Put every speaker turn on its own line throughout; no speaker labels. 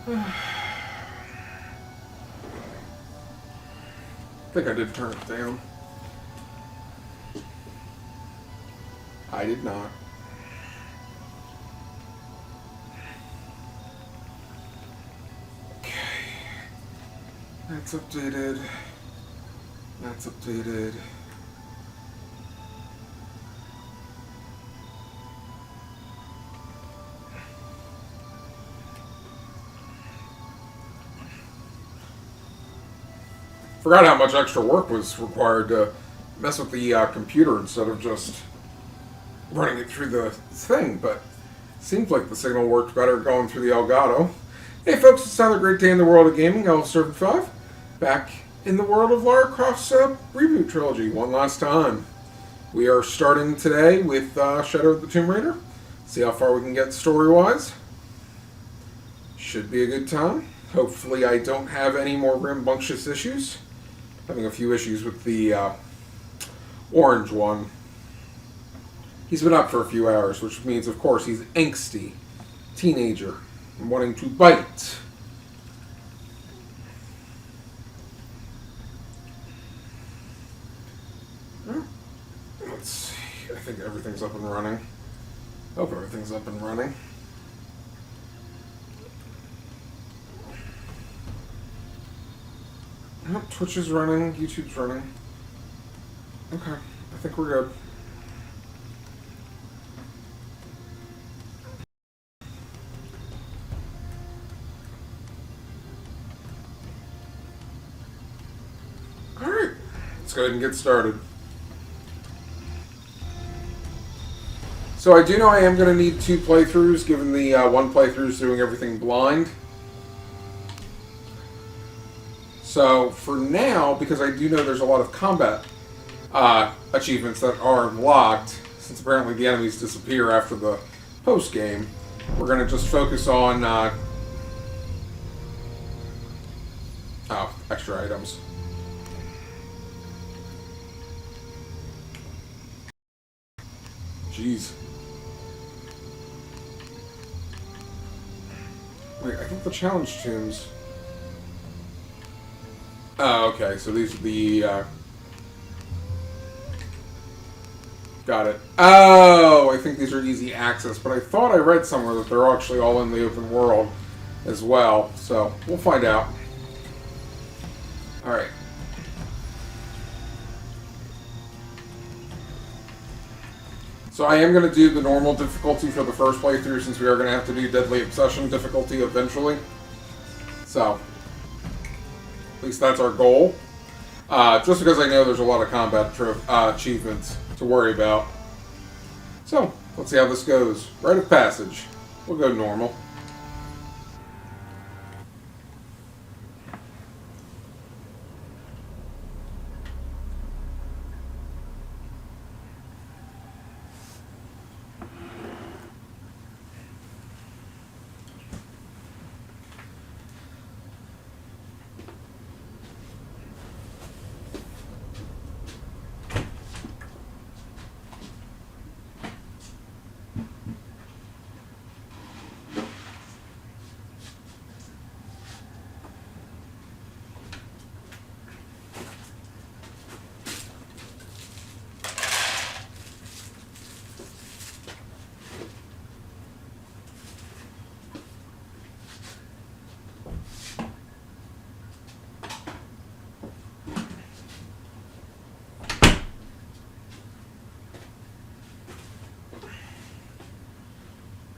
I think I did turn it down. I did not. Okay. That's updated. That's updated. Forgot how much extra work was required to mess with the computer instead of just running it through the thing, but seems like the signal worked better going through the Elgato. Hey folks, it's another great day in the world of gaming. Elf5, back in the world of Lara Croft's reboot trilogy one last time. We are starting today with Shadow of the Tomb Raider. See how far we can get story-wise. Should be a good time. Hopefully I don't have any more rambunctious issues. Having a few issues with the orange one. He's been up for a few hours, which means, of course, he's angsty. Teenager. And wanting to bite. Let's see. I think everything's up and running. Hope everything's up and running. Twitch is running, YouTube's running. Okay, I think we're good. Alright, let's go ahead and get started. So I do know I am going to need 2 playthroughs, given the one playthrough is doing everything blind. So, for now, because I do know there's a lot of combat achievements that are locked, since apparently the enemies disappear after the post-game, we're going to just focus on extra items. Jeez. Wait, I think the challenge tombs... Oh, okay, so these are the, Got it. Oh, I think these are easy access, but I thought I read somewhere that they're actually all in the open world as well, so we'll find out. Alright. So I am going to do the normal difficulty for the first playthrough, since we are going to have to do Deadly Obsession difficulty eventually. So... at least that's our goal. Just because I know there's a lot of combat achievements to worry about. So, let's see how this goes. Rite of passage. We'll go normal.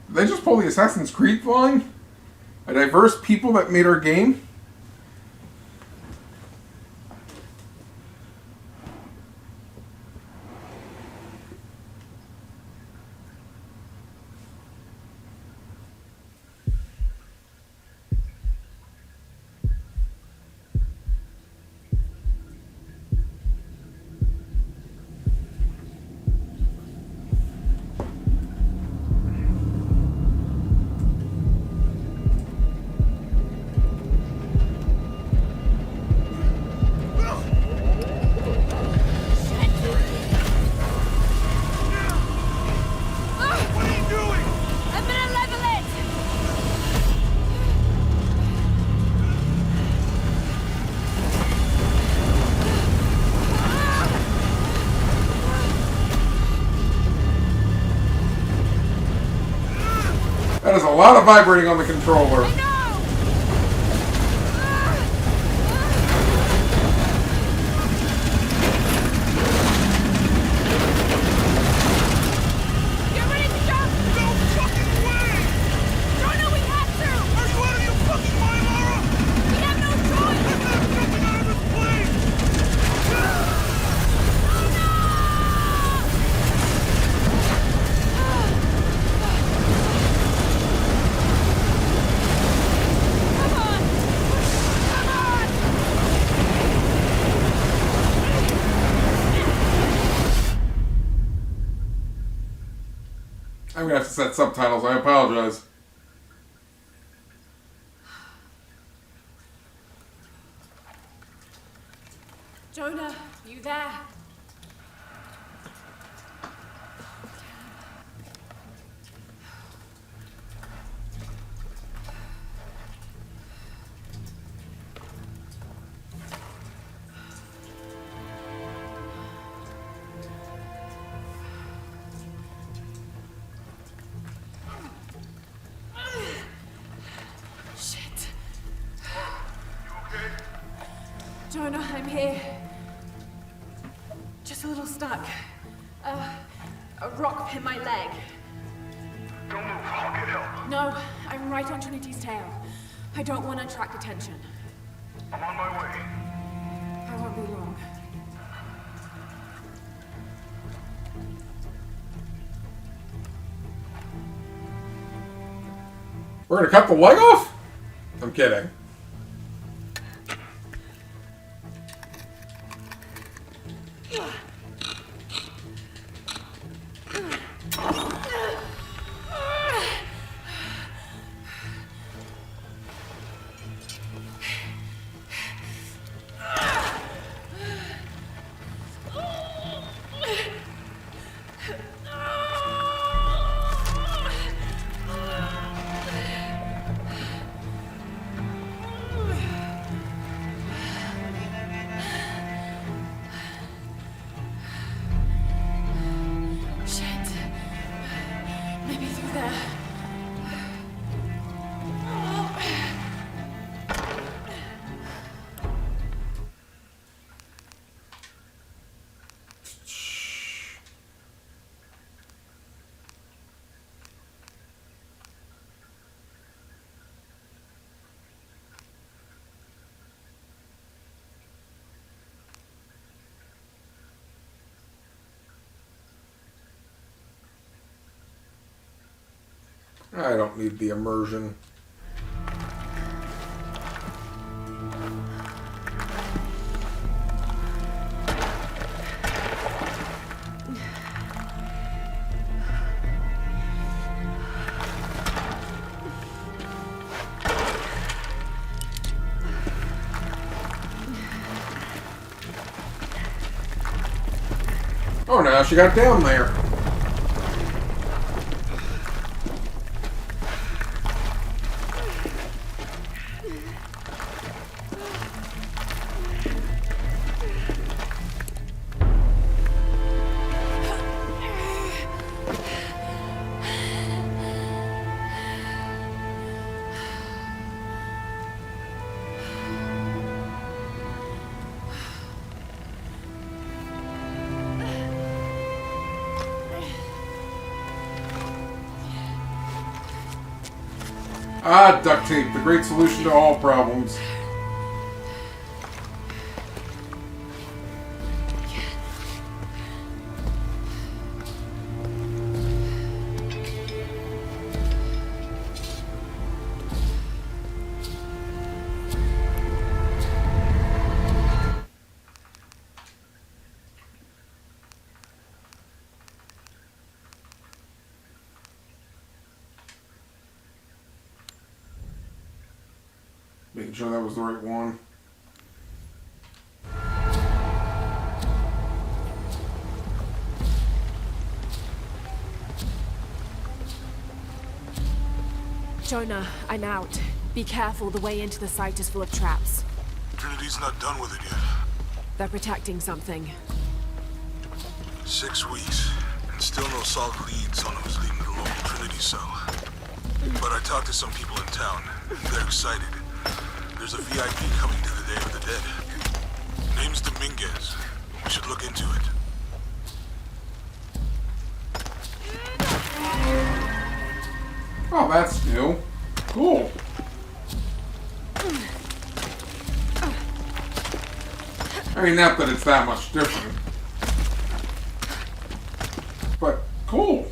Did they just pull the Assassin's Creed line? A diverse people that made our game? lot of vibrating on the controller.
I know! Get ready to jump!
No fucking way!
Jonah, we have to!
Are you out of your fucking mind, Laura?
We have no choice!
I'm not jumping out of this plane!
Come on! Come on!
I'm gonna have to set subtitles. I apologize.
Jonah, you there? Shit.
You okay?
Jonah, I'm here. Just a little stuck. A rock hit my leg.
Don't move. I'll get help.
No, I'm right on Trinity's tail. I don't want to attract attention.
I'm on my way.
I won't be long.
We're gonna cut the leg off? I'm kidding.
Shit. Maybe through there.
I don't need the immersion. Oh, now she got down there. Ah, duct tape, the great solution to all problems. Making sure that was the right one.
Jonah, I'm out. Be careful, the way into the site is full of traps.
Trinity's not done with it yet.
They're protecting something.
6 weeks, and still no solid leads on who's leading the local Trinity cell. But I talked to some people in town. They're excited. There's a VIP coming to the Day of the Dead. Name's Dominguez. We should look into it.
Oh, that's new. Cool. I mean, not that it's that much different. But, cool.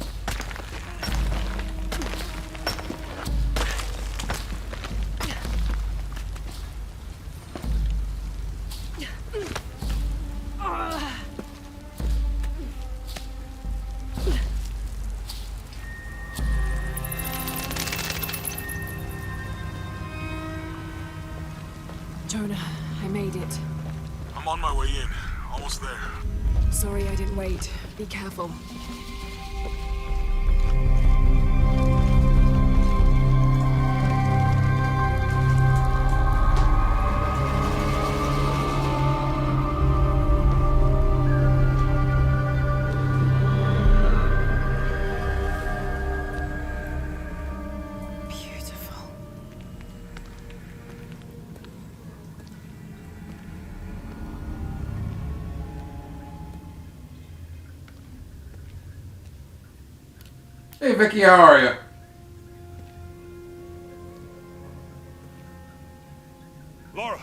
Jonah, I made it.
I'm on my way in. Almost there.
Sorry I didn't wait. Be careful. Beautiful.
Hey, Vicky, how are you?
Laura!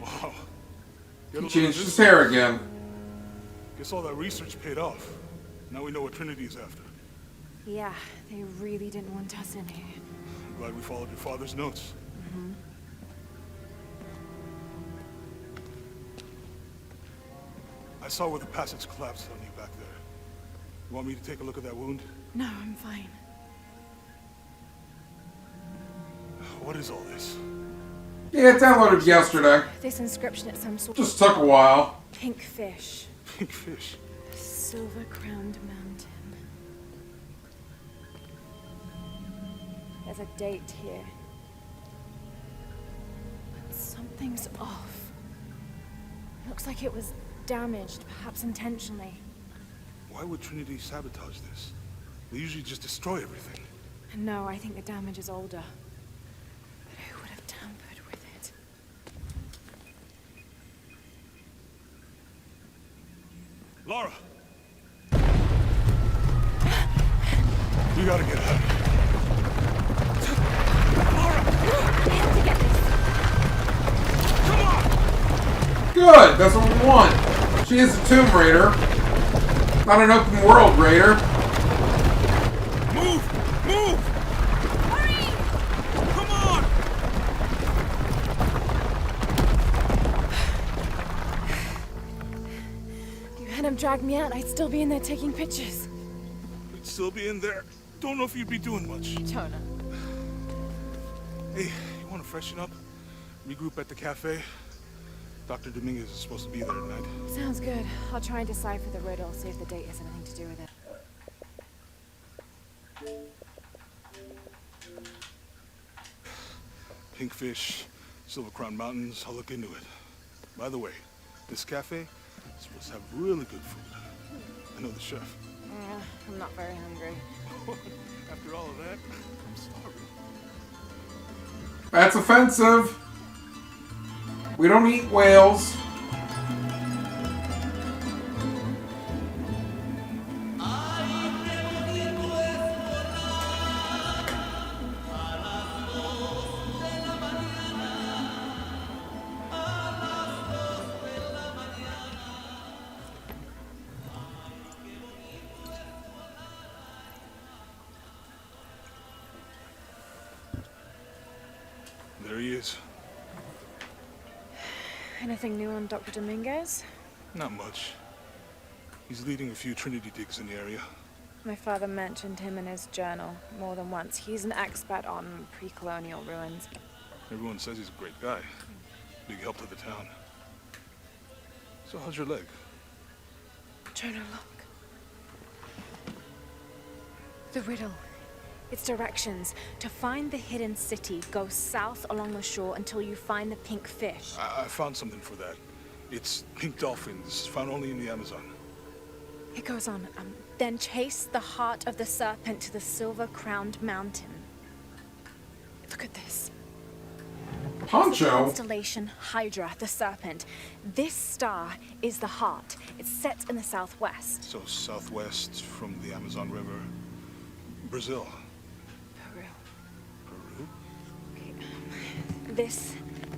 Wow.
He changed his hair again.
Guess all that research paid off. Now we know what Trinity is after.
Yeah, they really didn't want us in here.
I'm glad we followed your father's notes. I saw where the passage collapsed on you back there. You want me to take a look at that wound?
No, I'm fine.
What is all this?
Yeah, it downloaded yesterday.
This inscription at some sort
Just took a while.
pink fish.
Pink fish.
Silver-crowned mountain. There's a date here. But something's off. Looks like it was damaged, perhaps intentionally.
Why would Trinity sabotage this? They usually just destroy everything.
No, I think the damage is older. But who would have tampered with it?
Laura! We gotta get out of here.
I have to get this.
Good, that's what we want. She is a Tomb Raider. Not an open world raider.
Move! Move!
Hurry!
Come on!
If you hadn't dragged me out, I'd still be in there taking pictures.
We'd still be in there. Don't know if you'd be doing much.
Jonah.
Hey, you want to freshen up? Regroup at the cafe? Dr. Dominguez is supposed to be there tonight.
Sounds good. I'll try and decipher the riddle, see if the date has anything to do with it.
Pink fish, Silver Crown Mountains, I'll look into it. By the way, this cafe is supposed to have really good food. I know the chef.
I'm not very hungry.
After all of that, I'm starving.
That's offensive. We don't eat whales.
There he is.
Anything new on Dr. Dominguez?
Not much. He's leading a few Trinity digs in the area.
My father mentioned him in his journal more than once. He's an expert on pre-colonial ruins.
Everyone says he's a great guy. Big help to the town. So how's your leg?
Jonah, look. The riddle. Its directions. To find the hidden city, go south along the shore until you find the pink fish.
I found something for that. It's pink dolphins, found only in the Amazon.
It goes on. Then chase the heart of the serpent to the silver-crowned mountain. Look at this. The
Poncho.
constellation Hydra, the serpent. This star is the heart. It's set in the southwest.
So southwest from the Amazon River. Brazil.
Peru.
Peru?
Okay. This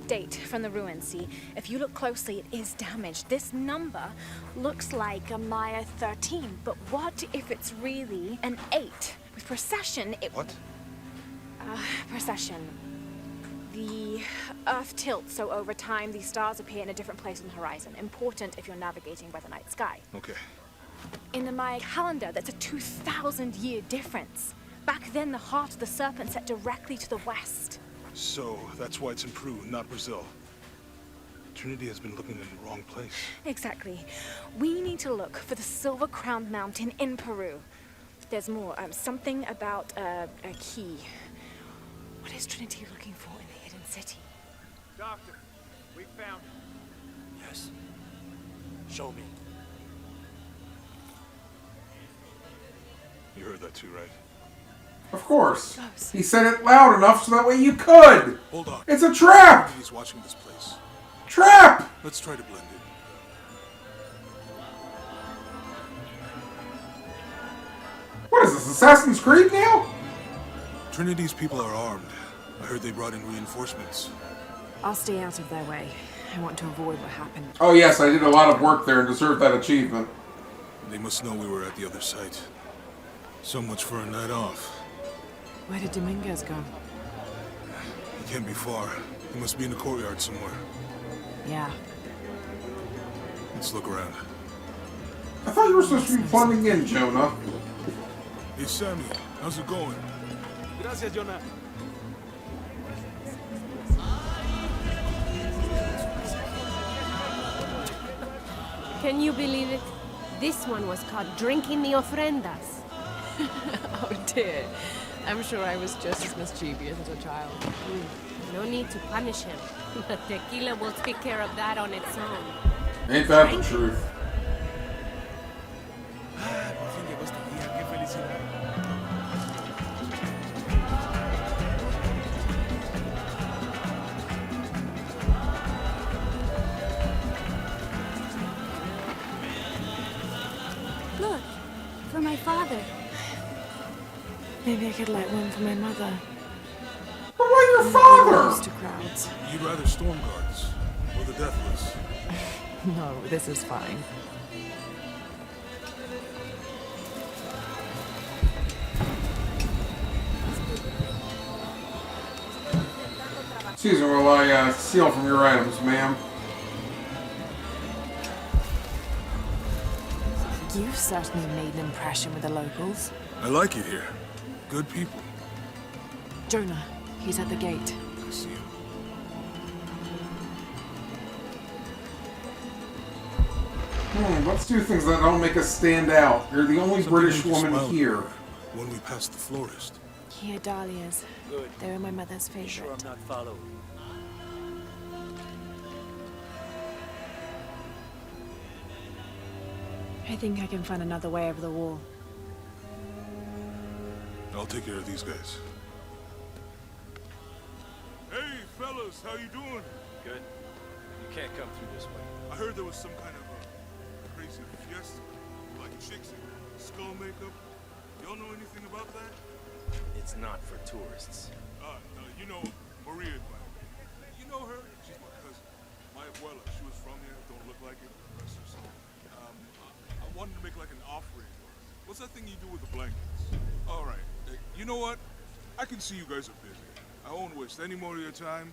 date from the ruins, see? If you look closely, it is damaged. This number looks like a Maya 13, but what if it's really an 8? With precession, it...
What?
Precession. The Earth tilts, so over time, these stars appear in a different place on the horizon. Important if you're navigating by the night sky.
Okay.
In the Maya calendar, that's a 2,000-year difference. Back then, the heart of the serpent set directly to the west.
So, that's why it's in Peru, not Brazil. Trinity has been looking in the wrong place.
Exactly. We need to look for the silver-crowned mountain in Peru. There's more. Something about a key. What is Trinity looking for in the hidden city?
Doctor, we found it.
Yes. Show me.
You heard that too, right?
Of course.
Close.
He said it loud enough so that way you could.
Hold on.
It's a trap!
He's watching this place.
Trap!
Let's try to blend in.
What is this, Assassin's Creed now?
Trinity's people are armed. I heard they brought in reinforcements.
I'll stay out of their way. I want to avoid what happened.
Oh yes, I did a lot of work there and deserved that achievement.
They must know we were at the other site. So much for a night off.
Where did Dominguez go?
He can't be far. He must be in the courtyard somewhere.
Yeah.
Let's look around.
I thought you were supposed to be blending in, Jonah.
Hey, Sammy, how's it going?
Gracias, Jonah.
Can you believe it? This one was caught drinking the ofrendas.
Oh dear. I'm sure I was just as mischievous as a child.
No need to punish him. The tequila will take care of that on its own.
Ain't that the truth?
Por fin llegó este día, qué felicidad.
Look, for my father.
Maybe I could light one for my mother.
But why your
Used
father?
to crowds.
You'd rather storm guards or the deathless?
No, this is fine.
Excuse me while I steal from your items, ma'am.
You've certainly made an impression with the locals.
I like it here. Good people.
Jonah, he's at the gate.
I see him.
Let's do things that don't make us stand out. You're the only
Something
British
made you
woman
smile
here.
when we passed the florist.
Here, dahlias.
Good.
They were my mother's
You sure
favorite.
I'm not followed?
I think I can find another way over the wall.
I'll take care of these guys. Hey, fellas, how you doing?
Good. You can't come through this way.
I heard there was some kind of a crazy fiesta, like chicks in skull makeup. Y'all know anything about that?
It's not for tourists.
You know Maria. You know her? She's my cousin. My abuela. She was from here. Don't look like it. Rest her soul. I wanted to make like an offering. What's that thing you do with the blankets? All right. You know what? I can see you guys are busy. I won't waste any more of your time.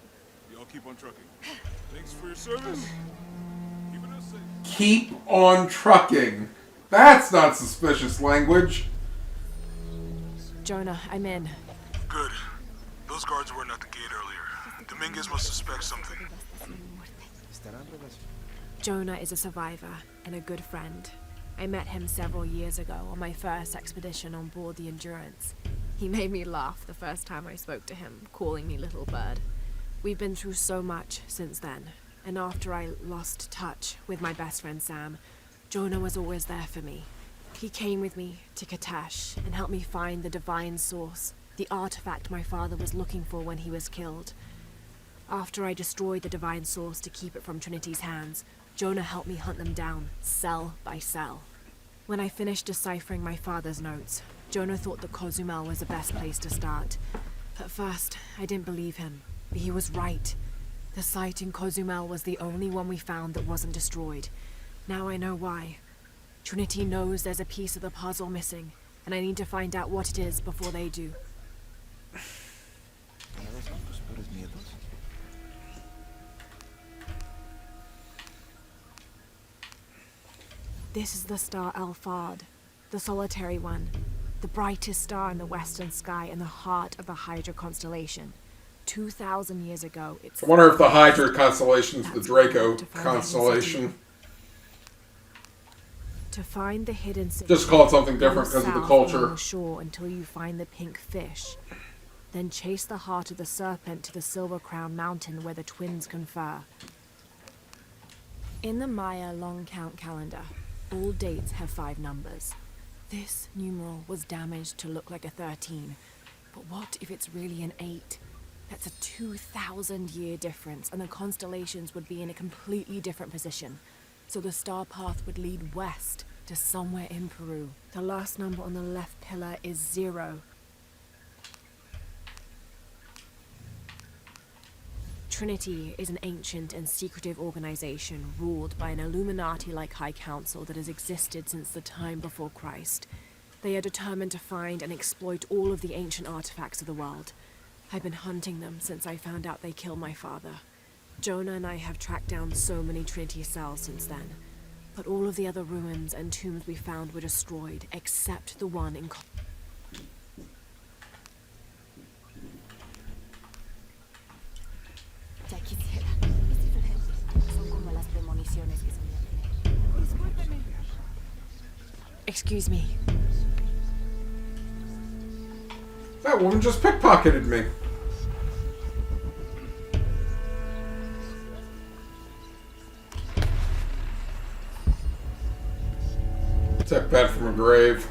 Y'all keep on trucking. Thanks for your service. Keeping us safe.
Keep on trucking. That's not suspicious language.
Jonah, I'm in.
Good. Those guards weren't at the gate earlier. Dominguez must suspect something.
Jonah is a survivor and a good friend. I met him several years ago on my first expedition on board the Endurance. He made me laugh the first time I spoke to him, calling me Little Bird. We've been through so much since then, and after I lost touch with my best friend Sam, Jonah was always there for me. He came with me to Katesh and helped me find the divine source, the artifact my father was looking for when he was killed. After I destroyed the divine source to keep it from Trinity's hands, Jonah helped me hunt them down, cell by cell. When I finished deciphering my father's notes, Jonah thought that Cozumel was the best place to start. At first, I didn't believe him, but he was right. The site in Cozumel was the only one we found that wasn't destroyed. Now I know why. Trinity knows there's a piece of the puzzle missing, and I need to find out what it is before they do. This is the star Alphard, the solitary one, the brightest star in the western sky in the heart of the Hydra constellation. 2,000 years ago, it's...
I wonder if the Hydra constellation's the
That's
Draco
why to find the hidden
constellation.
city. To find the hidden city,
Just call it something different
run
because of the
south
culture.
along the shore until you find the pink fish. Then chase the heart of the serpent to the Silver Crown Mountain where the twins confer. In the Maya long count calendar, all dates have 5 numbers. This numeral was damaged to look like a 13. But what if it's really an 8? That's a 2,000-year difference, and the constellations would be in a completely different position. So the star path would lead west to somewhere in Peru. The last number on the left pillar is 0. Trinity is an ancient and secretive organization ruled by an Illuminati-like High Council that has existed since the time before Christ. They are determined to find and exploit all of the ancient artifacts of the world. I've been hunting them since I found out they killed my father. Jonah and I have tracked down so many Trinity cells since then. But all of the other ruins and tombs we found were destroyed, except the one in... Excuse me.
That woman just pickpocketed me. Took that from a grave.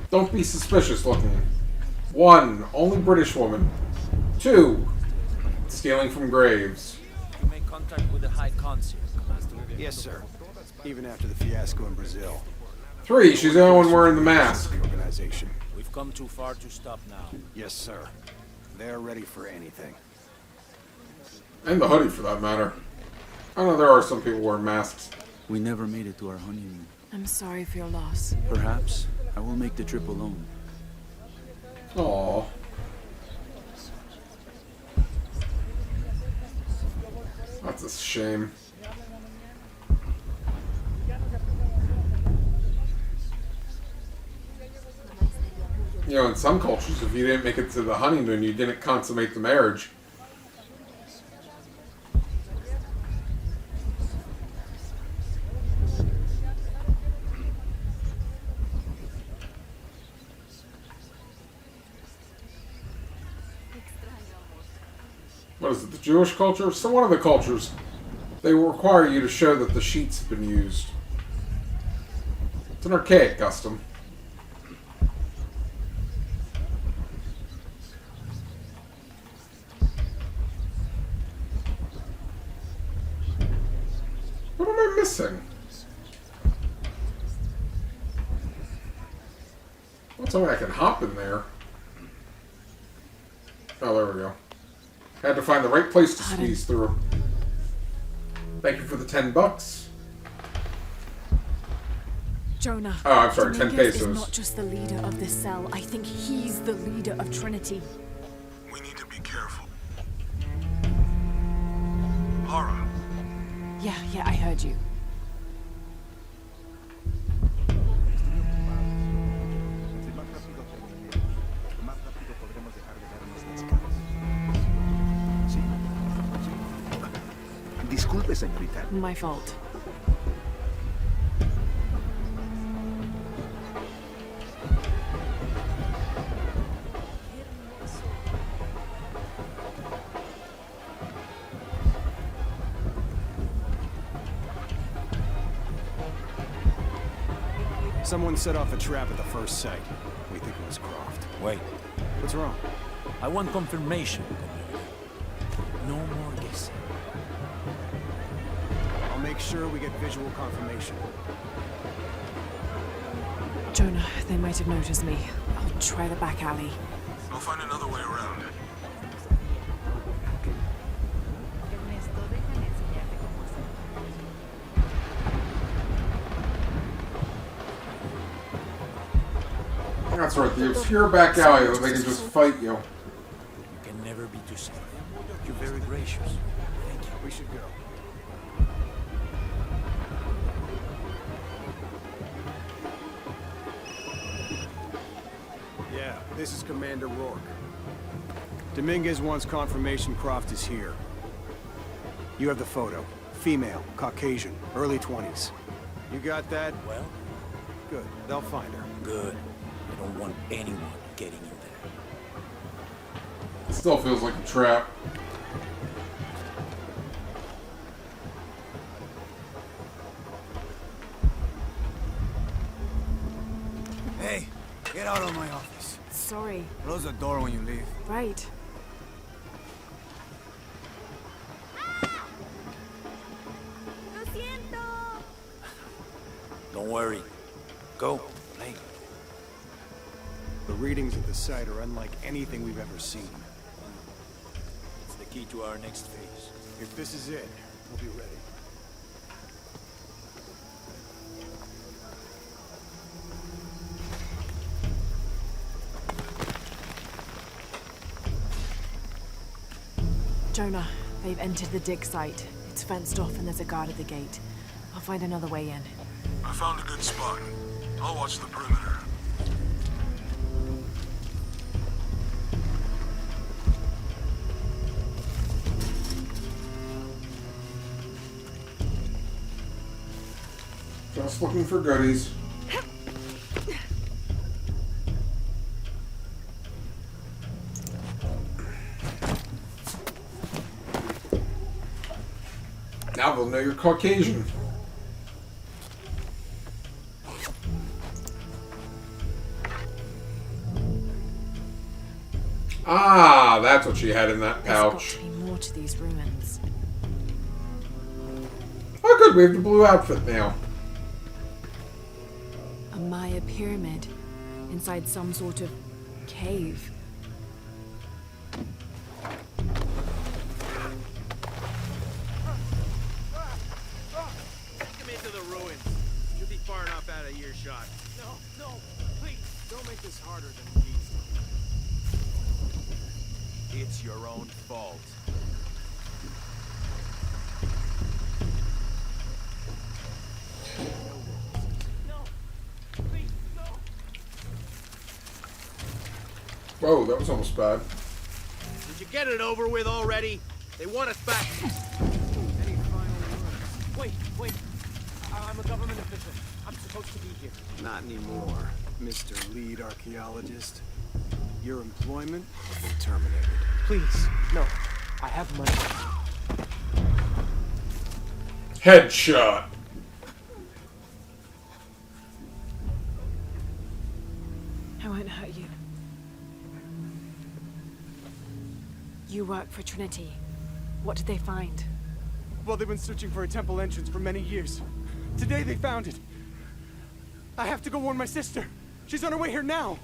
Don't be suspicious looking. 1. Only British woman. 2. Stealing from graves.
You make contact with the High Consul.
Yes, sir. Even after the fiasco in Brazil.
3. She's the only one wearing the mask.
The organization.
We've come too far to stop now.
Yes, sir. They're ready for anything.
And the hoodie, for that matter. I know there are some people wearing masks.
We never made it to our honeymoon.
I'm sorry for your loss.
Perhaps I will make the trip alone.
Aww. That's a shame. You know, in some cultures, if you didn't make it to the honeymoon, you didn't consummate the marriage. What is it, the Jewish culture? So one of the cultures, they require you to show that the sheets have been used. It's an archaic custom. What am I missing? Well, tell me I can hop in there. Oh, there we go. Had to find the right place to squeeze through. Thank you for the $10.
Jonah.
Oh, I'm sorry, 10
Dominguez
pesos.
is not just the leader of this cell. I think he's the leader of Trinity.
We need to be careful. Laura,
Yeah, I heard you.
Disculpe, señorita.
My fault.
Someone set off a trap at the first site. We think it was Croft.
Wait,
What's wrong?
I want confirmation, Commander. No more guessing.
I'll make sure we get visual confirmation.
Jonah, they might have noticed me. I'll try the back alley.
I'll find another way around.
Ernesto, déjame enseñarte cómo hacerlo.
That's right, the obscure back alley that they can just fight you.
You can never be too safe. You're very gracious. Thank you.
We should go. Yeah, this is Commander Rourke. Dominguez wants confirmation Croft is here. You have the photo. Female, Caucasian, early 20s. You got that?
Well,
Good. They'll find her.
good. I don't want anyone getting in there.
It still feels like a trap.
Hey, get out of my office.
Sorry.
Close the door when you leave.
Right.
Lo siento.
Don't worry. Go, play.
The readings at the site are unlike anything we've ever seen.
It's the key to our next phase.
If this is it, we'll be ready.
Jonah, they've entered the dig site. It's fenced off and there's a guard at the gate. I'll find another way in.
I found a good spot. I'll watch the perimeter.
Just looking for goodies. Now they'll know you're Caucasian. Ah, that's what she had in that
There's got
pouch.
to be more to these ruins.
Oh good, we have the blue outfit now.
A Maya pyramid inside some sort of cave.
Take him into the ruins. Should be far enough out of earshot. No, please, don't make this harder than it needs to be. It's your own fault. No, please, no.
Whoa, that was almost bad.
Did you get it over with already? They want us back. Any final words? Wait. I'm a government official. I'm supposed to be here.
Not anymore, Mr. Lead Archaeologist. Your employment has been terminated.
Please, no. I have money.
Headshot.
I won't hurt you. You work for Trinity. What did they find?
Well, they've been searching for a temple entrance for many years. Today they found it. I have to go warn my sister. She's on her way here now.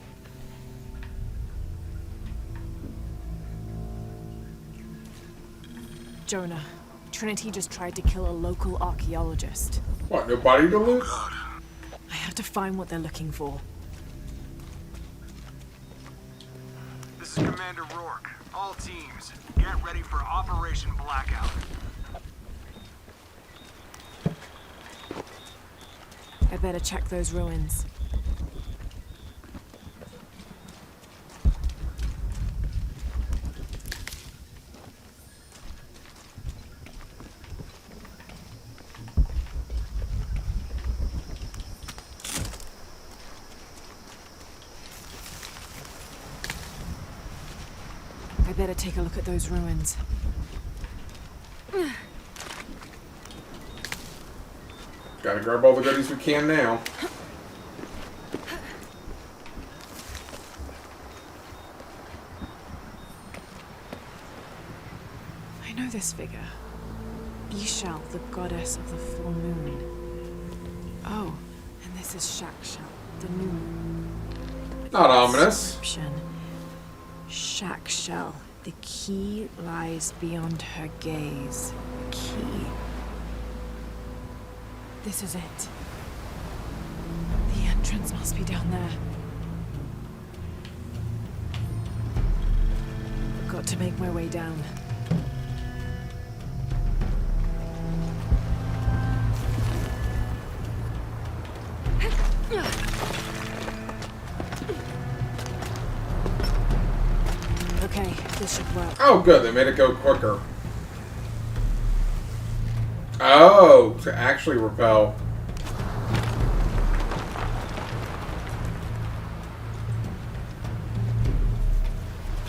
Jonah, Trinity just tried to kill a local archaeologist.
What, no body to loot?
I have to find what they're looking for.
This is Commander Rourke. All teams, get ready for Operation Blackout.
I better check those ruins. I better take a look at those ruins.
Gotta grab all the goodies we can now.
this figure. Ishal, the goddess of the full moon. Oh, and this is Shakshal, the new moon.
Not ominous.
Inscription. Shakshal, the key lies beyond her gaze. The key. This is it. The entrance must be down there. Got to make my way down. Okay, this should work.
Oh, good. They made it go quicker. Oh, to actually repel.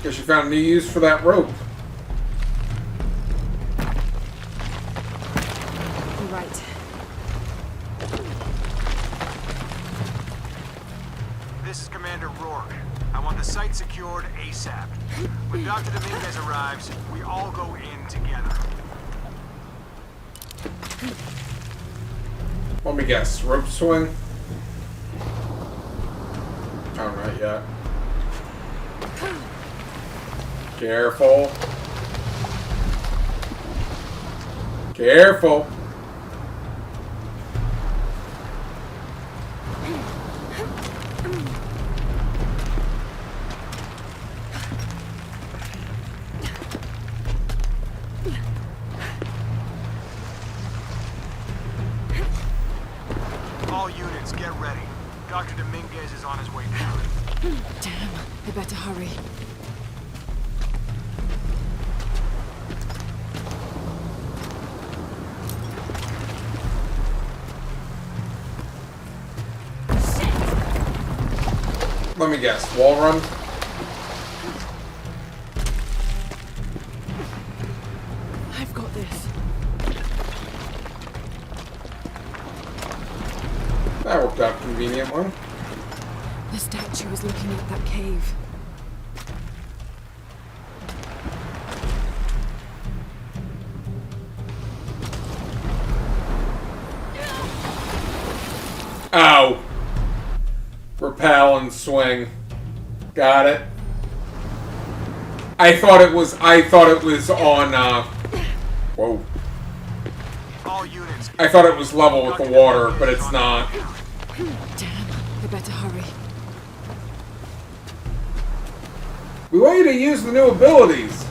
Guess you found a new use for that rope.
You're right.
This is Commander Rourke. I want the site secured ASAP. When Dr. Dominguez arrives, we all go in together.
Let me guess. Rope swing? Oh, not yet. Careful. Careful.
All units, get ready. Dr. Dominguez is on his way down.
Damn, I better hurry.
Let me guess. Wall run?
I've got this.
That worked out conveniently.
The statue was looking at that cave.
Ow. Repel and swing. Got it. I thought it was on, whoa.
All units.
I thought it was level with the water, but it's not.
Damn, I better hurry.
We want you to use the new abilities.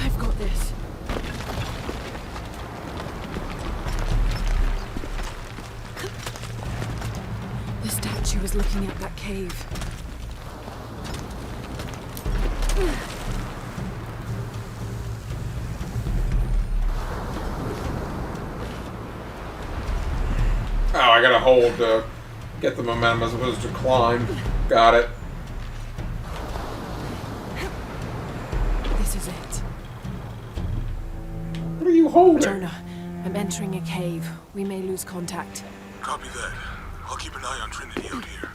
I've got this. The statue was looking at that cave.
Oh, I gotta hold to get the momentum as opposed to climb. Got it.
This is it.
What are you holding?
Jonah, I'm entering a cave. We may lose contact.
Copy that. I'll keep an eye on Trinity out here.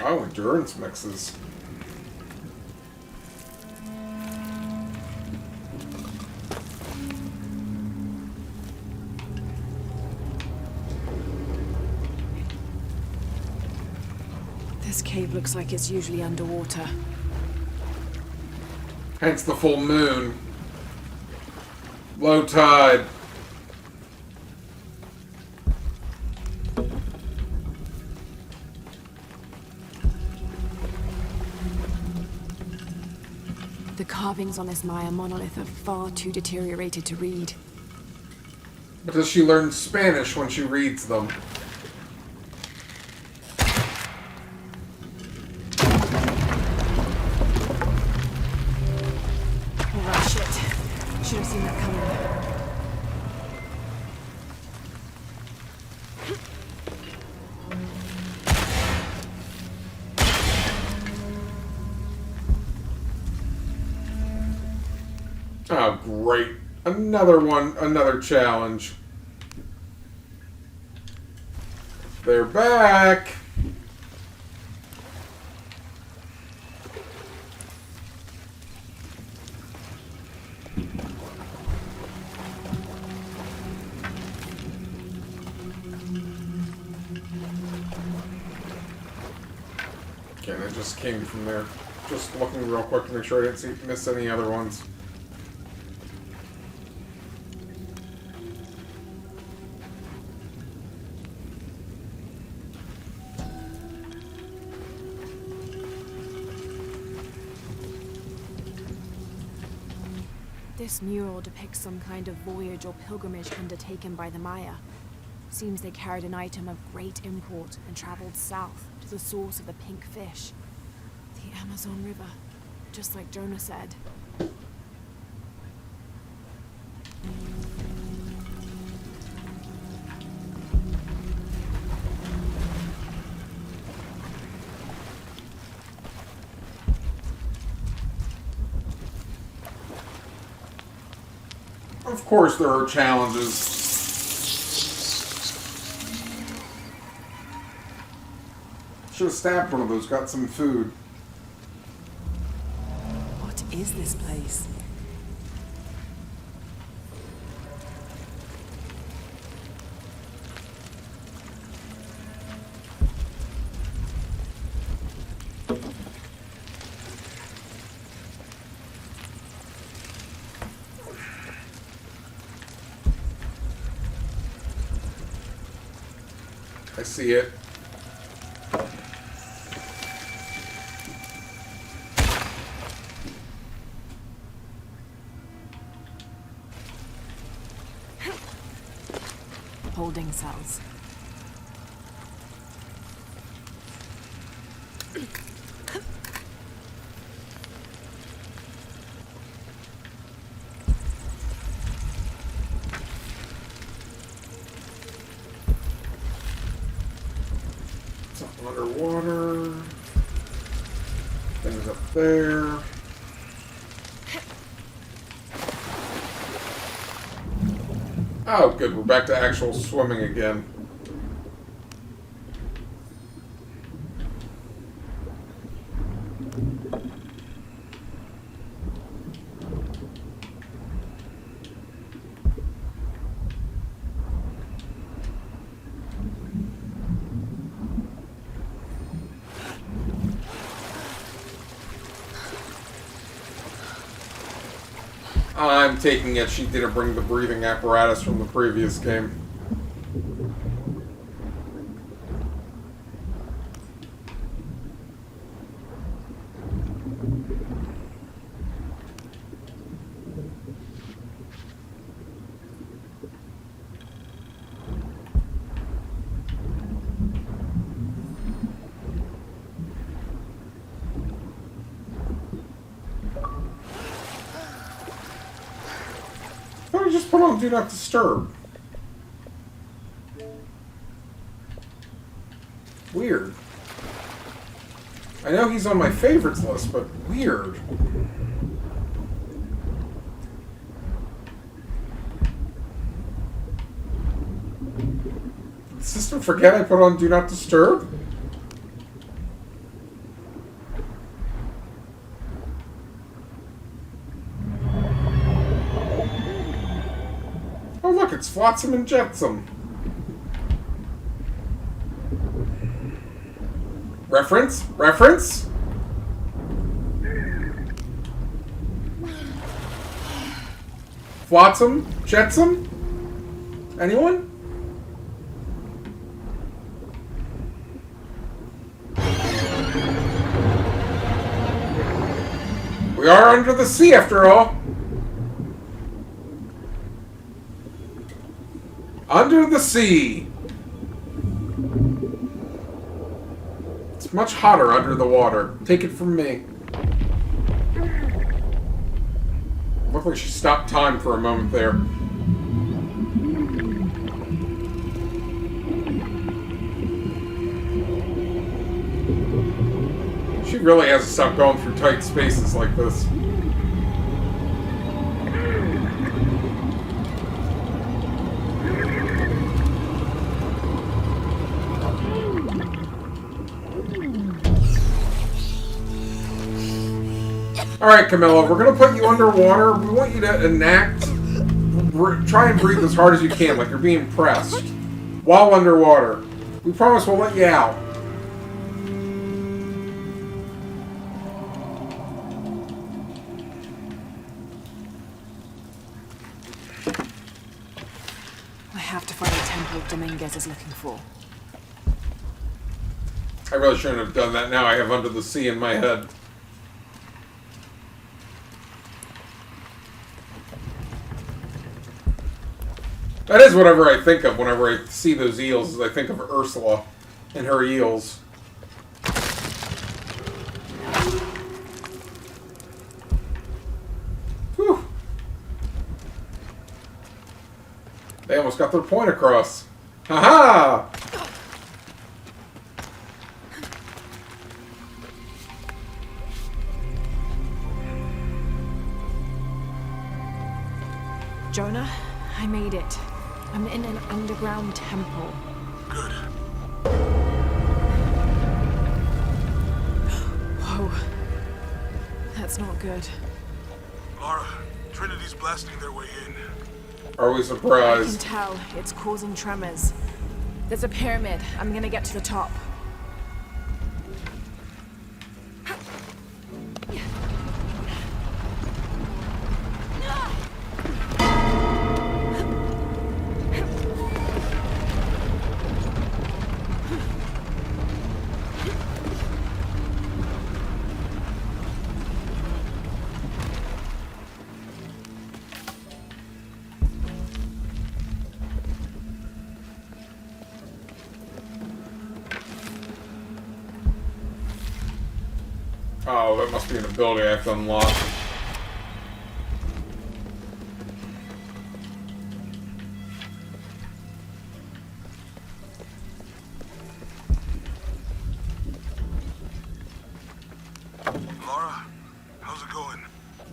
Oh, endurance mixes.
This cave looks like it's usually underwater.
Hence the full moon. Low tide.
The carvings on this Maya monolith are far too deteriorated to read.
But does she learn Spanish when she reads them?
Oh, shit. Should have seen that coming.
Oh, great. Another one, another challenge. They're back. Okay, and it just came from there. Just looking real quick to make sure I didn't miss any other ones.
This mural depicts some kind of voyage or pilgrimage undertaken by the Maya. Seems they carried an item of great import and traveled south to the source of the pink fish. The Amazon River, just like Jonah said.
Of course there are challenges. Should have stabbed one of those, got some food.
What is this place?
I see it.
Holding cells.
Something underwater. Things up there. Oh, good. We're back to actual swimming again. I'm taking it she didn't bring the breathing apparatus from the previous game. Why don't you just put on Do Not Disturb? Weird. I know he's on my favorites list, but weird. Did the system forget I put on Do Not Disturb? Oh look, it's Flotsam and Jetsam. Reference? Reference? Flotsam? Jetsam? Anyone? We are under the sea after all. Under the sea. It's much hotter under the water. Take it from me. Looked like she stopped time for a moment there. She really has to stop going through tight spaces like this. Alright, Camilla, we're gonna put you underwater. We want you to enact... Try and breathe as hard as you can, like you're being pressed. While underwater. We promise we'll let you out.
I have to find the temple Dominguez is looking for.
I really shouldn't have done that. Now I have Under the Sea in my head. That is whatever I think of whenever I see those eels, is I think of Ursula and her eels. Whew. They almost got their point across. Ha-ha!
Jonah, I made it. I'm in an underground temple.
Good.
Whoa. That's not good.
Lara, Trinity's blasting their way in.
Are we
I can
surprised?
tell it's causing tremors. There's a pyramid. I'm gonna get to the top.
Oh, that must be an ability I have to unlock.
Lara, how's it going?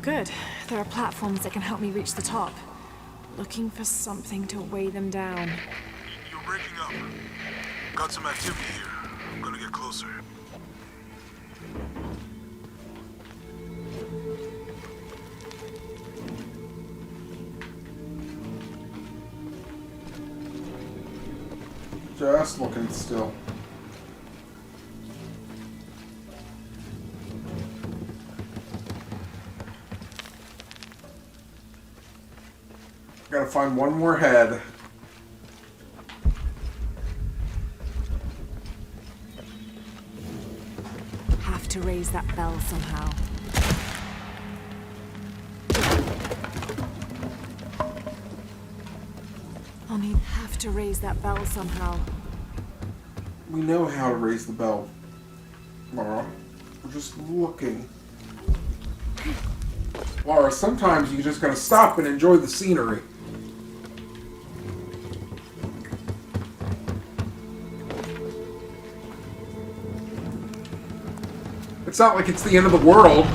Good. There are platforms that can help me reach the top. Looking for something to weigh them down.
You're breaking up. Got some activity here. I'm gonna get closer.
Just looking still. Gotta find one more head.
Have to raise that bell somehow. Have to raise that bell somehow.
We know how to raise the bell, Laura. We're just looking. Laura, sometimes you just gotta stop and enjoy the scenery. It's not like it's the end of the world.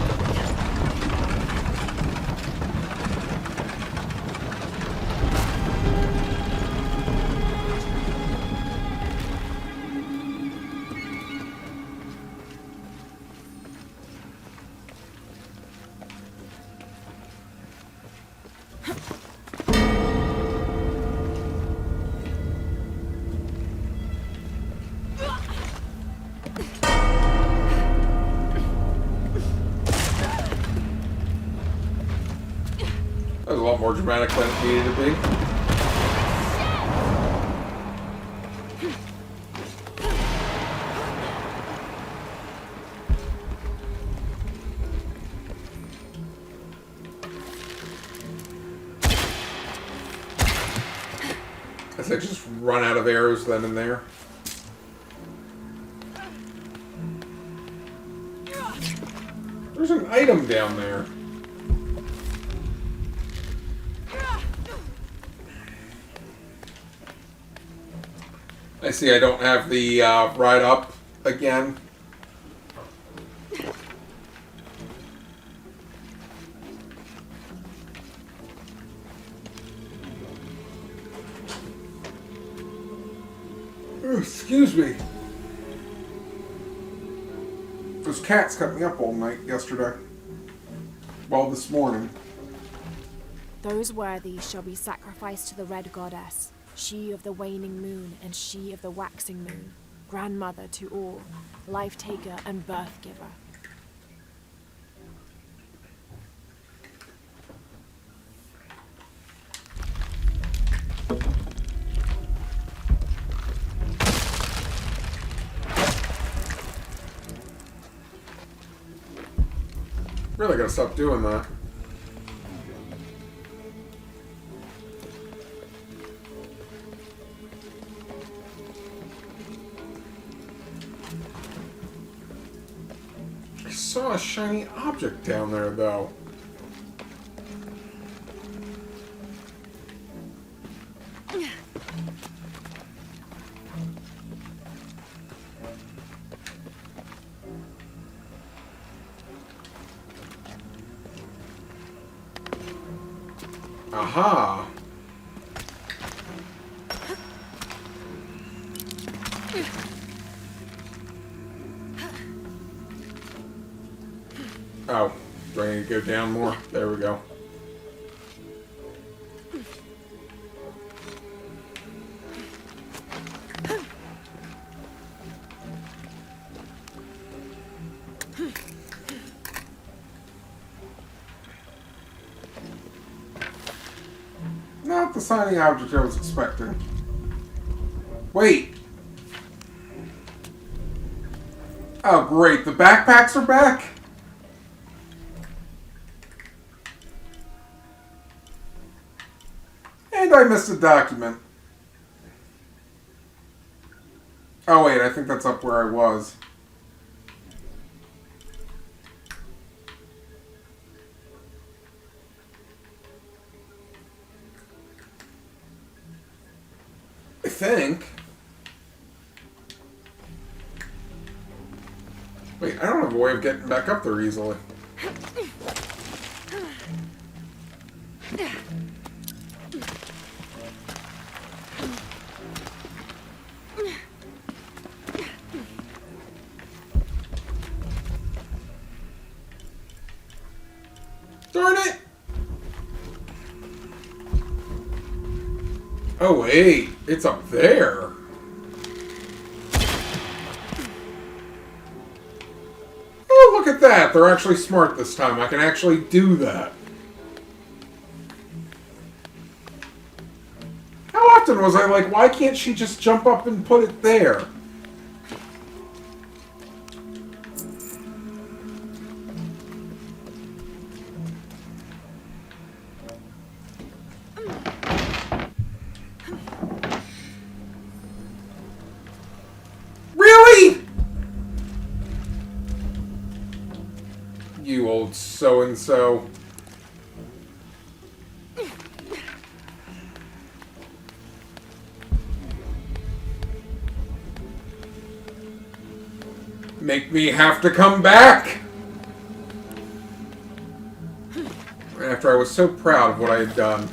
That was a lot more dramatic than it needed to be. Guess I just run out of arrows then and there. There's an item down there. I see I don't have the ride up again. Oh, excuse me. Those cats kept me up all night yesterday. Well, this morning.
Those worthies shall be sacrificed to the Red Goddess, she of the waning moon and she of the waxing moon, grandmother to all, life taker and birth giver.
Really gotta stop doing that. I saw a shiny object down there, though. Aha! Oh, do I need to go down more? There we go. Not the shiny object I was expecting. Wait! Oh, great. The backpacks are back? And I missed a document. Oh, wait. I think that's up where I was. I think. Wait, I don't have a way of getting back up there easily. Darn it! Oh wait, it's up there. Oh, look at that. They're actually smart this time. I can actually do that. How often was I like, why can't she just jump up and put it there? Really? You old so-and-so. Make me have to come back? After I was so proud of what I had done.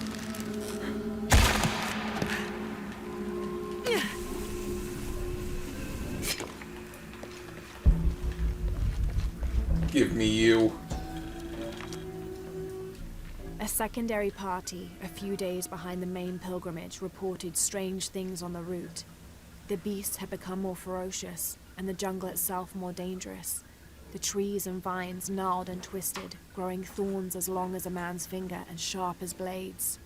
Give me you.
A secondary party, a few days behind the main pilgrimage, reported strange things on the route. The beasts had become more ferocious, and the jungle itself more dangerous. The trees and vines gnarled and twisted, growing thorns as long as a man's finger and sharp as blades.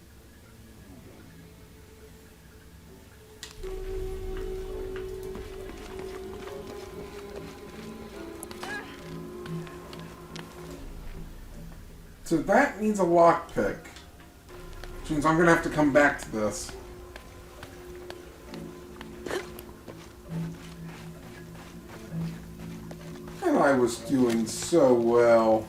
So that needs a lockpick. Which means I'm gonna have to come back to this. And I was doing so well.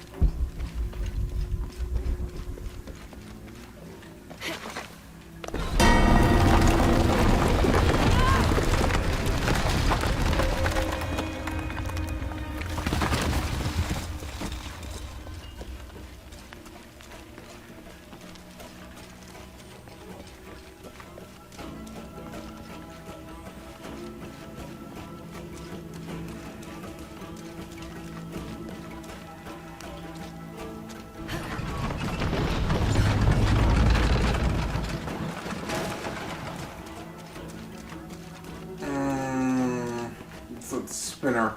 It's a spinner.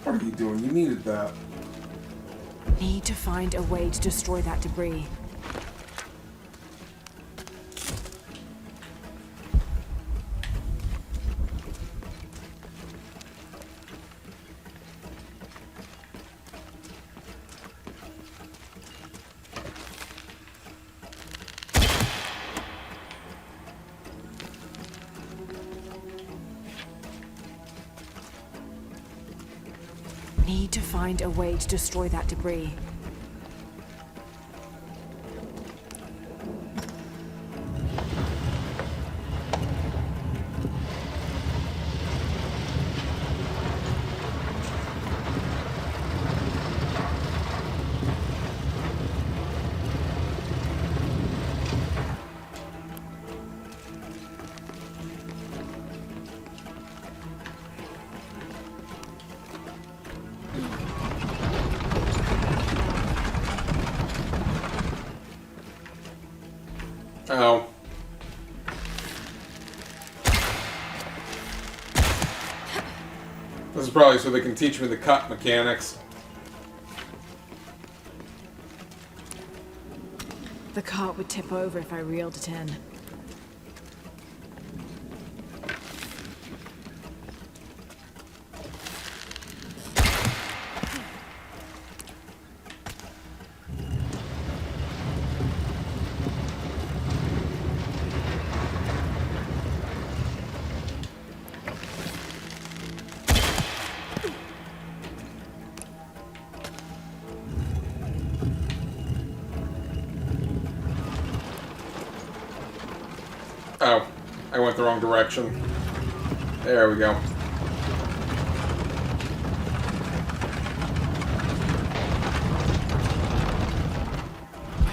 What are you doing? You needed that.
Need to find a way to destroy that debris. Need to find a way to destroy that debris.
Oh. This is probably so they can teach me the cut mechanics.
The cart would tip over if I reeled it in.
Oh, I went the wrong direction. There we go.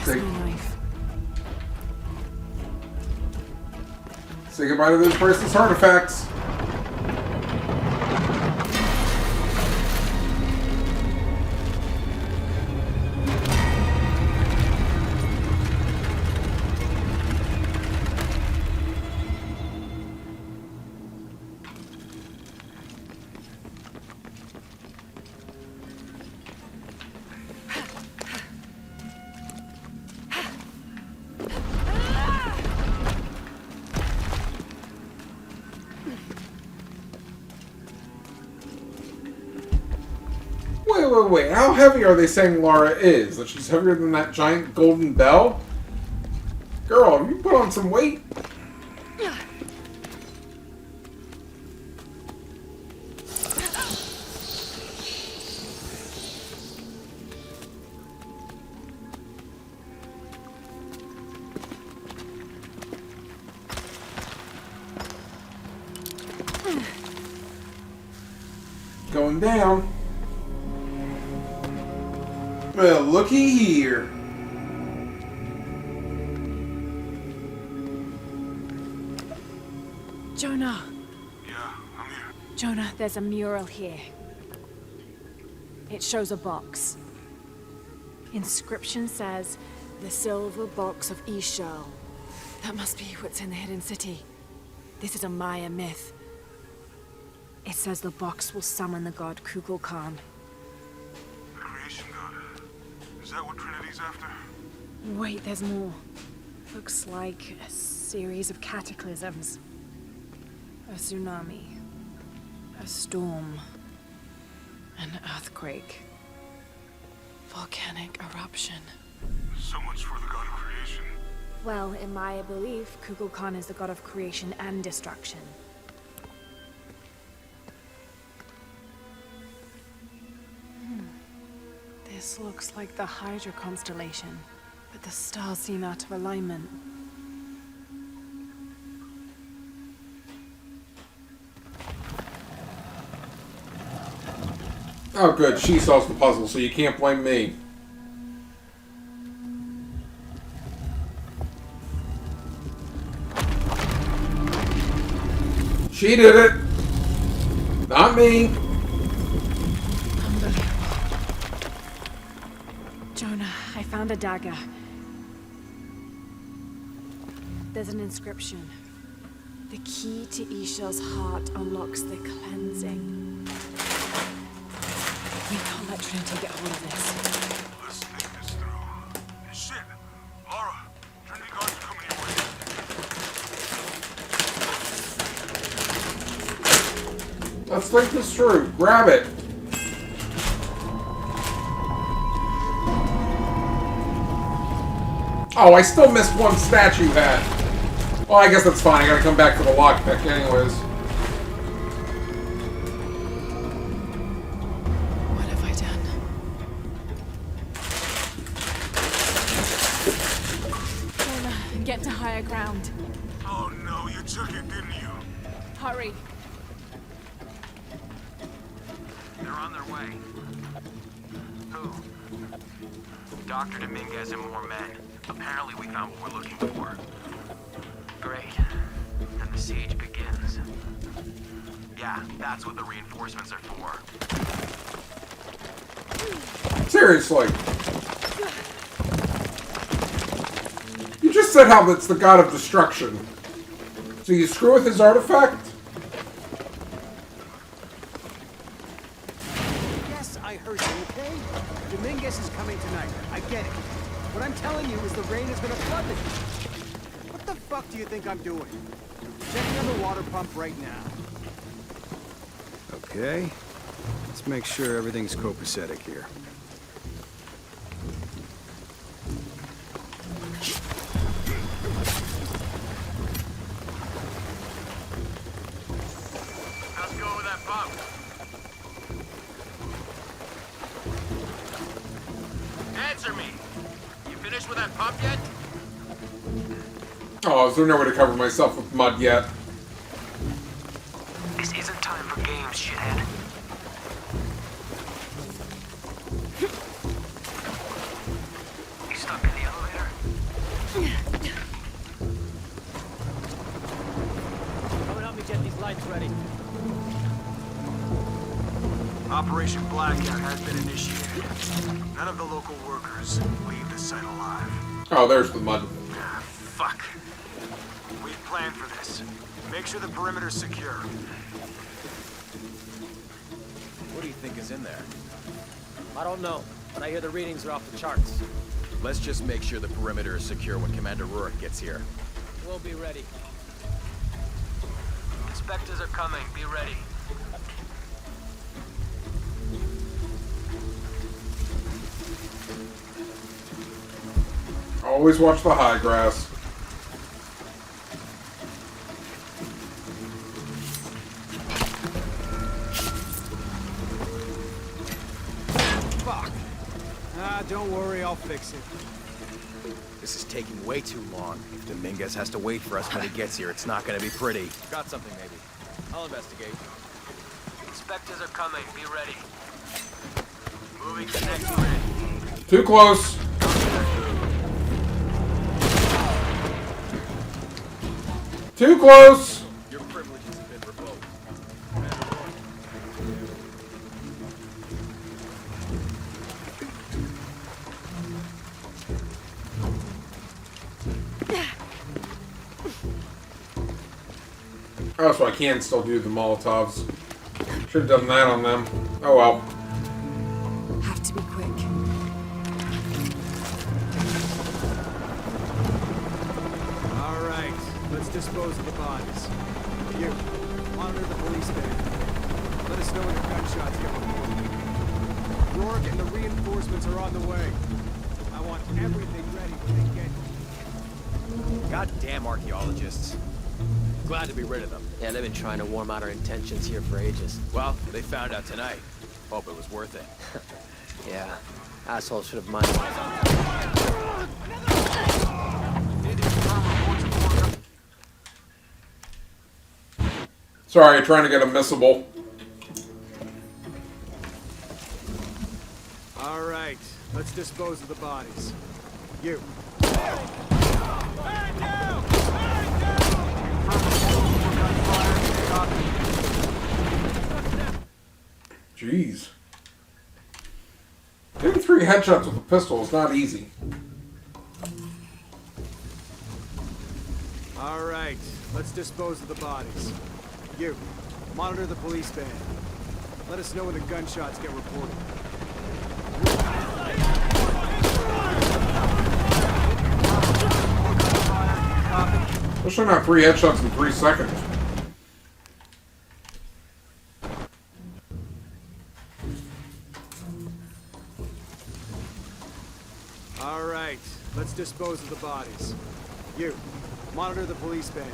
Where's my knife?
Say goodbye to those priceless artifacts. Wait, how heavy are they saying Lara is? That she's heavier than that giant golden bell? Girl, have you put on some weight? Going down. Well, looky here.
Jonah!
Yeah, I'm here.
Jonah, there's a mural here. It shows a box. Inscription says, "The silver box of Ishal." That must be what's in the hidden city. This is a Maya myth. It says the box will summon the god Kukulkan.
The creation god. Is that what Trinity's after?
Wait, there's more. Looks like a series of cataclysms. A tsunami. A storm. An earthquake. Volcanic eruption.
So much for the god of creation.
Well, in Maya belief, Kukulkan is the god of creation and destruction. This looks like the Hydra constellation, but the stars seem out of alignment.
Oh good, she solves the puzzle, so you can't blame me. She did it! Not me!
Jonah, I found a dagger. There's an inscription. The key to Ishel's heart unlocks the cleansing. We can't let Trinity get hold of this.
Let's think this through. Shit! Laura! Trinity guards are coming your way.
Let's think this through. Grab it. Oh, I still missed one statue hat. Well, I guess that's fine. I gotta come back for the lockpick anyways.
What have I done?
Lorna, get to higher ground.
Oh no, you took it, didn't you?
Hurry.
They're on their way. Who? Dr. Dominguez and more men. Apparently we found what we're looking for. Great. Then the siege begins. Yeah, that's what the reinforcements are for.
Seriously. You just said how it's the god of destruction. So you screw with his artifact?
Yes, I heard you, okay? Dominguez is coming tonight. I get it. What I'm telling you is the rain is gonna flood it. What the fuck do you think I'm doing? Checking on the water pump right now. Okay. Let's make sure everything's copacetic here.
How's it going with that pump? Answer me! You finished with that pump yet?
Oh, is there no way to cover myself with mud yet?
This isn't time for games, shithead. You stuck in the elevator?
Come and help me get these lights ready.
Operation Blackout has been initiated. None of the local workers leave the site alive.
Oh, there's the mud.
Ah, fuck. We've planned for this. Make sure the perimeter's secure.
What do you think is in there? I don't know, but I hear the readings are off the charts.
Let's just make sure the perimeter is secure when Commander Rourke gets here.
We'll be ready.
Inspectors are coming. Be ready.
Always watch the high grass.
Fuck. Ah, don't worry, I'll fix it.
This is taking way too long. If Dominguez has to wait for us when he gets here, it's not gonna be pretty.
Got something, maybe. I'll investigate.
Inspectors are coming. Be ready. Moving to next grid.
Too close. Too close.
Your privileges have been revoked.
Oh, so I can still do the Molotovs. Should have done that on them. Oh well.
Have to be quick.
All right, let's dispose of the bodies. You, monitor the police van. Let us know when the gunshots get reported. Rourke and the reinforcements are on the way. I want everything ready when they get here.
Goddamn archaeologists.
Glad to be rid of them. Yeah, they've been trying to warm out our intentions here for ages.
Well, they found out tonight. Hope it was worth it.
Yeah, assholes should have minded.
Sorry, trying to get a missable.
All right, let's dispose of the bodies. You.
Jeez. Getting 3 headshots with a pistol is not easy.
All right, let's dispose of the bodies. You, monitor the police van. Let us know when the gunshots get reported.
Especially not 3 headshots in 3 seconds.
All right, let's dispose of the bodies. You, monitor the police van.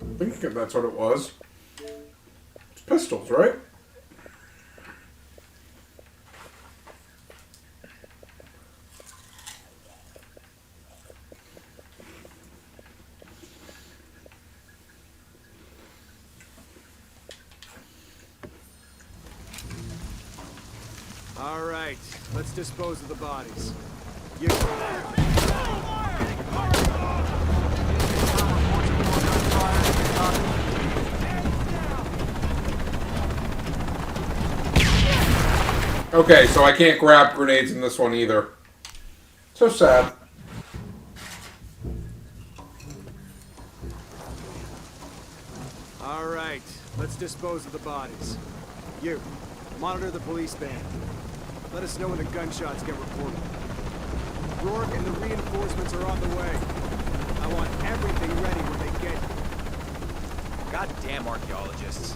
I think that's what it was. It's pistols, right?
All right, let's dispose of the bodies. You.
Okay, so I can't grab grenades in this one either. So sad.
All right, let's dispose of the bodies. You, monitor the police van. Let us know when the gunshots get reported. Rourke and the reinforcements are on the way. I want everything ready when they get here.
Goddamn archaeologists.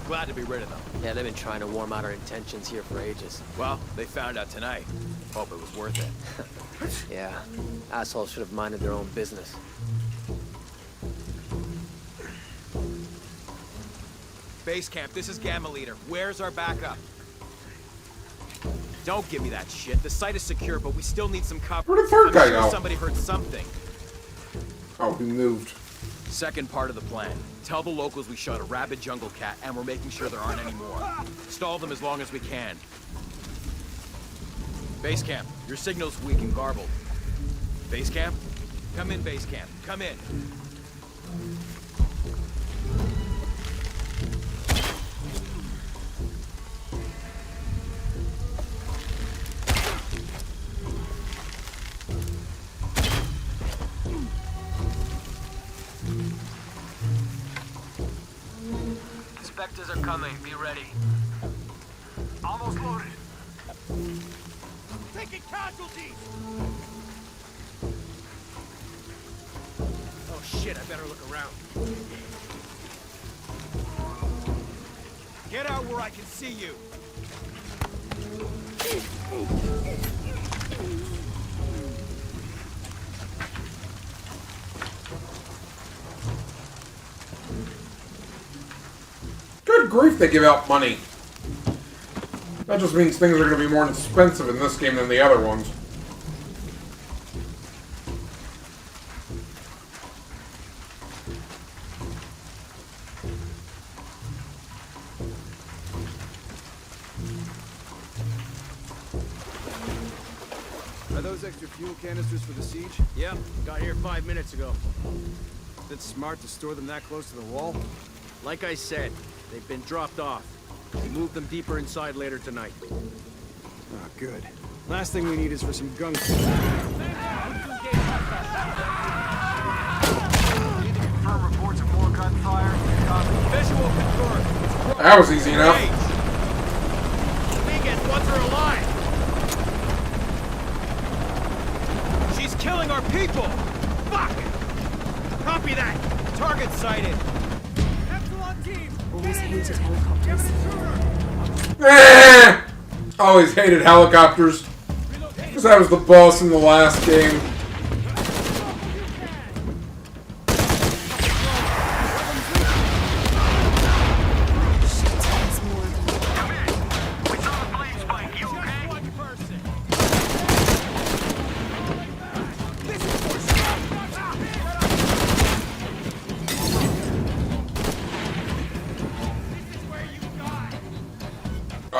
Glad to be rid of them.
Yeah, they've been trying to warm out our intentions here for ages.
Well, they found out tonight. Hope it was worth it.
Yeah, assholes should have minded their own business.
Base camp, this is Gamma Leader. Where's our backup? Don't give me that shit. The site is secure, but we still need some cover.
Where did the third guy
I'm sure
go?
somebody heard something.
Oh, he moved.
Second part of the plan. Tell the locals we shot a rabid jungle cat and we're making sure there aren't any more. Stall them as long as we can. Base camp, your signal's weak and garbled. Base camp? Come in, base camp. Come in.
Inspectors are coming. Be ready.
Almost loaded. Taking casualties!
Oh shit, I better look around. Get out where I can see you.
Good grief, they give out money. That just means things are going to be more expensive in this game than the other ones.
Are those extra fuel canisters for the siege?
Yep, got here 5 minutes ago.
Is it smart to store them that close to the wall?
Like I said, they've been dropped off. We move them deeper inside later tonight.
Oh, good. Last thing we need is for some gun.
Need to confirm reports of more gunfire.
Visual confirmed.
That was easy enough.
Vegan, once her alive. She's killing our people. Fuck. Copy that. Target sighted.
Always hated helicopters.
Always hated helicopters. Because I was the boss in the last game.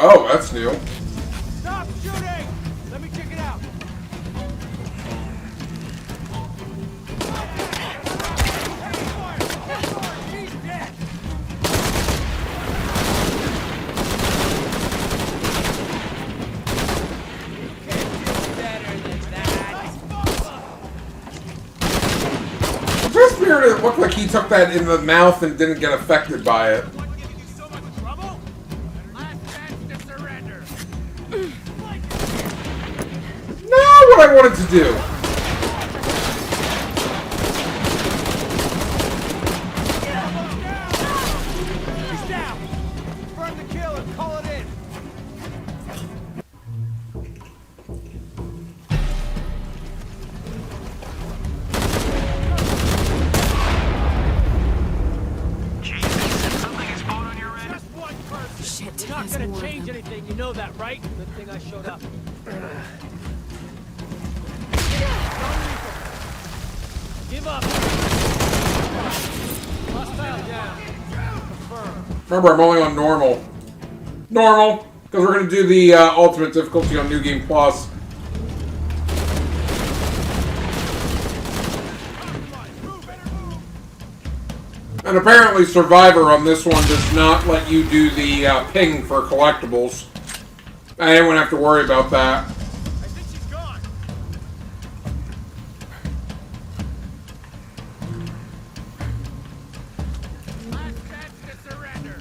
Oh, that's new.
Stop shooting! Let me check it out. He's dead.
it looked like he took that in the mouth and didn't get affected by it. Not what I wanted to do.
He's down. Burn the kill and call it in.
Shit,
You're not
there's
gonna
more of
change
them.
anything, you know that, right? Good thing I showed up. Give up. Hostile down. Confirm.
Remember, I'm only on normal. Normal, because we're going to do the ultimate difficulty on New Game Plus. And apparently Survivor on this one does not let you do the ping for collectibles. I didn't have to worry about that.
I think she's gone. Last chance to surrender.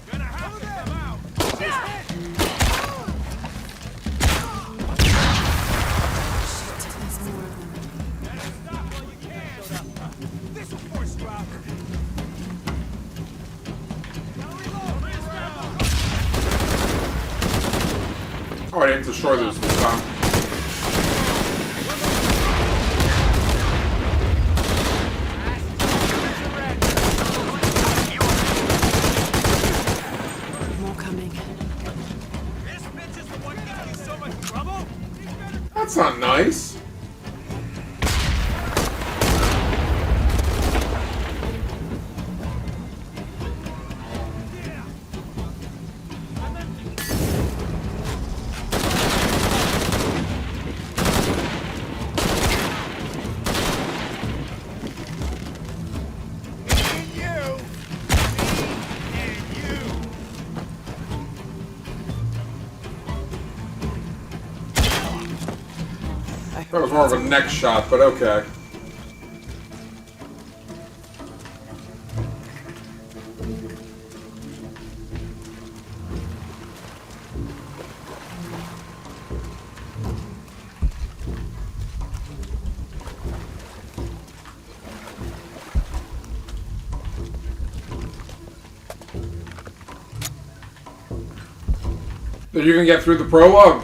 Gonna have to come out.
There's more of them.
Better stop while you can. This will force you out.
Oh, I didn't destroy this time.
More coming.
This bitch is the one giving you so much trouble?
That's not nice. That was more of a neck shot, but okay. Did you even get through the prologue?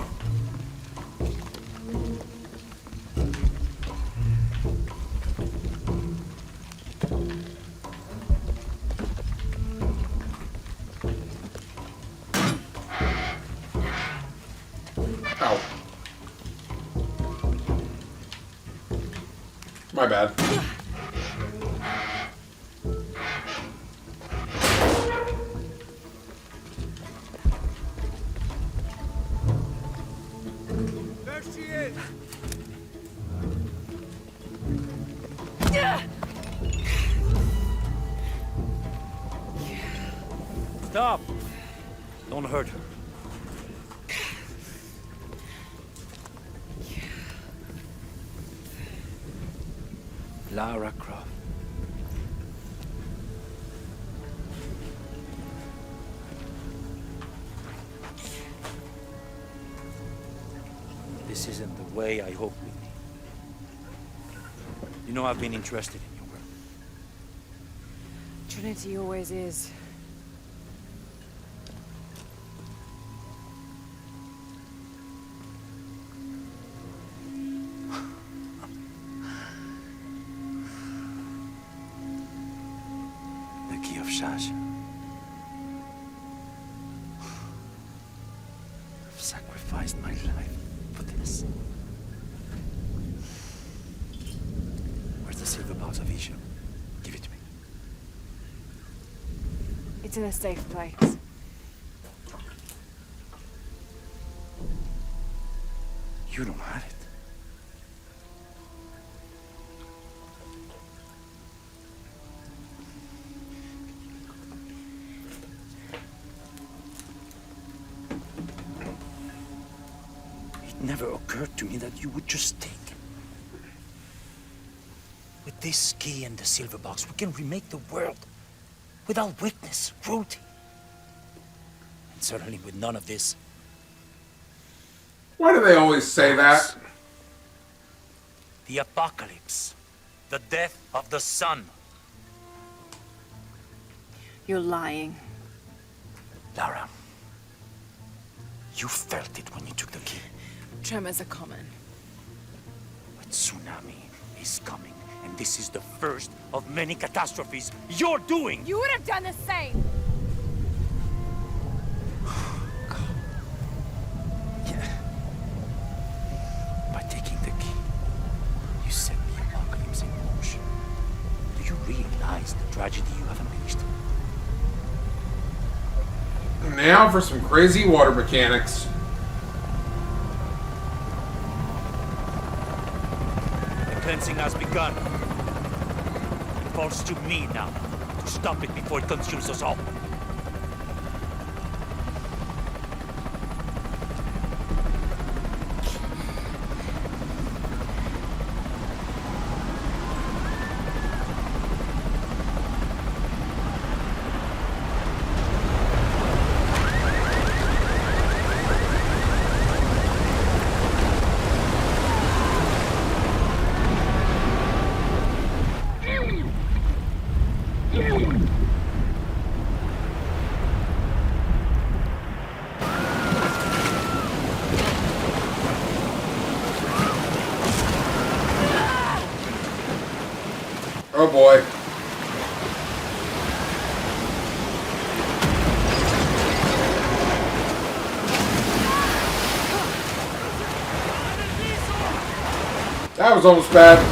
Ow. My bad.
There she is.
Stop! Don't hurt her. Lara Croft. This isn't the way I hoped we'd be. You know I've been interested in your work.
Trinity always is.
The key of Shash. I've sacrificed my life for this. Where's the silver box of Isha? Give it to me.
It's in a safe place.
You don't have it. It never occurred to me that you would just take it. With
this key and the silver box, we can remake the world. Without weakness, cruelty. And certainly with none of this.
Why do they always say that?
The apocalypse. The death of the sun.
You're lying.
Lara, you felt it when you took the key.
Tremors are common.
A tsunami is coming, and this is the first of many catastrophes you're doing!
You would have done the same!
Yeah. By taking the key, you set the apocalypse in motion. Do you realize the tragedy you have unleashed?
Now for some crazy water mechanics.
The cleansing has begun. It falls to me now to stop it before it consumes us all.
Oh boy. That was almost bad.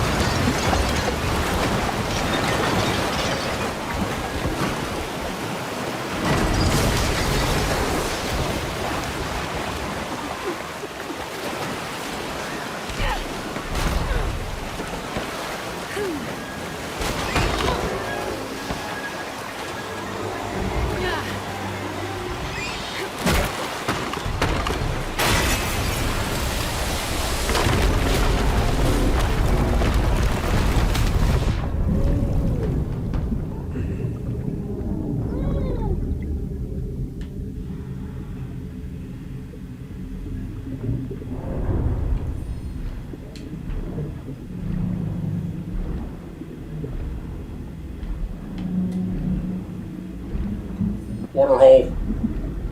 Water hole.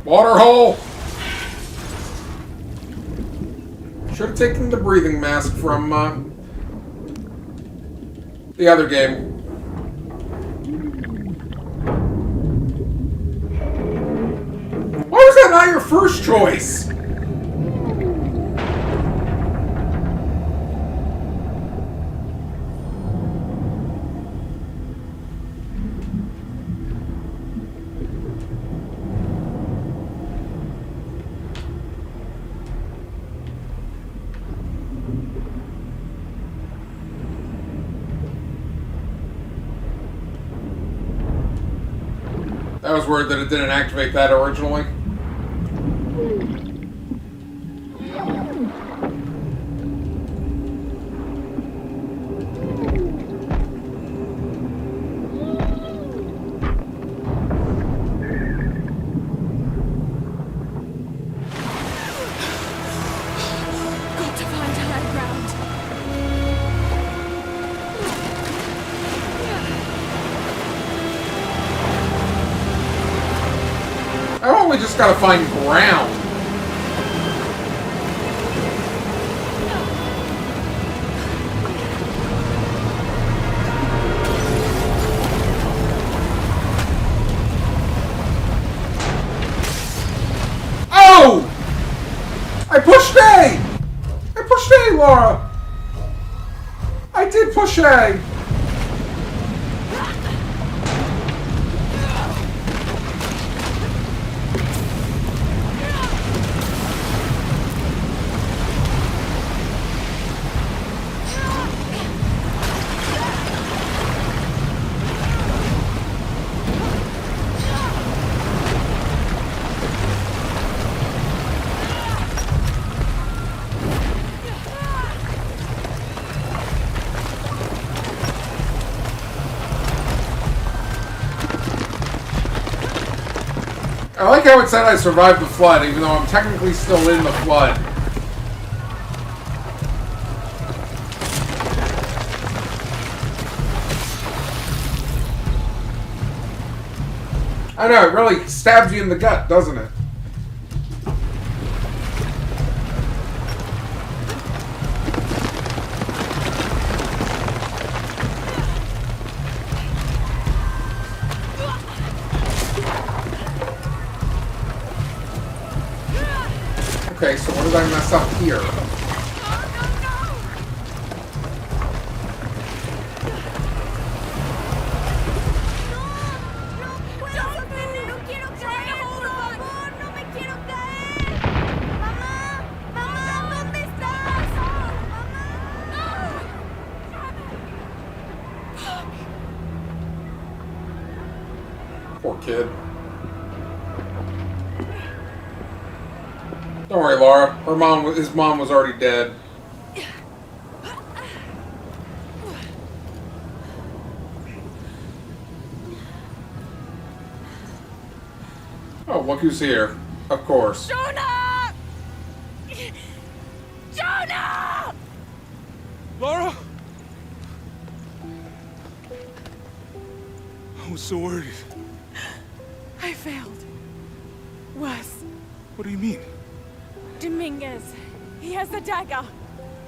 Water hole! Should have taken the breathing mask from the other game. Why was that not your first choice? I was worried that it didn't activate that originally.
Got to find high ground.
I only just gotta find ground. Oh! I pushed A! I pushed A, Laura! I did push A! I like how it said I survived the flood, even though I'm technically still in the flood. I know, it really stabs you in the gut, doesn't it? Okay, so what did I mess up here? Poor kid. Don't worry, Laura. His mom was already dead. Oh, look who's here. Of course.
Jonah! Jonah!
Laura? I was so worried.
I failed. Worse.
What do you mean?
Dominguez. He has the dagger.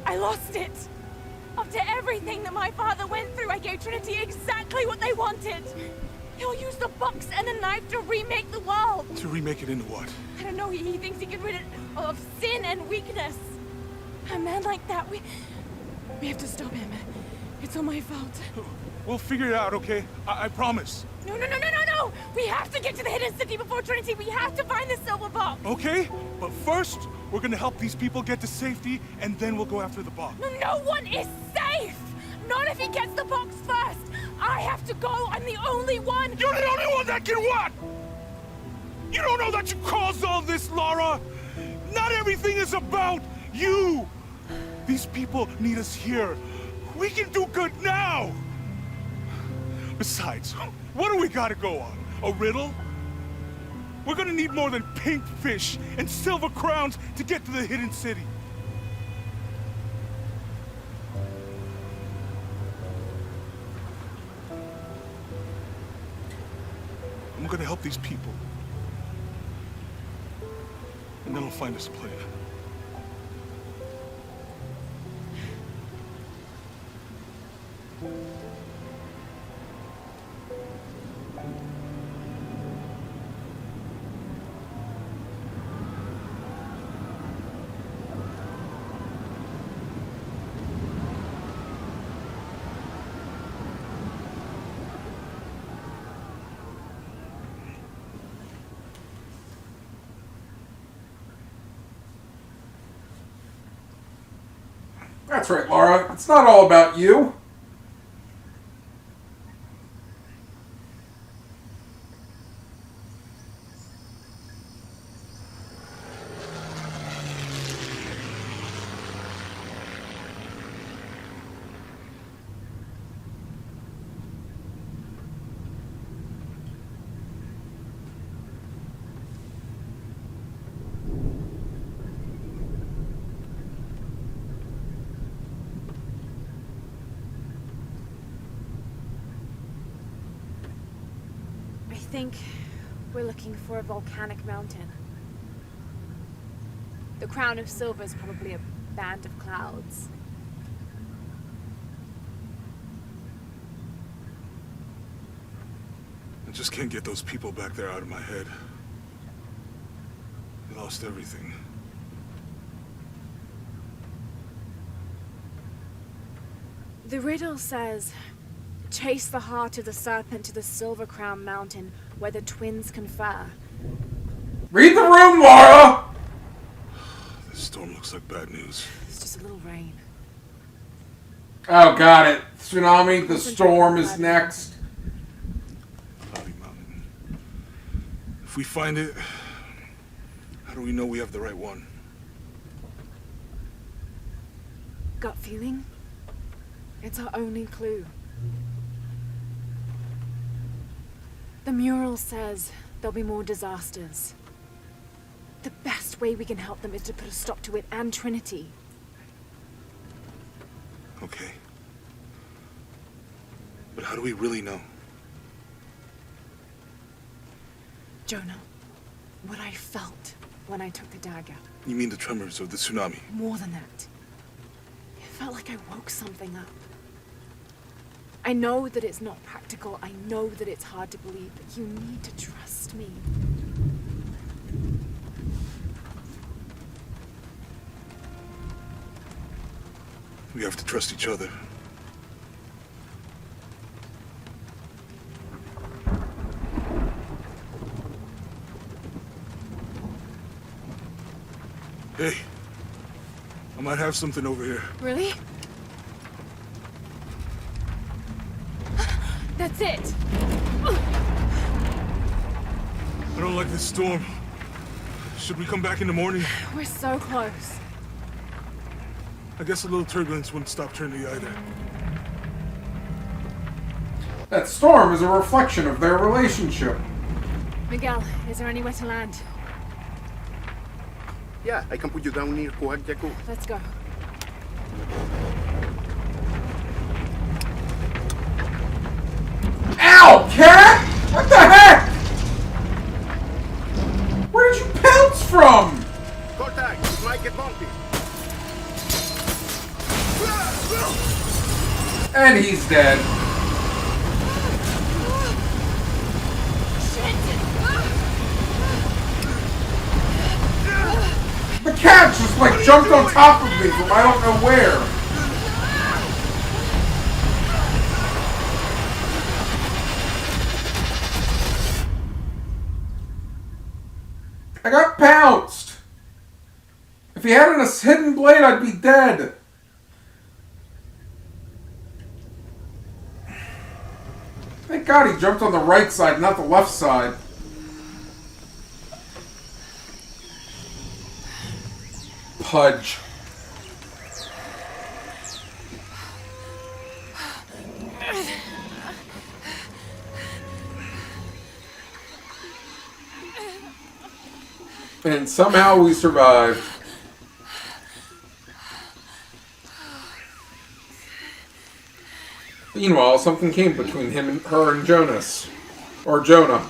I lost it. After everything that my father went through, I gave Trinity exactly what they wanted. He'll use the box and the knife to remake the world.
To remake it into what?
I don't know, he thinks he can rid it of sin and weakness. A man like that, we have to stop him. It's all my fault.
We'll figure it out, okay? I promise.
No! We have to get to the hidden city before Trinity. We have to find the silver box.
Okay, but first, we're gonna help these people get to safety, and then we'll go after the box.
No one is safe! Not if he gets the box first! I have to go! I'm the only one!
You're the only one that can what? You don't know that you caused all this, Laura! Not everything is about you! These people need us here. We can do good now! Besides, what do we gotta go on? A riddle? We're gonna need more than pink fish and silver crowns to get to the hidden city. I'm gonna help these people. And then I'll find us a plan.
That's right, Laura. It's not all about you.
I think we're looking for a volcanic mountain. The crown of silver is probably a band of clouds.
I just can't get those people back there out of my head. I lost everything.
The riddle says, chase the heart of the serpent to the Silver Crown Mountain, where the twins confer.
Read the room, Laura!
This storm looks like bad news.
It's just a little rain.
Oh, got it. Tsunami, the storm is next.
Cloudy Mountain. If we find it, how do we know we have the right one?
Gut feeling? It's our only clue. The mural says,
There'll be more disasters. The best way we can help them is to put a stop to it and Trinity.
Okay. But how do we really know?
Jonah, what I felt when I took the dagger.
You mean the tremors of the tsunami?
More than that. It felt like I woke something up. I know that it's not practical. I know that it's hard to believe, but you need to trust me.
We have to trust each other. Hey, I might have something over here.
Really? That's it!
I don't like this storm. Should we come back in the morning?
We're so close.
I guess a little turbulence wouldn't stop Trinity either.
That storm is a reflection of their relationship.
Miguel, is there anywhere to land?
Yeah, I can put you down near Coag Yaku.
Let's go.
Ow, cat! What the heck? Where did you pounce from?
Contact! It might get bumpy.
And he's dead. The cat just like jumped on top of me from I don't know where. I got pounced. If he hadn't a hidden blade, I'd be dead. Thank God he jumped on the right side, not the left side. Pudge. And somehow we survived. Meanwhile, something came between her and Jonas. Or Jonah.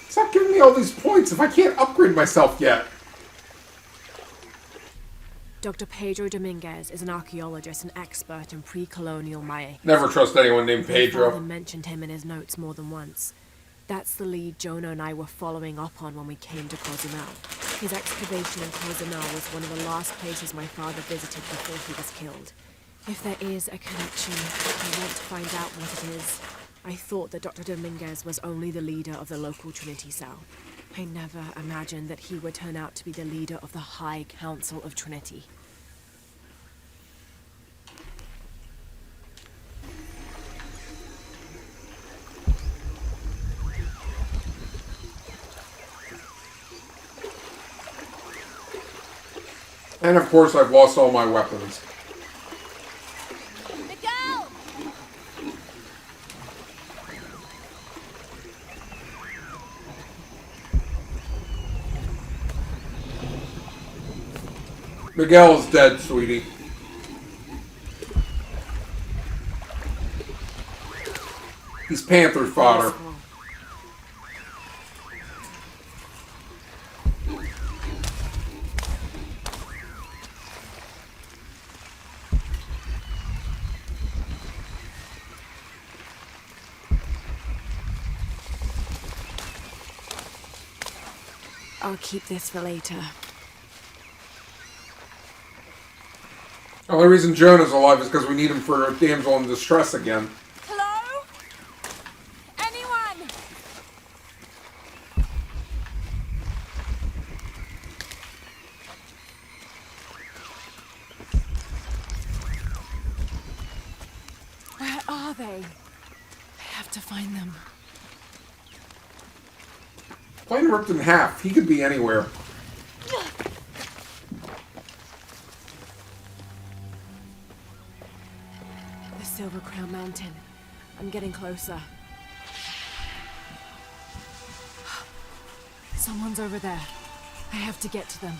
Stop giving me all these points if I can't upgrade myself yet.
Dr. Pedro Dominguez is an archaeologist and expert in pre-colonial Maya.
Never trust anyone named
My father
Pedro.
mentioned him in his notes more than once. That's the lead Jonah and I were following up on when we came to Cozumel. His excavation in Cozumel was one of the last places my father visited before he was killed. If there is a connection, I want to find out what it is. I thought that Dr. Dominguez was only the leader of the local Trinity cell. I never imagined that he would turn out to be the leader of the High Council of Trinity.
And of course, I've lost all my weapons.
Miguel!
Miguel's dead, sweetie. He's panther fodder.
I'll keep this for later.
The only reason Jonah's alive is because we need him for a damsel in distress again.
Hello? Anyone?
find them.
Plane ripped in half. He could be anywhere.
The Silver Crown Mountain. I'm getting closer. Someone's over there. I have to get to them.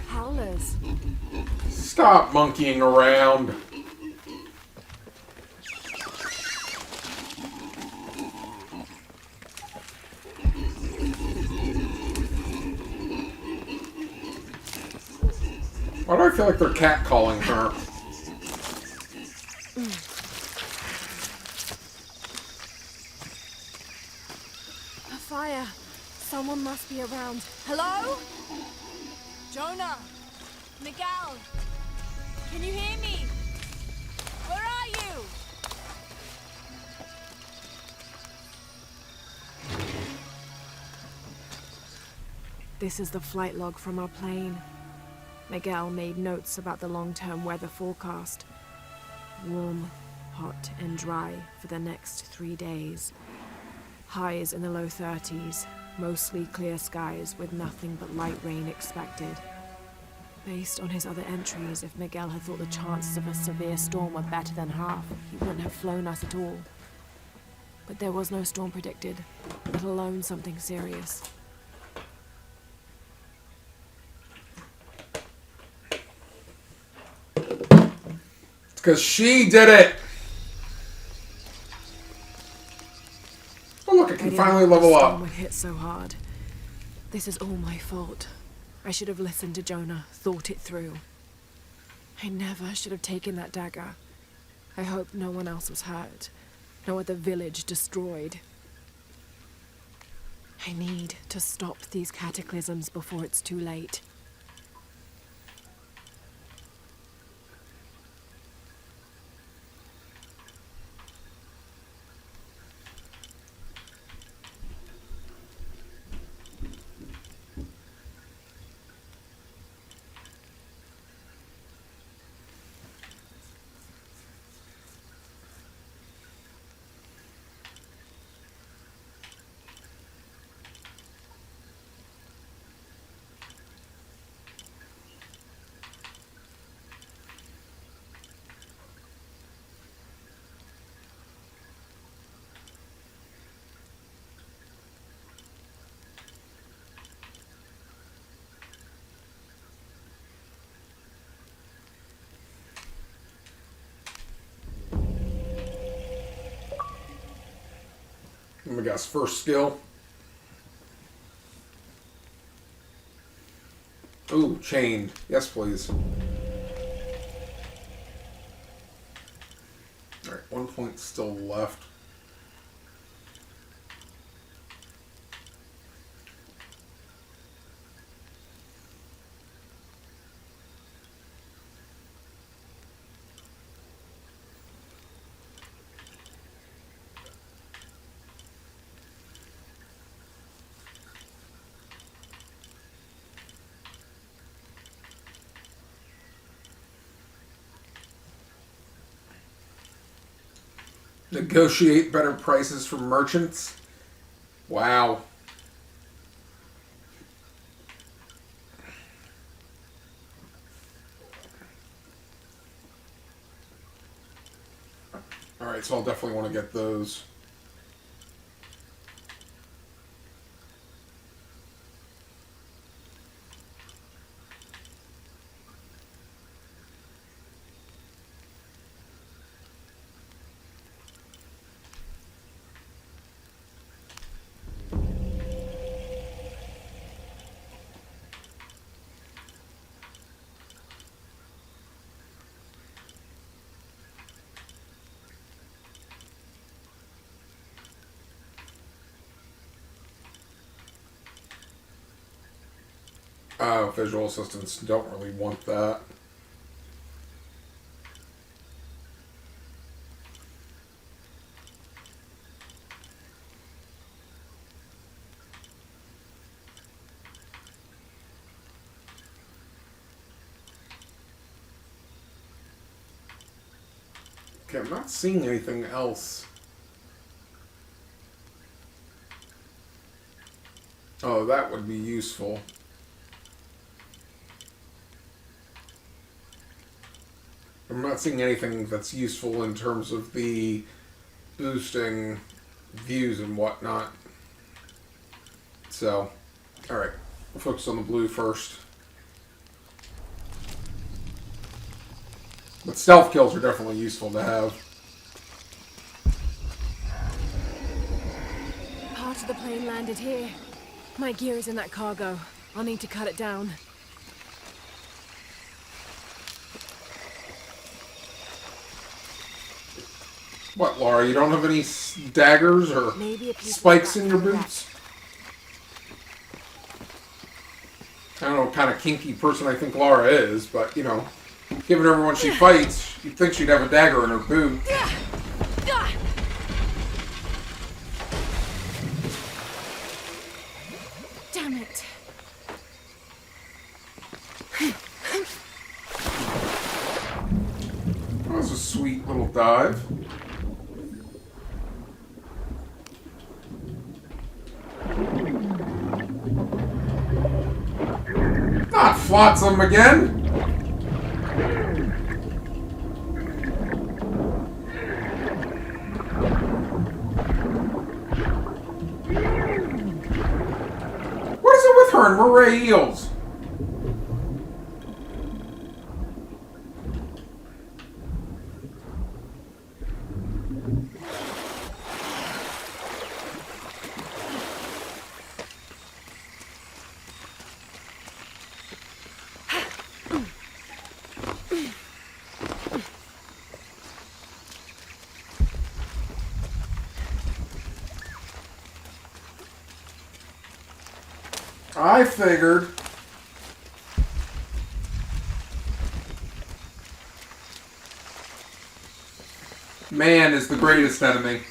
Howlers.
Stop monkeying around. Why do I feel like they're catcalling her?
A fire. Someone must be around. Hello? Jonah? Miguel? Can you hear me? Where are you? This is the flight log from our plane. Miguel made notes about the long-term weather forecast. Warm, hot, and dry for the next 3 days. Highs in the low 30s, mostly clear skies with nothing but light rain expected. Based on his other entries, if Miguel had thought the chances of a severe storm were better than half, he wouldn't have flown us at all. But there was no storm predicted, let alone something serious.
It's because she did it! Oh look, I can finally level up.
Would hit so hard. This is all my fault. I should have listened to Jonah, thought it through. I never should have taken that dagger. I hope no one else was hurt. No other village destroyed. I need to stop these cataclysms before it's too late.
Let me guess, first skill. Ooh, chained. Yes, please. Alright, 1 point still left. Negotiate better prices from merchants. Wow. Alright, so I'll definitely want to get those. Visual assistants don't really want that. Okay, I'm not seeing anything else. Oh, that would be useful. I'm not seeing anything that's useful in terms of the boosting views and whatnot. So, alright. We'll focus on the blue first. But stealth kills are definitely useful to have.
Part of the plane landed here. My gear is in that cargo. I'll need to cut it down.
What, Laura? You don't have any daggers or spikes in your boots? I don't know what kind of kinky person I think Laura is, but, you know, given everyone she fights, you'd think she'd have a dagger in her boot.
Damn it.
That was a sweet little dive. Not Flotsam again! What is it with her and Moray eels? I figured. Man is the greatest enemy.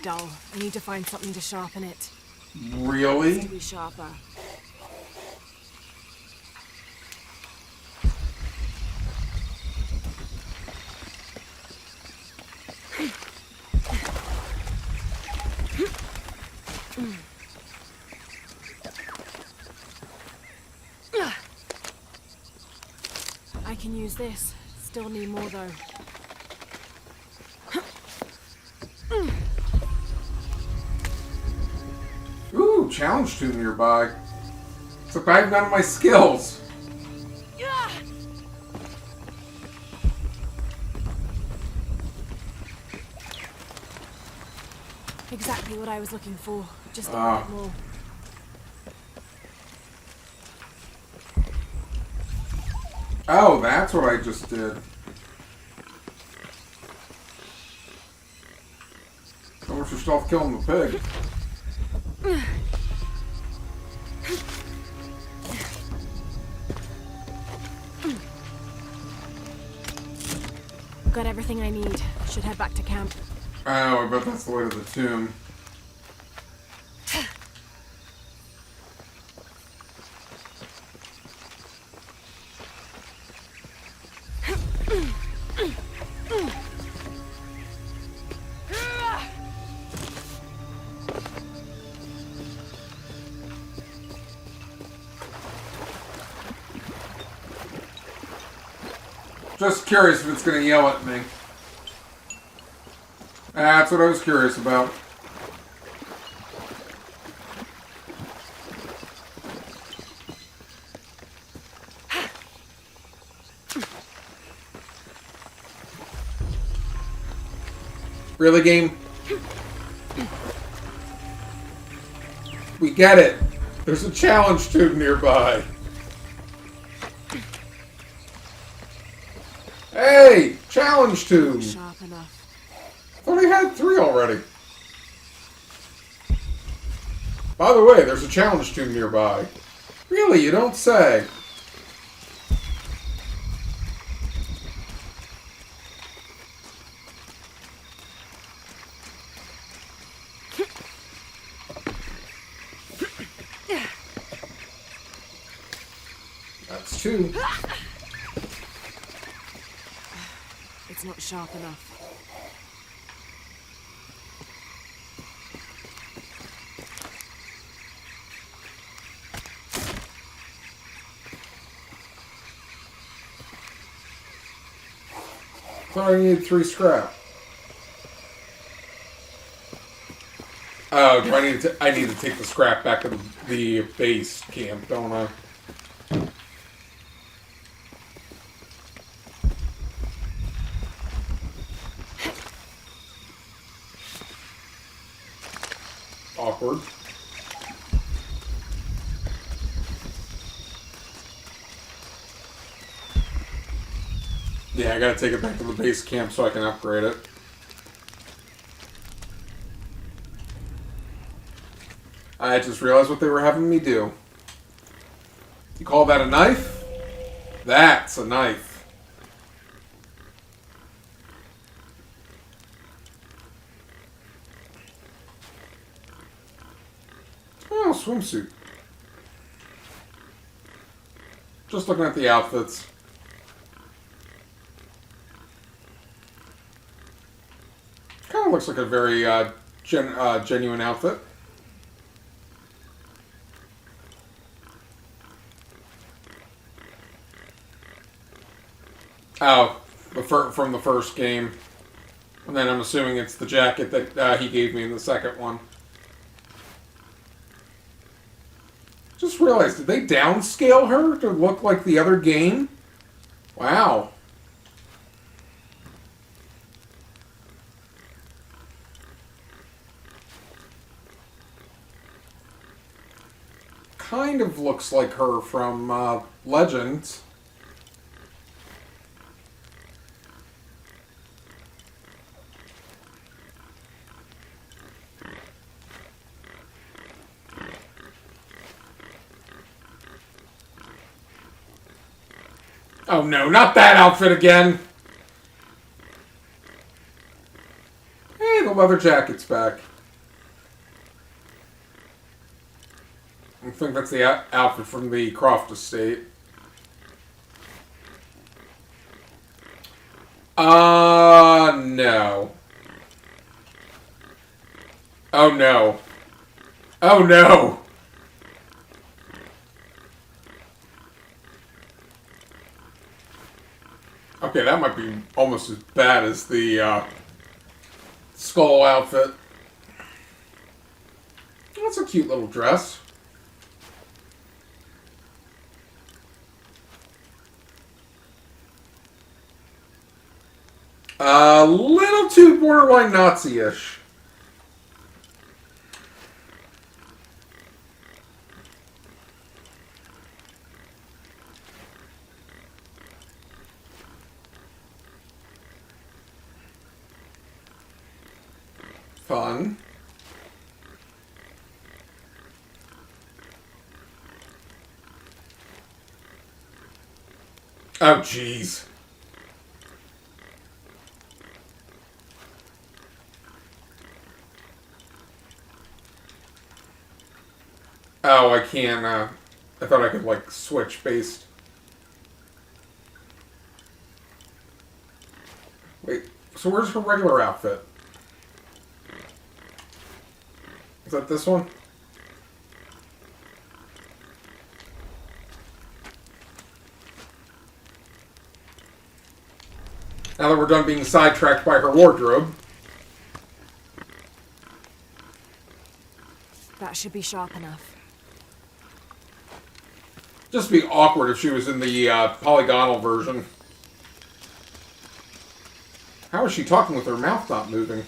Dull. I need to find something to sharpen it.
Really?
To be sharper. I can use this. Still need more though.
Ooh, challenge tune nearby. Except I have none of my skills.
Exactly what I was looking for. Just a bit more.
Oh, that's what I just did. So much for stealth killing the pig.
Got everything I need. Should head back to camp.
Oh, I bet that's the way to the tomb. Just curious if it's going to yell at me. That's what I was curious about. Really, game? We get it. There's a challenge tube nearby. Hey! Challenge tube!
Sharp enough.
I thought I had 3 already. By the way, there's a challenge tube nearby. Really, you don't say. That's 2.
It's not sharp enough.
Thought I needed 3 scrap. Oh, do I need to? I need to take the scrap back to the base camp, don't I? Awkward. Yeah, I gotta take it back to the base camp so I can upgrade it. I just realized what they were having me do. You call that a knife? That's a knife. Oh, swimsuit. Just looking at the outfits. Kind of looks like a very genuine outfit. Oh, from the first game. And then I'm assuming it's the jacket that he gave me in the second one. Just realized, did they downscale her to look like the other game? Wow. Kind of looks like her from Legends. Oh no, not that outfit again! Hey, the leather jacket's back. I think that's the outfit from the Croft estate. No. Oh no. Oh no! Okay, that might be almost as bad as the skull outfit. That's a cute little dress. A little too borderline Nazi-ish. Fun. Oh, jeez. Oh, I can't, I thought I could, like, switch based. Wait, so where's her regular outfit? Is that this one? Now that we're done being sidetracked by her wardrobe.
That should be sharp enough.
Just be awkward if she was in the polygonal version. How is she talking with her mouth not moving?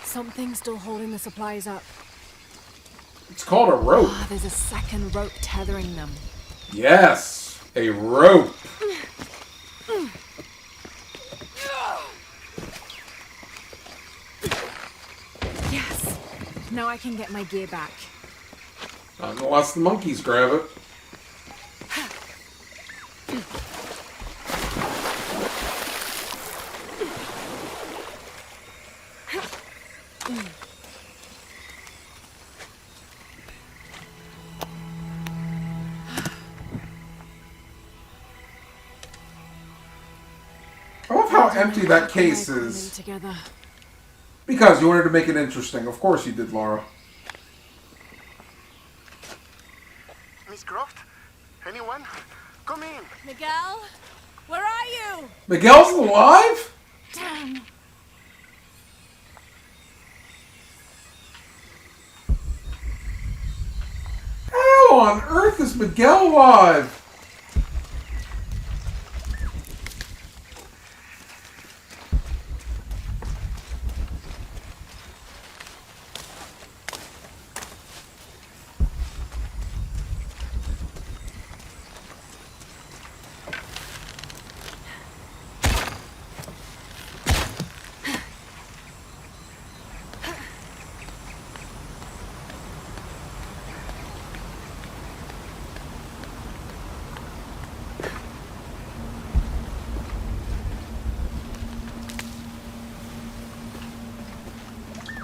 Something's still holding the supplies up.
It's called a rope.
Ah, there's a second rope tethering them.
Yes, a rope.
Yes. Now I can get my gear back.
Not unless the monkeys grab it. I love how empty that case is.
Together.
Because you wanted to make it interesting. Of course you did, Laura.
Miss Croft? Anyone? Come in.
Miguel? Where are you?
Miguel's alive?
Damn.
How on earth is Miguel alive?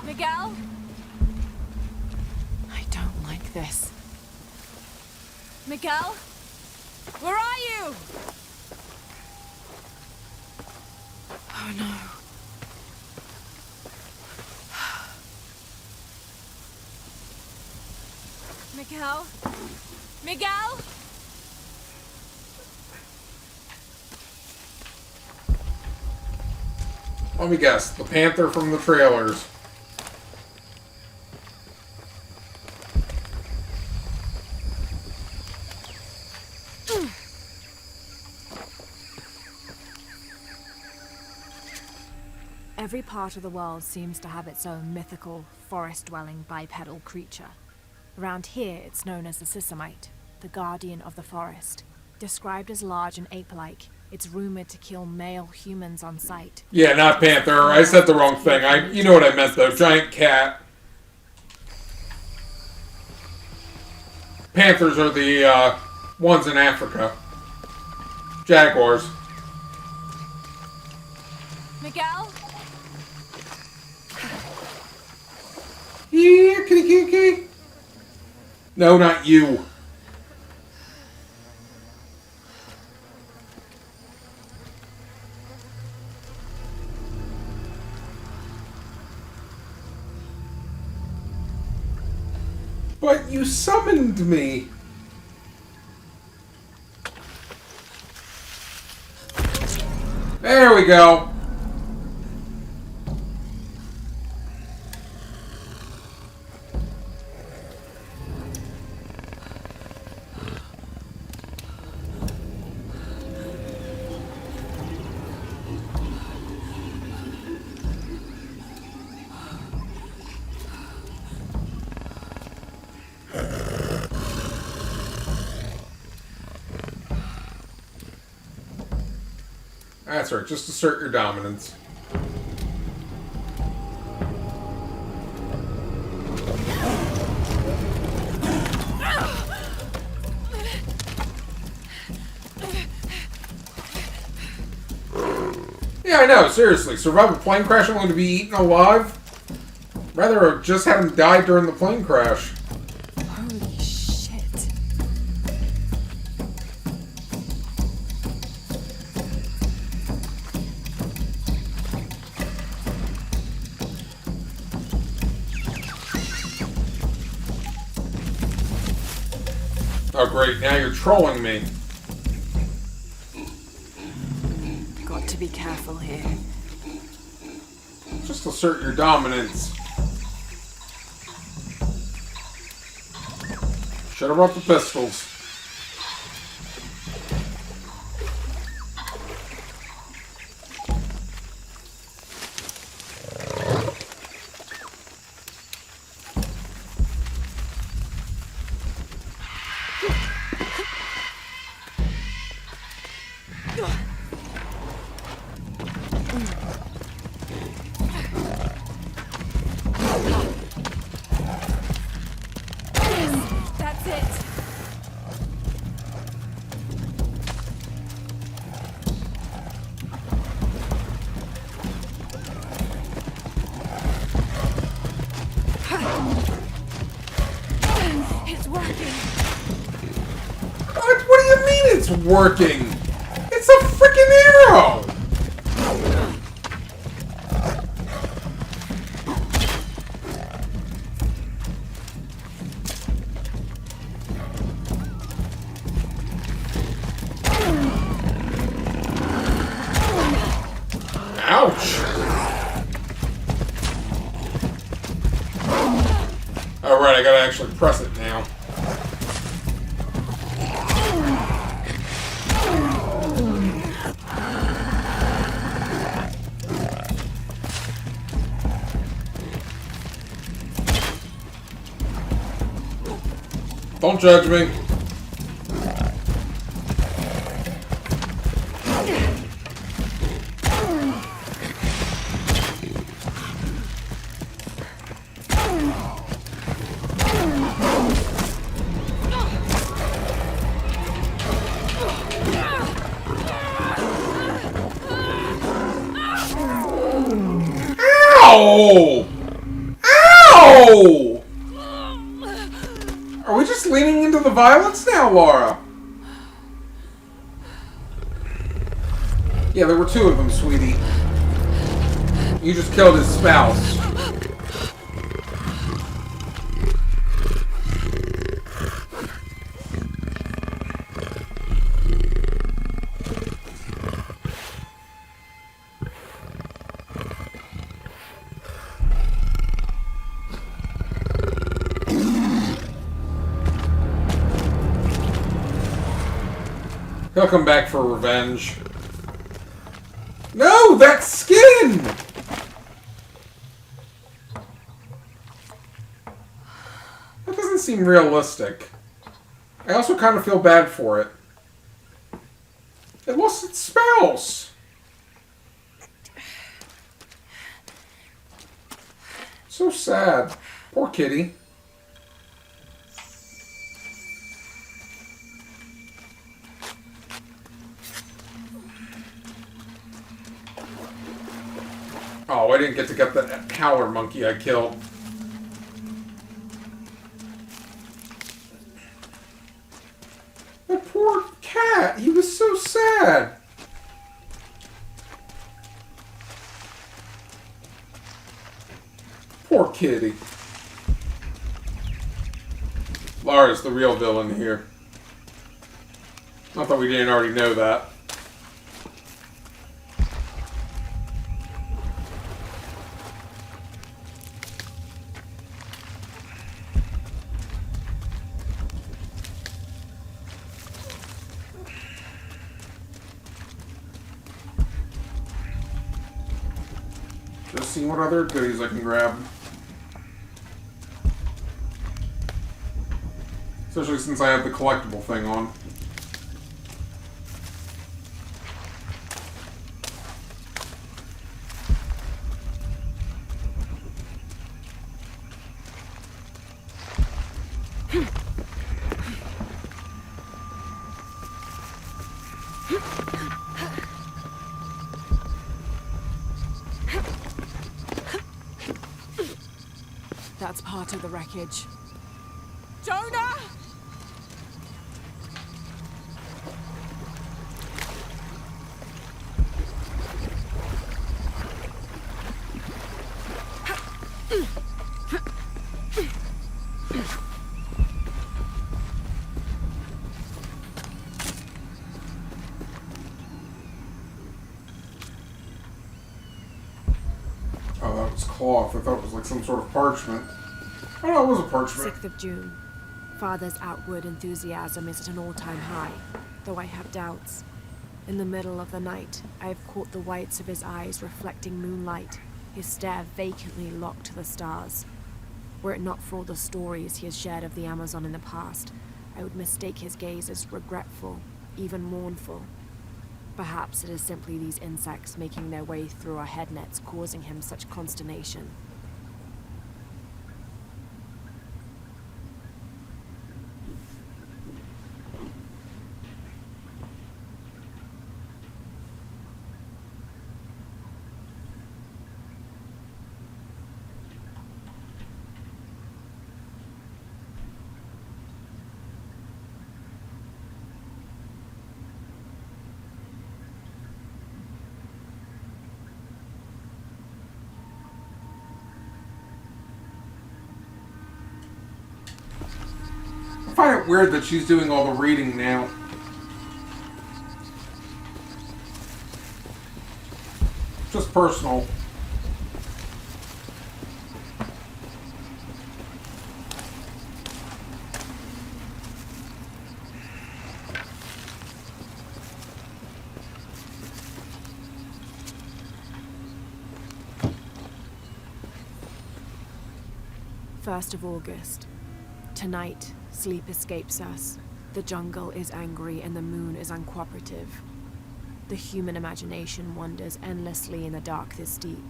Miguel?
I don't like this.
Miguel? Where are you?
Oh no.
Miguel? Miguel?
Let me guess. The panther from the trailers.
Every part of the world seems to have its own mythical, forest-dwelling bipedal creature. Around here, it's known as the Sisamite, the guardian of the forest. Described as large and ape-like, it's rumored to kill male humans on sight.
Yeah, not panther. I said the wrong thing. You know what I meant, though. Giant cat. Panthers are the ones in Africa. Jaguars.
Miguel?
Yeah, kitty, kitty, kitty. No, not you. But you summoned me. There we go. That's right, just assert your dominance. Yeah, I know, seriously. Survive a plane crash only to be eaten alive? Rather have just had him die during the plane crash.
Holy shit.
Oh great, now you're trolling me.
Got to be careful here.
Just assert your dominance. Should have brought the pistols.
It's working.
What do you mean it's working? It's a freaking arrow! Ouch! Alright, I gotta actually press it now. Don't judge me. Ow! Ow! Are we just leaning into the violence now, Laura? Yeah, there were two of them, sweetie. You just killed his spouse. He'll come back for revenge. No, that skin! That doesn't seem realistic. I also kind of feel bad for it. It lost its spouse. So sad. Poor kitty. Oh, I didn't get to get that howler monkey I killed. That poor cat. He was so sad. Poor kitty. Lara's the real villain here. Not that we didn't already know that. Just seeing what other goodies I can grab. Especially since I have the collectible thing on.
That's part of the wreckage.
Jonah!
Oh, that was cloth. I thought it was like some sort of parchment. Oh, no, it was a parchment.
6th of June. Father's outward enthusiasm is at an all-time high, though I have doubts. In the middle of the night, I have caught the whites of his eyes reflecting moonlight, his stare vacantly locked to the stars. Were it not for all the stories he has shared of the Amazon in the past, I would mistake his gaze as regretful, even mournful. Perhaps it is simply these insects making their way through our head nets causing him such consternation.
I find it weird that she's doing all the reading now. Just personal.
First of August. Tonight, sleep escapes us. The jungle is angry and the moon is uncooperative. The human imagination wanders endlessly in the dark this deep.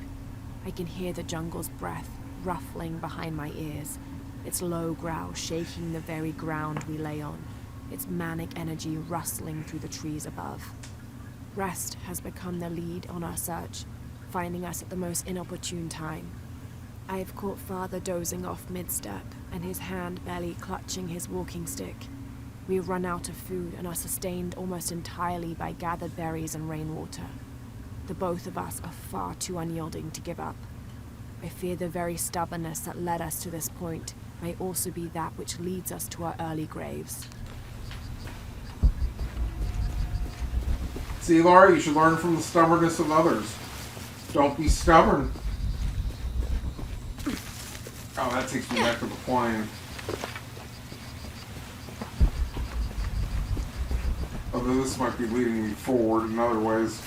I can hear the jungle's breath ruffling behind my ears, its low growl shaking the very ground we lay on, its manic energy rustling through the trees above. Rest has become the lead on our search, finding us at the most inopportune time. I have caught Father dozing off mid-step, and his hand barely clutching his walking stick. We run out of food and are sustained almost entirely by gathered berries and rainwater. The both of us are far too unyielding to give up. I fear the very stubbornness that led us to this point may also be that which leads us to our early graves.
See, Laura, you should learn from the stubbornness of others. Don't be stubborn. Oh, that takes me back to the plane. Although this might be leading me forward in other ways.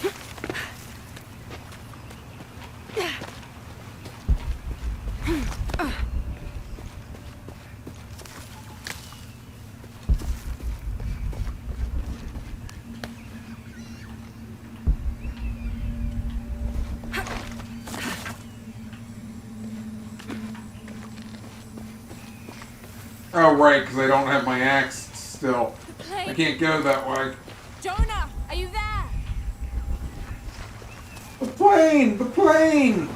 Oh, right, because I don't have my axe still. I can't go that way.
Jonah, are you there?
The plane! The plane!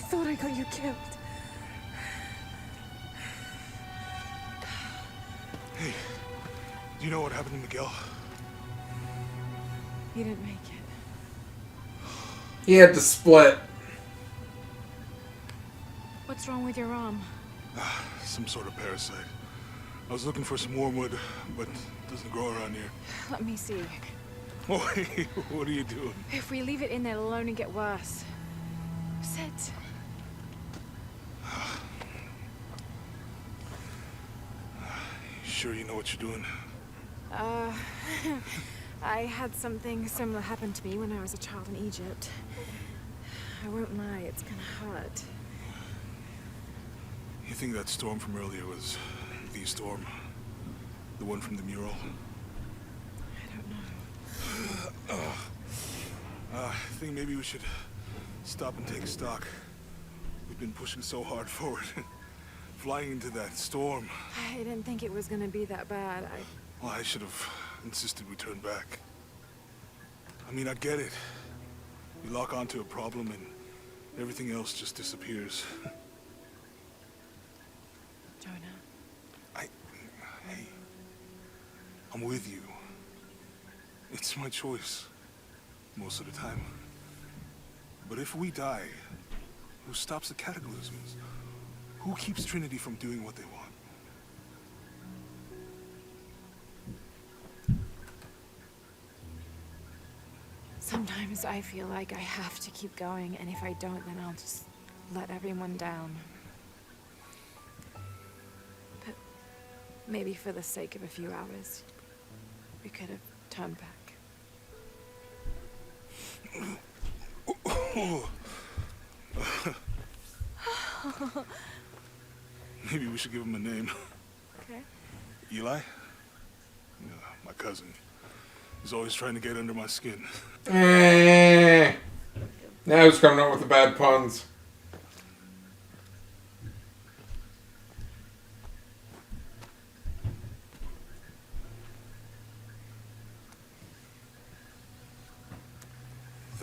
I thought I got you killed.
Hey, do you know what happened to Miguel?
He didn't make it.
He had to split.
What's wrong with your arm?
Some sort of parasite. I was looking for some wormwood, but it doesn't grow around here.
Let me see.
Oh, hey, what are you doing?
If we leave it in there, it'll only get worse. Sit.
Sure you know what you're doing?
I had something similar happen to me when I was a child in Egypt. I won't lie, it's gonna hurt.
You think that storm from earlier was the storm? The one from the mural?
I don't know.
I think maybe we should stop and take stock. We've been pushing so hard forward. Flying into that storm.
I didn't think it was gonna be that bad.
Well, I should have insisted we turn back. I mean, I get it. You lock onto a problem and everything else just disappears.
Jonah.
Hey, I'm with you. It's my choice, most of the time. But if we die, who stops the cataclysms? Who keeps Trinity from doing what they want?
Sometimes I feel like I have to keep going, and if I don't, then I'll just let everyone down. But maybe for the sake of a few hours, we could have turned back.
Maybe we should give him a name.
Okay.
Eli? Yeah, my cousin. He's always trying to get under my skin.
Now he's coming up with the bad puns.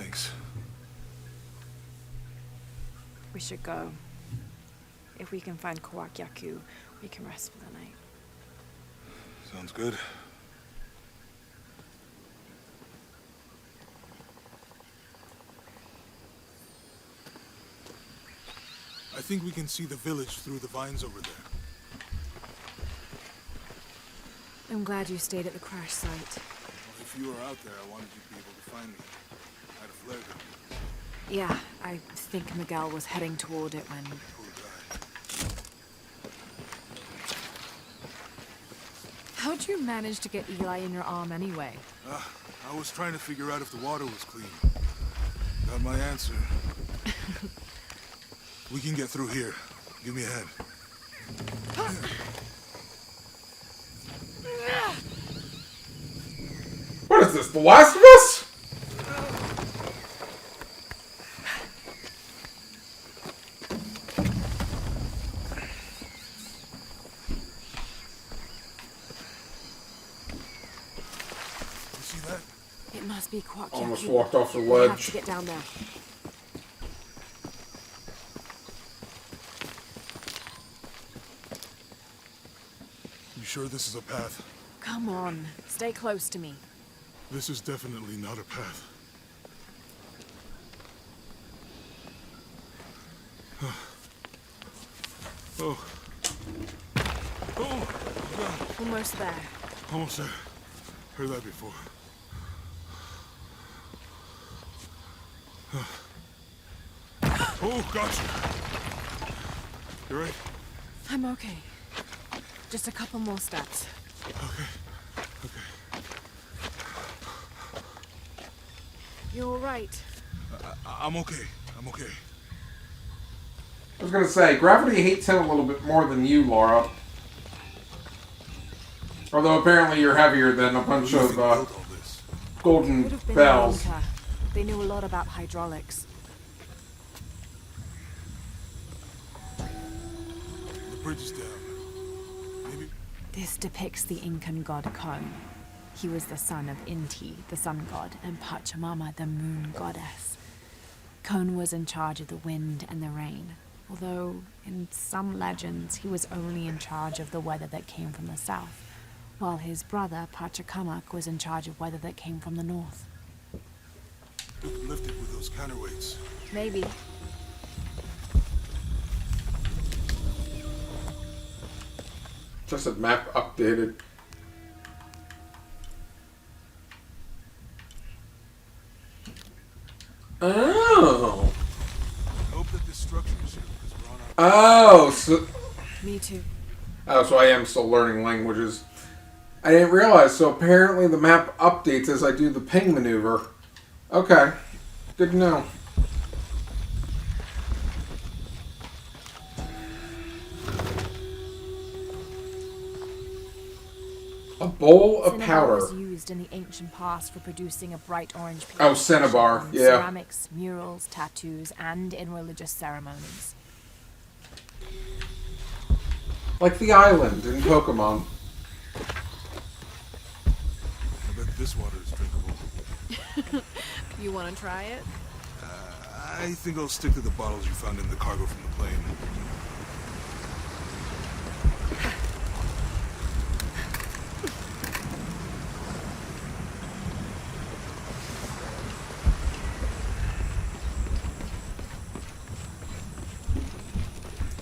Thanks.
We should go. If we can find Kawakyaku, we can rest for the night.
Sounds good. I think we can see the village through the vines over there.
I'm glad you stayed at the crash site.
Well, if you were out there, I wanted you to be able to find me. I had a flare gun.
Yeah, I think Miguel was heading toward it when...
Poor guy.
How'd you manage to get Eli in your arm anyway?
I was trying to figure out if the water was clean. Got my answer. We can get through here. Give me a hand.
What is this, The Last of Us?
You see that?
It must be Kawakyaku.
Almost walked off the
We
ledge.
have to get down there.
You sure this is a path?
Come on, stay close to me.
This is definitely not a path. Oh. Oh, God.
Almost there.
Almost there. Heard that before. Oh, gotcha. You right?
I'm okay. Just a couple more steps.
Okay. Okay.
You're all right.
I'm okay. I'm okay.
I was gonna say, gravity hates him a little bit more than you, Laura. Although apparently you're heavier than a bunch of golden
Would have been
bells.
Inca. They knew a lot about hydraulics.
The bridge is down. Maybe.
This depicts the Incan god Kon. He was the son of Inti, the sun god, and Pachamama, the moon goddess. Kon was in charge of the wind and the rain, although in some legends he was only in charge of the weather that came from the south, while his brother Pachacamac was in charge of weather that came from the north.
We could lift it with those counterweights.
Maybe.
Just a map updated. Oh.
I hope that this structure is here because we're on our...
Oh, so...
Me too.
Oh, so I am still learning languages. I didn't realize, so apparently the map updates as I do the ping maneuver. Okay. Good to know. A bowl of
Cinnabar
powder.
was used in the ancient past for producing a bright orange paint.
Oh, cinnabar,
in
yeah.
Ceramics, murals, tattoos, and in religious ceremonies.
Like the island in Pokemon.
I bet this water is drinkable.
You want to try it?
I think I'll stick to the bottles you found in the cargo from the plane.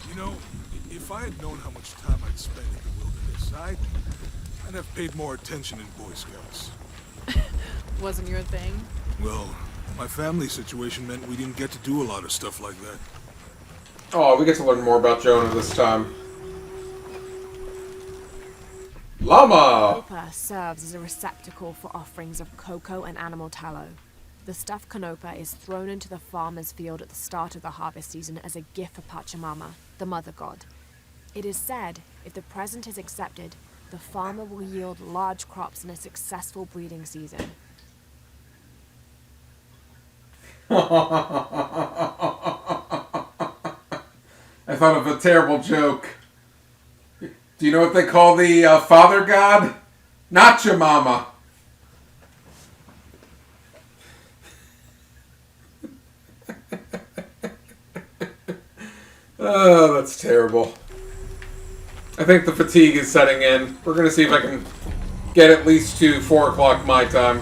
You know, if I had known how much time I'd spend in the wilderness, I'd have paid more attention in Boy Scouts.
Wasn't your thing?
Well, my family situation meant we didn't get to do a lot of stuff like that.
Oh, we get to learn more about Jonah this time. Llama!
Canopa serves as a receptacle for offerings of cocoa and animal tallow. The stuffed canopa is thrown into the farmer's field at the start of the harvest season as a gift for Pachamama, the mother god. It is said, if the present is accepted, the farmer will yield large crops in a successful breeding season.
I thought of a terrible joke. Do you know what they call the father god? Not your mama. Oh, that's terrible. I think the fatigue is setting in. We're gonna see if I can get at least to 4 o'clock my time.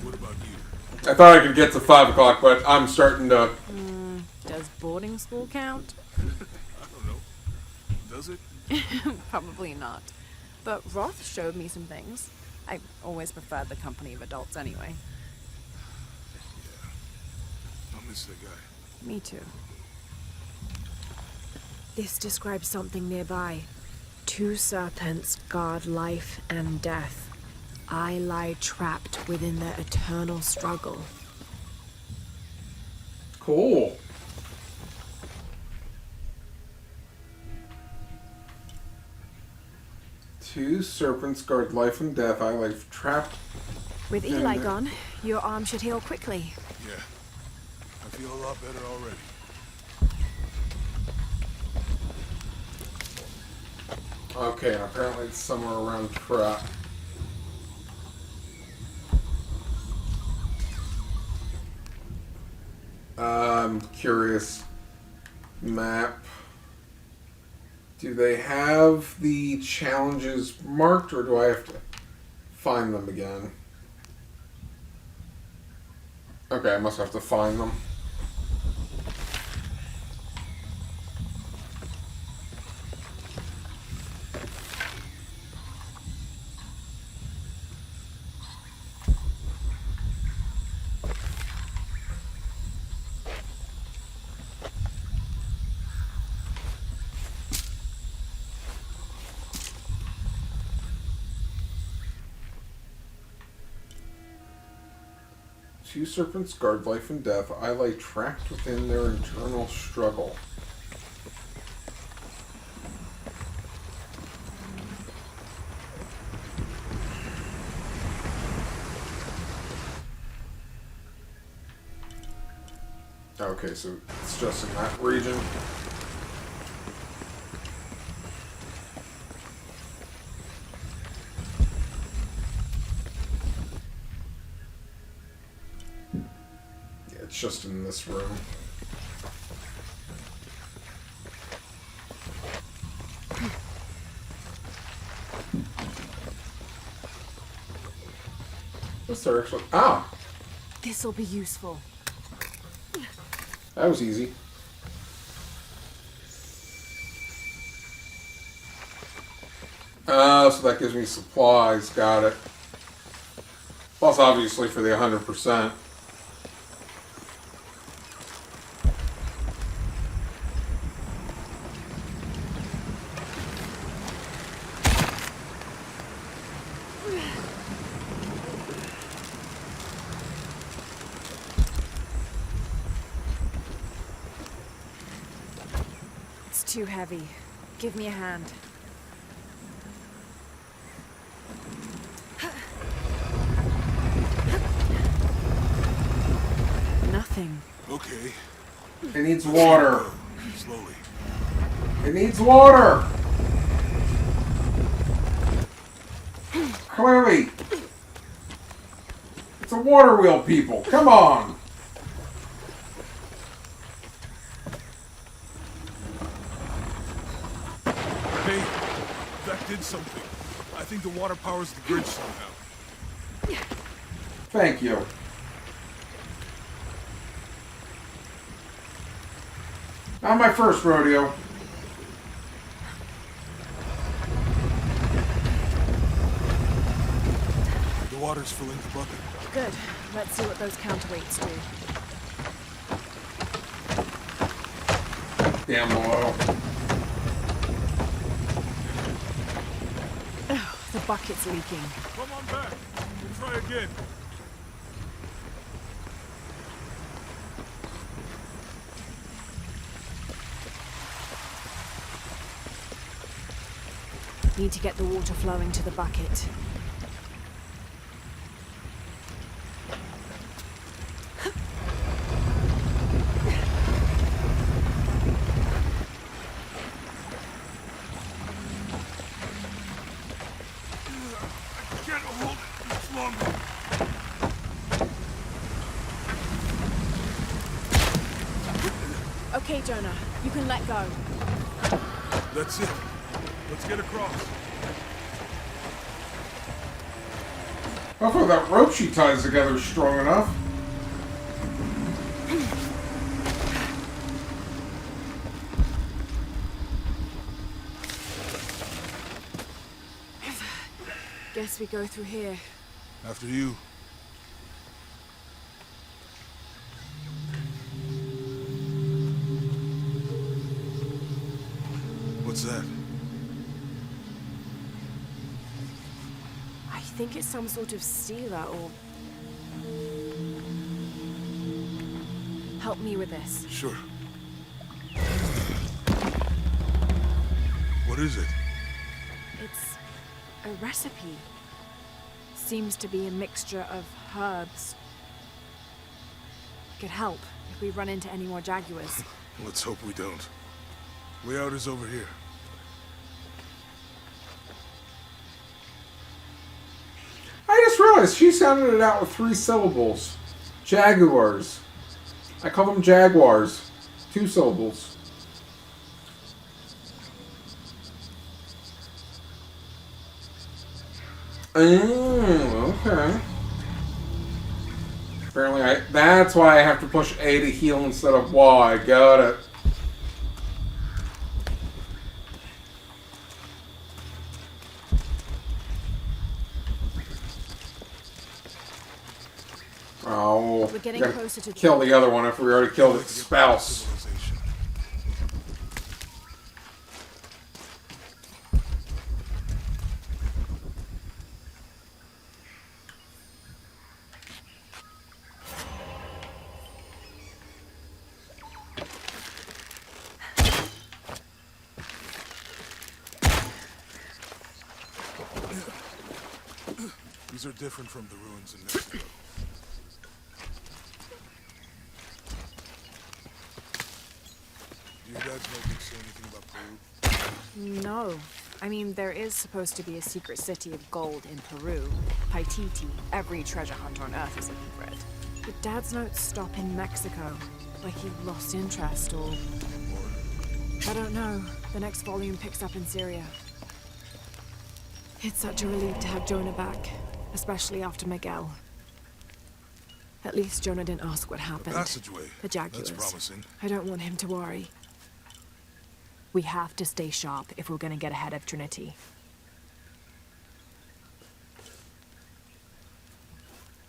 What about you?
I thought I could get to 5 o'clock, but I'm starting to...
Does boarding school count?
I don't know. Does it?
Probably not. But Roth showed me some things. I always preferred the company of adults anyway.
Yeah. I miss that guy.
Me too.
This describes something nearby. 2 serpents guard life and death. I lie trapped within their eternal struggle.
Cool. Two serpents guard life and death. I lie trapped.
With Eli gone, your arm should heal quickly.
Yeah. I feel a lot better already.
Okay, and apparently it's somewhere around trap. I'm curious. Map. Do they have the challenges marked, or do I have to find them again? Okay, I must have to find them. Two serpents guard life and death. I lie trapped within their internal struggle. Okay, so it's just in that region. It's just in this room. What's there actually? Ah!
This'll be useful.
That was easy. So that gives me supplies. Got it. Plus, obviously, for the 100%.
It's too heavy. Give me a hand. Nothing.
Okay.
It needs water.
Slowly.
It needs water. Clearly. It's a water wheel, people. Come on.
Hey, that did something. I think the water powers the bridge somehow.
Thank you. Not my first rodeo.
The water's filling the bucket.
Good. Let's see what those counterweights do.
Down below.
Oh, the bucket's leaking.
Come on back. We'll try again.
Need to get the water flowing to the bucket.
I can't hold it much longer.
Jonah. You can let go.
That's it. Let's get across.
Hopefully that rope she ties together is strong enough.
Guess we go through here.
After you. What's that?
I think it's some sort of sealer or... Help me with this.
Sure. What is it?
It's a recipe. Seems to be a mixture of herbs. Could help if we run into any more jaguars.
Let's hope we don't. Way out is over here.
I just realized she sounded it out with 3 syllables. Jaguars. I call them jaguars. 2 syllables. Oh, okay. Apparently that's why I have to push A to heal instead of Y. Got it. Oh,
We're getting
gotta
closer to
kill the other one if we already killed its spouse.
These are different from the ruins in Mexico. Do your dad's notebook say anything about Peru?
No. I mean, there is supposed to be a secret city of gold in Peru. Paititi. Every treasure hunter on Earth is looking for it. But Dad's notes stop in Mexico. Like he lost interest or... I don't know. The next volume picks up in Syria. It's such a relief to have Jonah back. Especially after Miguel. At least Jonah didn't ask what happened.
Passageway.
The jaguars.
That's promising.
I don't want him to worry. We have to stay sharp if we're gonna get ahead of Trinity.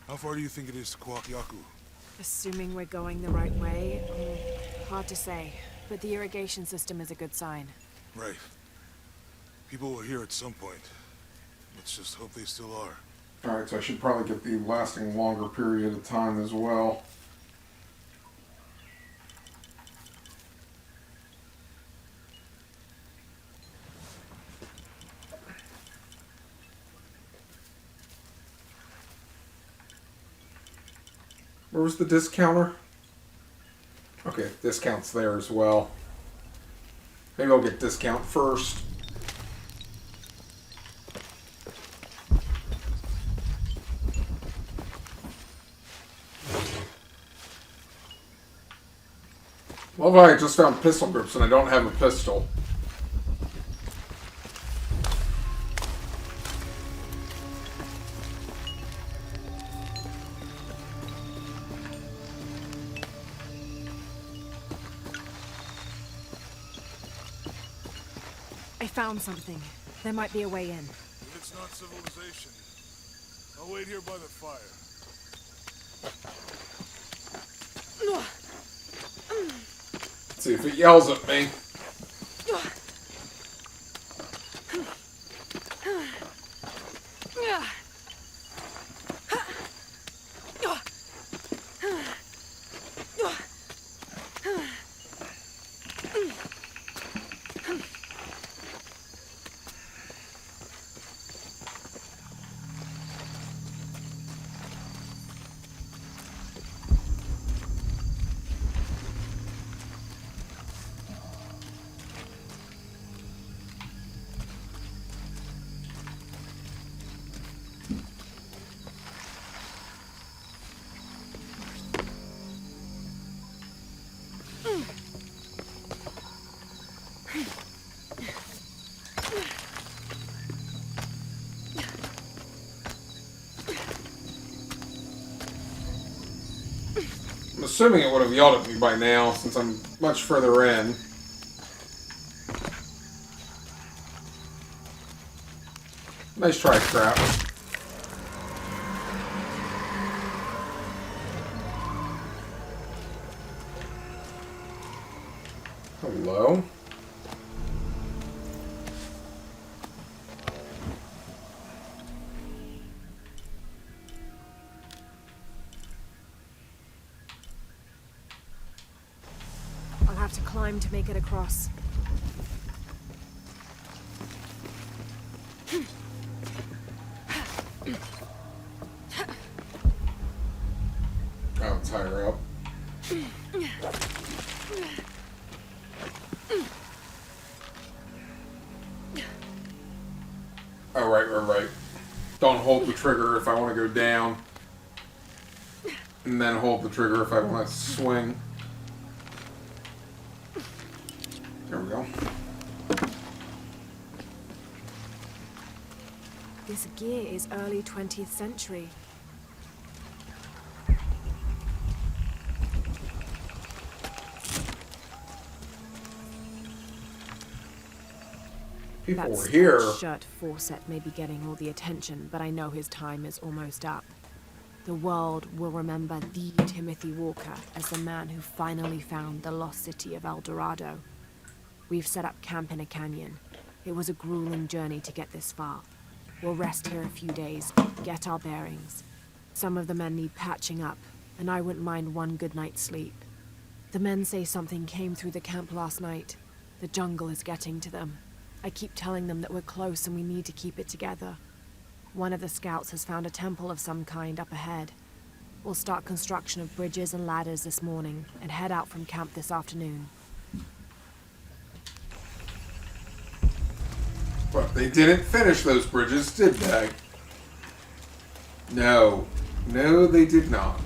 How far do you think it is to Kwakyaku?
Assuming we're going the right way, hard to say. But the irrigation system is a good sign.
Right. People were here at some point. Let's just hope they still are.
Alright, so I should probably get the lasting longer period of time as well. Where was the discounter? Okay, discount's there as well. Maybe I'll get discount first. Love how I just found pistol grips and I don't have a pistol.
I found something. There might be a way in.
If it's not civilization, I'll wait here by the fire.
Let's see if it yells at me. assuming it would have yelled at me by now, since I'm much further in. Nice try, crap. Hello?
I'll have to climb to make it across.
Oh, it's higher up. Oh, right. Don't hold the trigger if I want to go down. And then hold the trigger if I want to swing. There we go.
This gear is early 20th century.
People
That
were here.
shirt Fawcett may be getting all the attention, but I know his time is almost up. The world will remember the Timothy Walker as the man who finally found the lost city of El Dorado. We've set up camp in a canyon. It was a grueling journey to get this far. We'll rest here a few days, get our bearings. Some of the men need patching up, and I wouldn't mind one good night's sleep. The men say something came through the camp last night. The jungle is getting to them. I keep telling them that we're close and we need to keep it together. One of the scouts has found a temple of some kind up ahead. We'll start construction of bridges and ladders this morning and head out from camp this afternoon.
But they didn't finish those bridges, did they? No. No, they did not.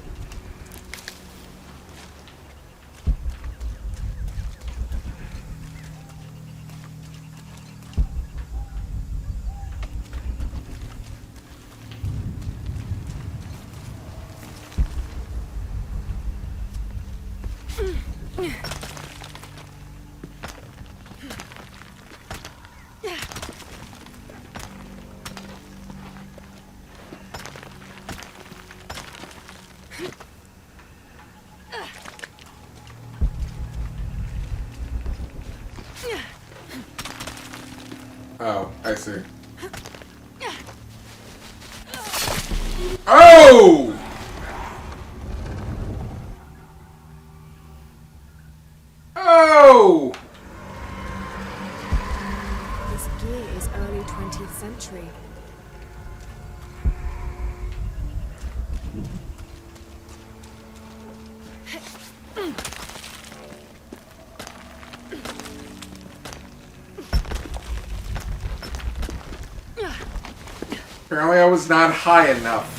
Oh, I see. Oh! Oh!
This gear is early 20th century.
Apparently I was not high enough.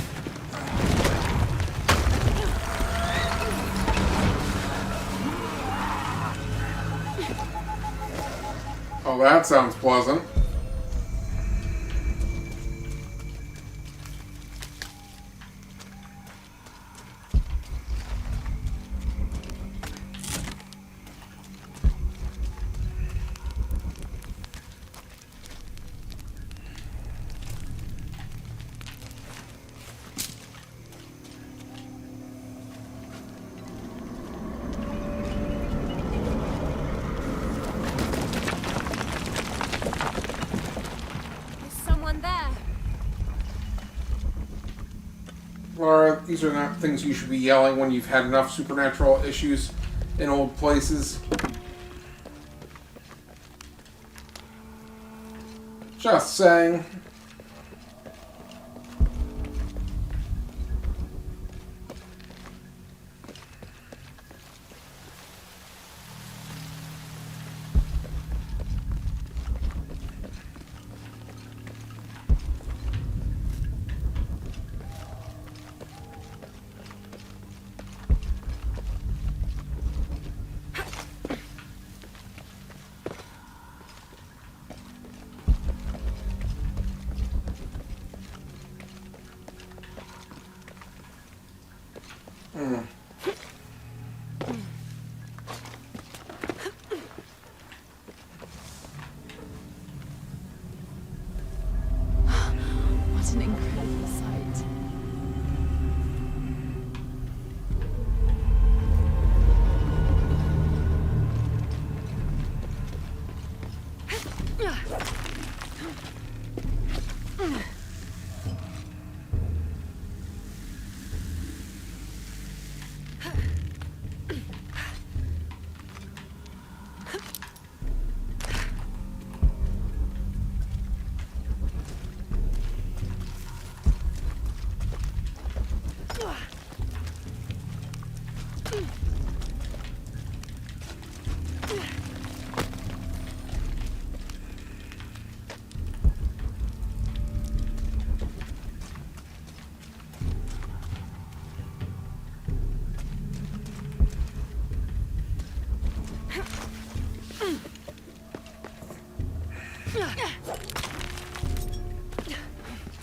Oh, that sounds pleasant. Laura, these are not things you should be yelling when you've had enough supernatural issues in old places. Just saying.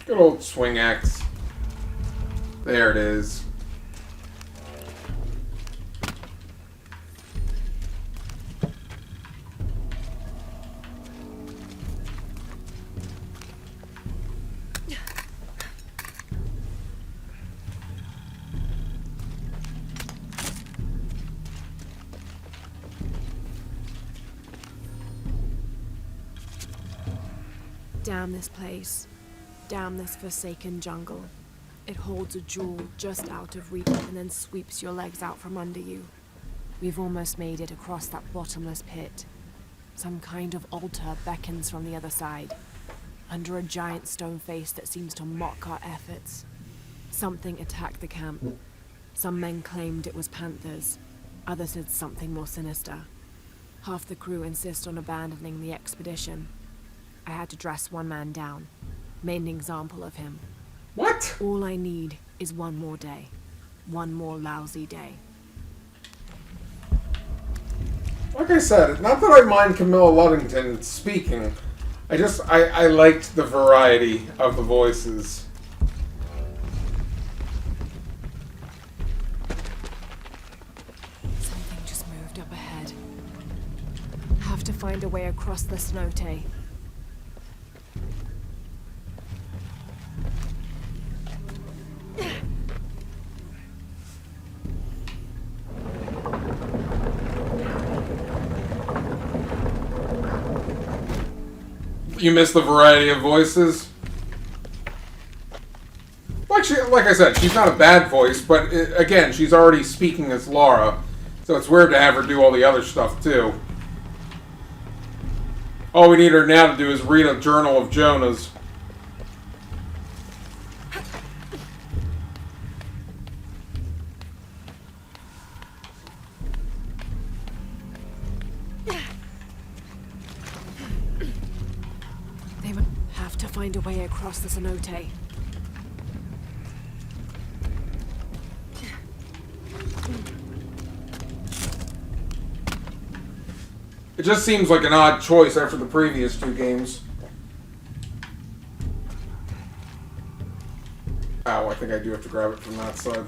Good old swing axe. There it is.
Damn this place. Damn this forsaken jungle. It holds a jewel just out of reach and then sweeps your legs out from under you. We've almost made it across that bottomless pit. Some kind of altar beckons from the other side, under a giant stone face that seems to mock our efforts. Something attacked the camp. Some men claimed it was panthers. Others said something more sinister. Half the crew insist on abandoning the expedition. I had to dress one man down. Made an example of him.
What?
All I need is one more day. One more lousy day.
Like I said, not that I mind Camilla Luddington speaking. I liked the variety of the voices.
Something just moved up ahead. Have to find a way across the cenote.
You missed the variety of voices? Like I said, she's not a bad voice, but again, she's already speaking as Laura, so it's weird to have her do all the other stuff too. All we need her now to do is read a journal of Jonah's.
Find a way across the cenote.
It just seems like an odd choice after the previous two games. Ow, I think I do have to grab it from that side.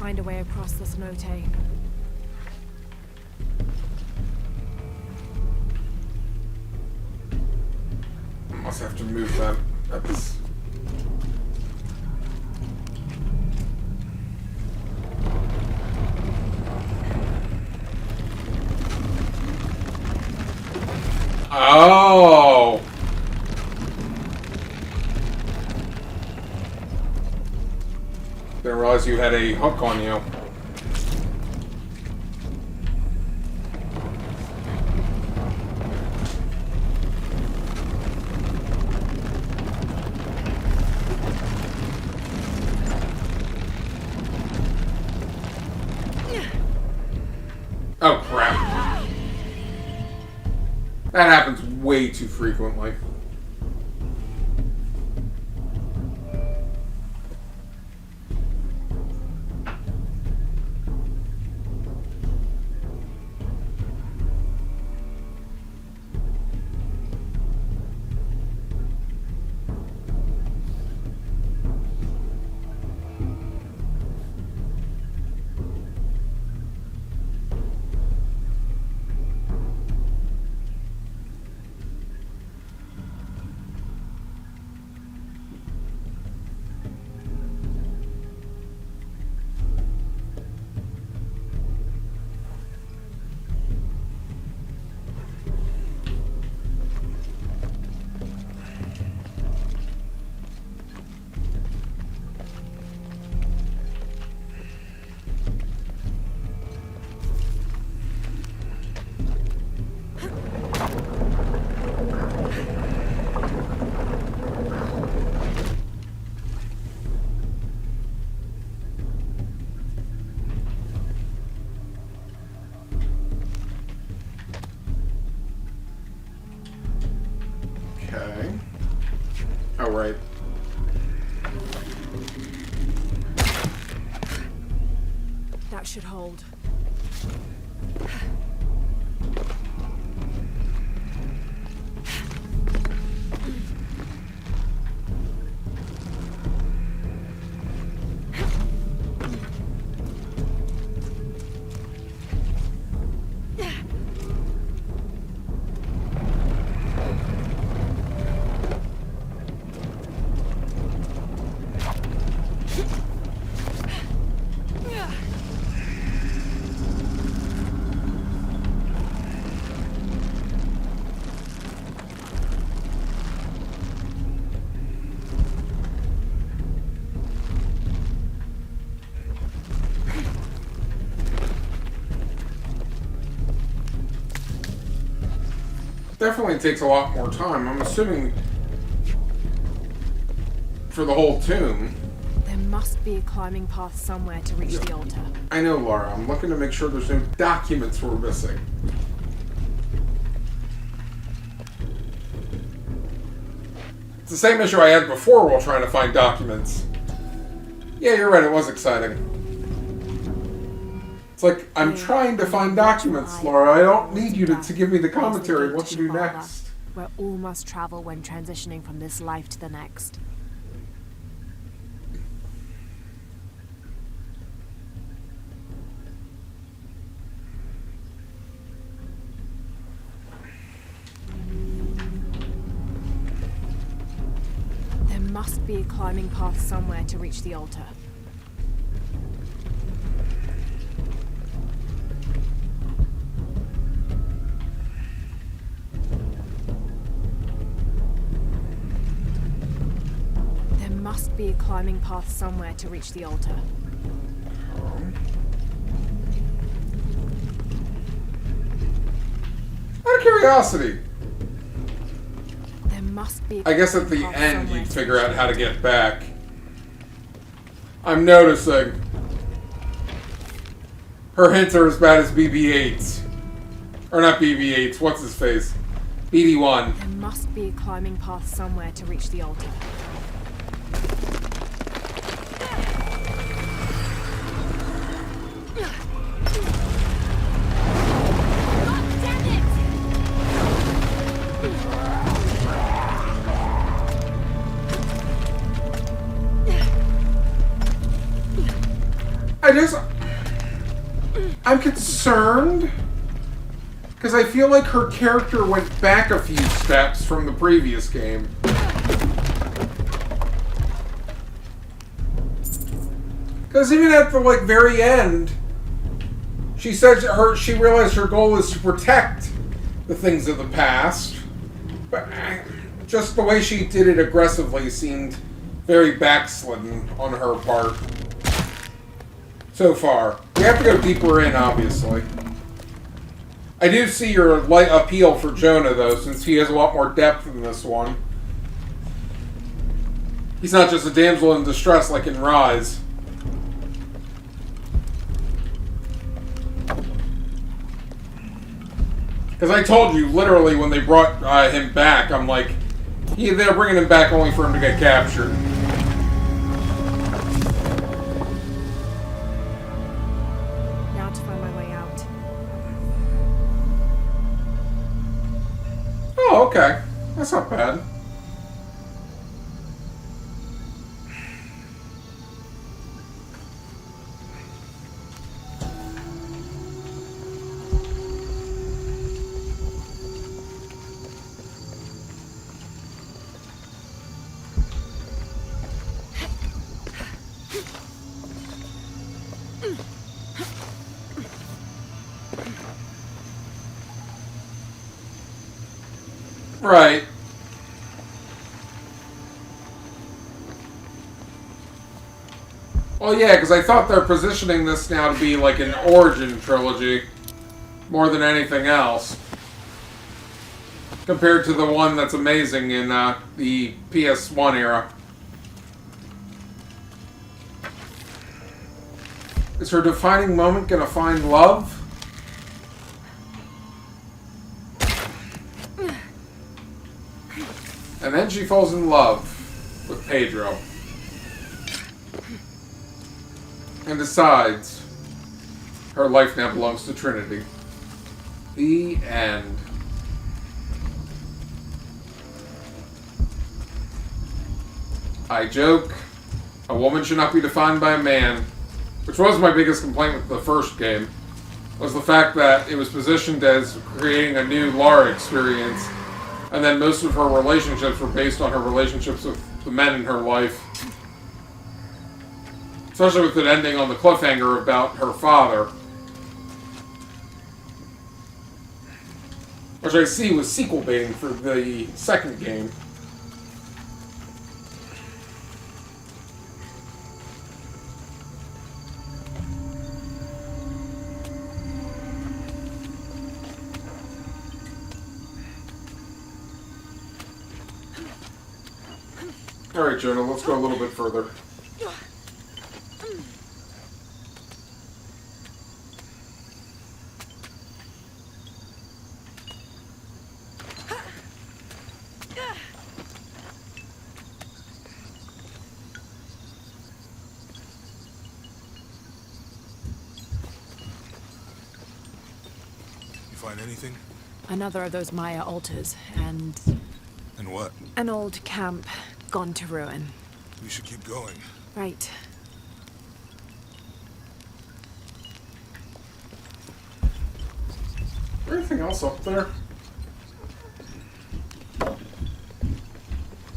Find a way across the cenote.
Must have to move that. That's... Oh! Didn't realize you had a hook on you. Oh crap. That happens way too frequently. Oh, right.
That should hold.
Definitely takes a lot more time. I'm assuming for the whole tomb.
There must be a climbing path somewhere to reach the altar.
I know, Laura. I'm looking to make sure there's no documents we're missing. It's the same issue I had before while trying to find documents. Yeah, you're right. It was exciting. It's like, I'm trying to find documents, Laura. I don't need you to give me the commentary on what to do next.
Where all must travel when transitioning from this life to the next. There must be a climbing path somewhere to reach the altar. Must be a climbing path somewhere to reach the altar.
Out of curiosity.
There must be.
I guess at the end you'd figure out how to get back. I'm noticing. Her hints are as bad as BB-8's. Or not BB-8's, what's his face? BD-1.
There must be a climbing path somewhere to reach the altar.
I'm concerned because I feel like her character went back a few steps from the previous game. Because even at the very end, she said she realized her goal is to protect the things of the past, but just the way she did it aggressively seemed very backslidden on her part. So far. We have to go deeper in, obviously. I do see your light appeal for Jonah, though, since he has a lot more depth in this one. He's not just a damsel in distress like in Rise. Because I told you, literally, when they brought him back, I'm like, they're bringing him back only for him to get captured. Oh, okay. That's not bad. Right. Well, yeah, because I thought they're positioning this now to be like an origin trilogy more than anything else. Compared to the one that's amazing in the PS1 era. Is her defining moment gonna find love? And then she falls in love. with Pedro. And decides her life now belongs to Trinity. The end. I joke, a woman should not be defined by a man, which was my biggest complaint with the first game, was the fact that it was positioned as creating a new Lara experience, and then most of her relationships were based on her relationships with the men in her life. Especially with it ending on the cliffhanger about her father. Which I see was sequel baiting for the second game. Alright, Jonah, let's go a little bit further.
Find anything?
Another of those Maya altars, and...
And what?
an old camp gone to ruin.
We should keep going.
Right.
Anything else up there?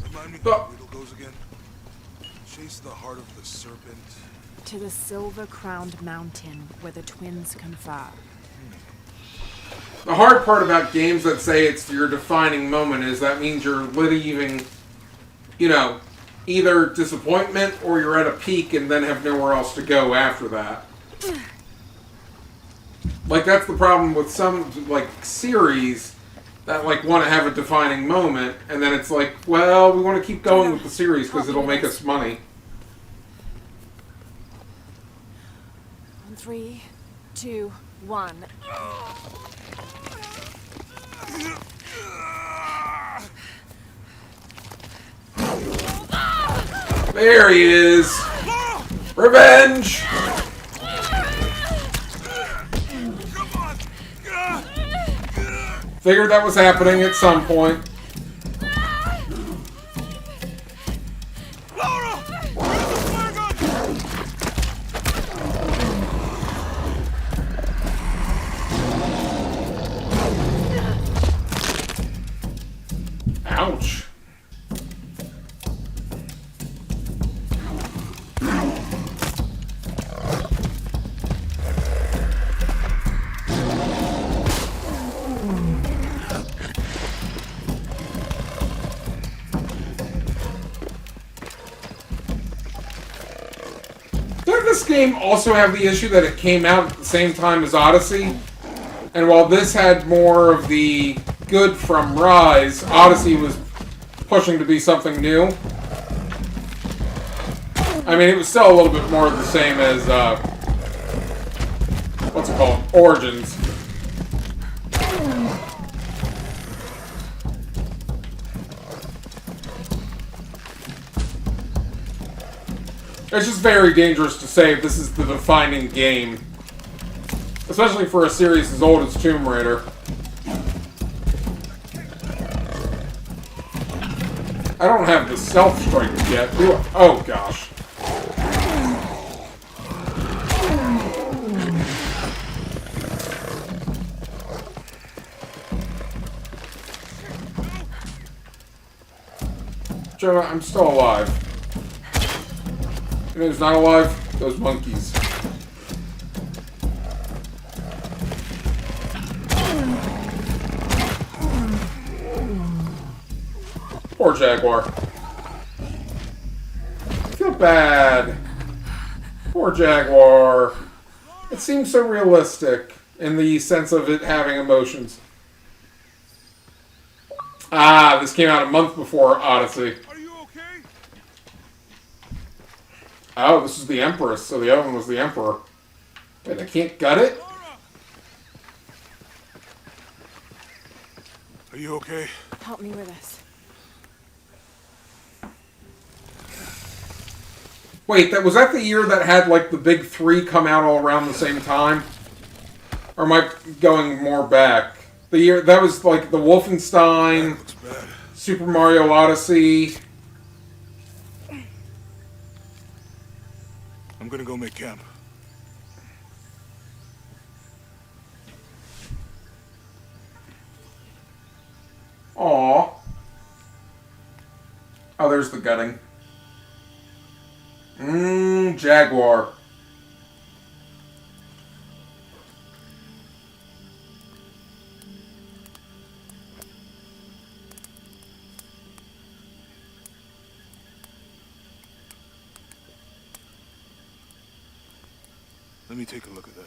Remind me how the riddle goes again. Chase the heart of the serpent.
To the silver-crowned mountain where the twins confer.
The hard part about games that say it's your defining moment is that means you're leaving, you know, either disappointment or you're at a peak and then have nowhere else to go after that. Like, that's the problem with some, like, series that, like, want to have a defining moment, and then it's like, well, we want to keep going with the series because it'll make us money.
On 3, 2, 1.
There he is! Revenge! Figured that was happening at some point. Ouch. Doesn't this game also have the issue that it came out at the same time as Odyssey? And while this had more of the good from Rise, Odyssey was pushing to be something new. I mean, it was still a little bit more of the same as, what's it called? Origins. It's just very dangerous to say this is the defining game. Especially for a series as old as Tomb Raider. I don't have the self-strike yet, do I? Oh, gosh. Jonah, I'm still alive. You know who's not alive? Those monkeys. Poor Jaguar. I feel bad. Poor Jaguar. It seems so realistic in the sense of it having emotions. Ah, this came out a month before Odyssey.
Are you okay?
Oh, this is the Empress, so the other one was the Emperor. Wait, I can't gut it?
Are you okay?
Help me with this.
Wait, was that the year that had, like, the big three come out all around the same time? Or am I going more back? The year, that was, like, the Wolfenstein, Super Mario Odyssey.
I'm gonna go make camp.
Aww. Oh, there's the gutting. Jaguar.
Let me take a look at that.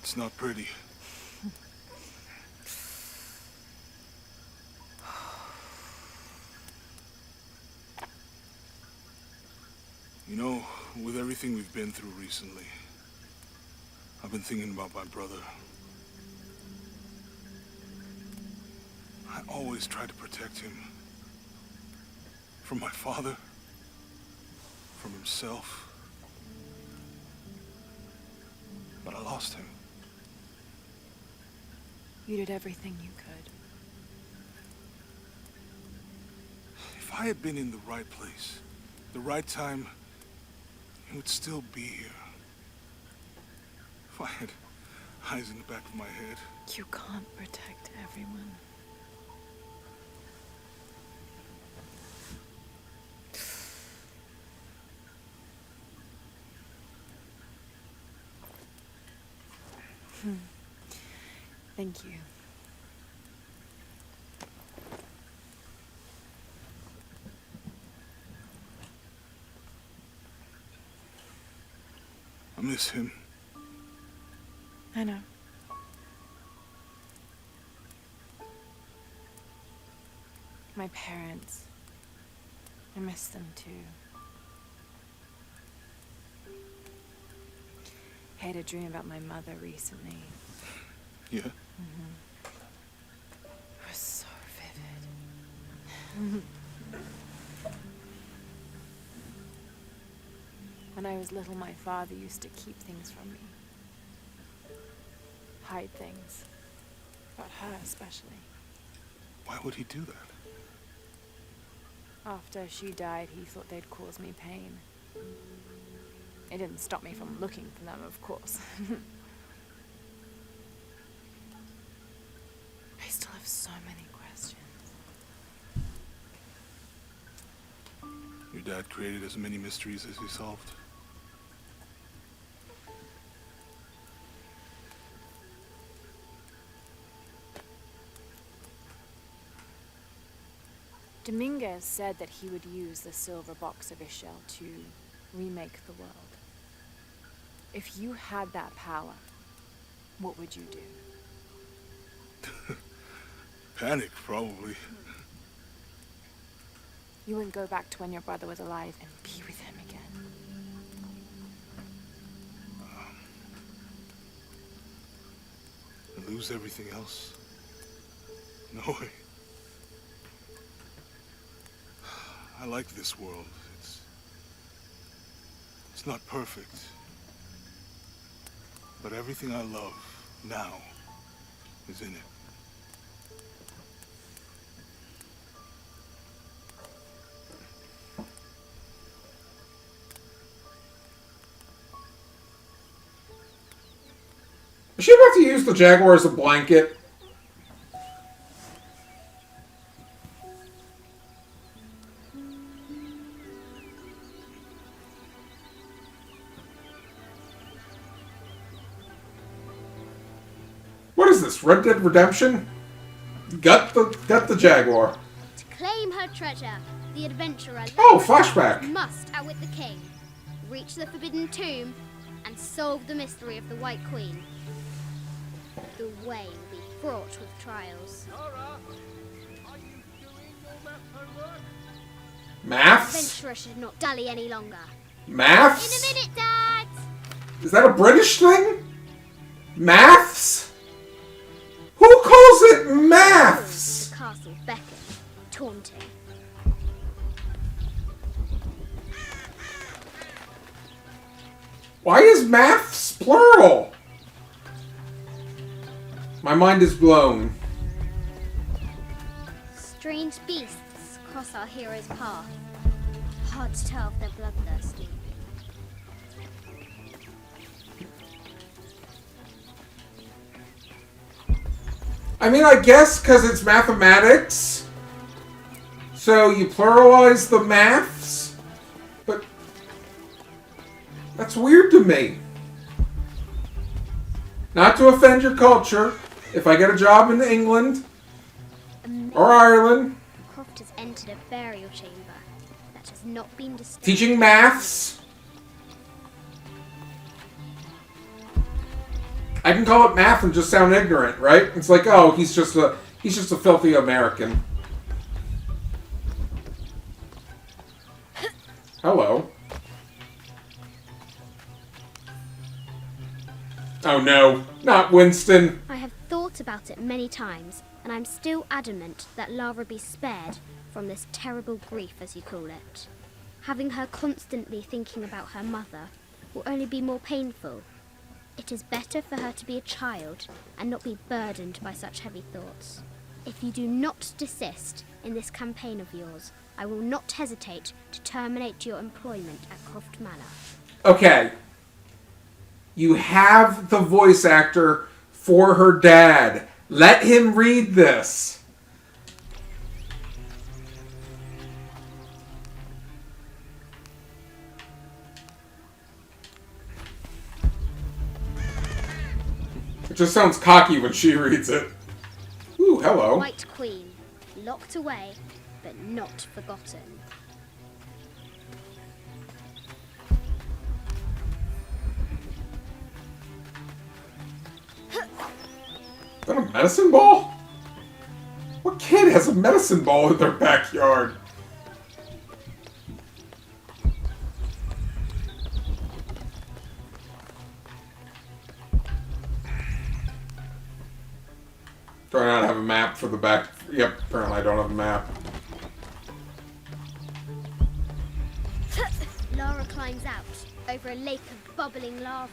It's not pretty. You know, with everything we've been through recently, I've been thinking about my brother. I always try to protect him. From my father. From himself. But I lost him.
You did everything you could.
If I had been in the right place, the right time, he would still be here. If I had eyes in the back of my head.
You can't protect everyone. Thank you.
I miss him.
I know. My parents. I miss them too. I had a dream about my mother recently.
Yeah?
It was so vivid. When I was little, my father used to keep things from me. Hide things. About her, especially.
Why would he do that?
After she died, he thought they'd cause me pain. It didn't stop me from looking for them, of course. I still have so many questions.
Your dad created as many mysteries as he solved.
Dominguez said that he would use the silver box of Ishel to remake the world. If you had that power, what would you do?
Panic, probably.
You wouldn't go back to when your brother was alive and be with him again.
Lose everything else? No way. I like this world. It's not perfect. But everything I love now is in it.
Is she about to use the Jaguar as a blanket? What is this, Red Dead Redemption? Gut the Jaguar.
To claim her treasure, the adventurer
Flashback.
must outwit the king, reach the forbidden tomb, and solve the mystery of the White Queen. The way will be fraught with trials.
Maths?
Adventurer should not dally any longer.
Maths?
In a minute, Dad!
Is that a British thing? Maths? Who called calls it maths!
The castle beckon, taunting.
Why is maths plural? My mind is blown.
Strange beasts cross our hero's path. Hard to tell if they're bloodthirsty.
I mean, I guess because it's mathematics, so you pluralize the maths, but that's weird to me. Not to offend your culture, if I get a job in England or Ireland,
Croft has entered a burial chamber that has not been disturbed.
teaching maths, I can call it math and just sound ignorant, right? It's like, oh, he's just a filthy American. Hello. Oh no, not Winston.
I have thought about it many times, and I'm still adamant that Lara be spared from this terrible grief, as you call it. Having her constantly thinking about her mother will only be more painful. It is better for her to be a child and not be burdened by such heavy thoughts. If you do not desist in this campaign of yours, I will not hesitate to terminate your employment at Croft Manor.
Okay. You have the voice actor for her dad. Let him read this. It just sounds cocky when she reads it. Ooh, hello.
White Queen, locked away, but not forgotten.
Is that a medicine ball? What kid has a medicine ball in their backyard? Do I not have a map for the back? Yep, apparently I don't have a map.
Lara climbs out over a lake of bubbling lava.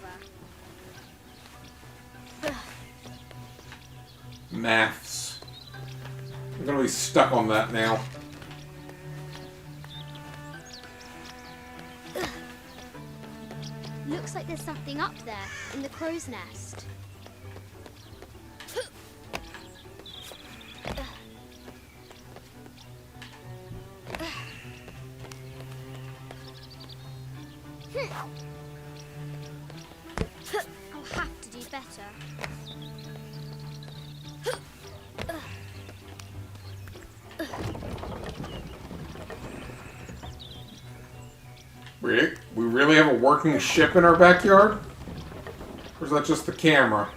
Maths. I'm gonna be stuck on that now.
Looks like there's something up there in the crow's nest. I'll have to do better.
Rick, we really have a working ship in our backyard? Or is that just the camera?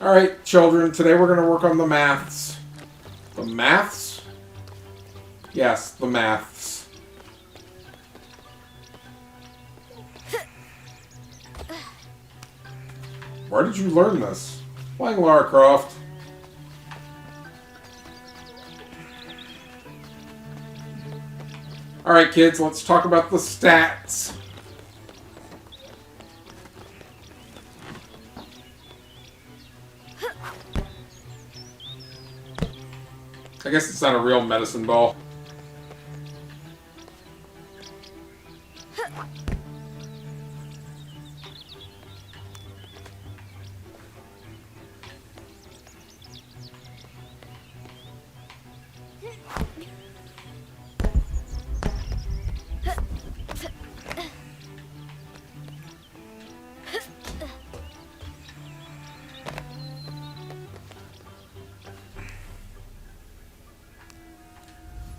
Alright, children, today we're going to work on the maths. The maths? Yes, the maths. Where did you learn this? Playing Lara Croft. Alright, kids, let's talk about the stats. I guess it's not a real medicine ball.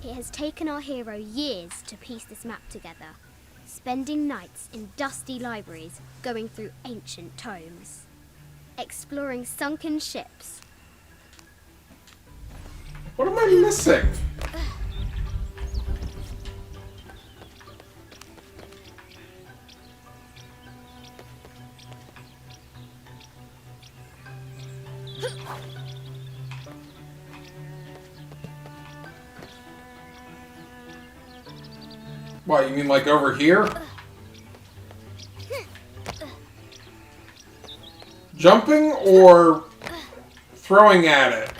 It has taken our hero years to piece this map together. spending nights in dusty libraries going through ancient tomes, exploring sunken ships.
What am I missing? What, you mean like over here? Jumping or throwing at it?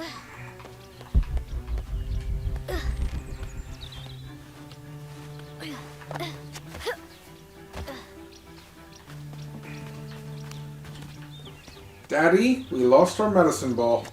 Daddy, we lost our medicine ball.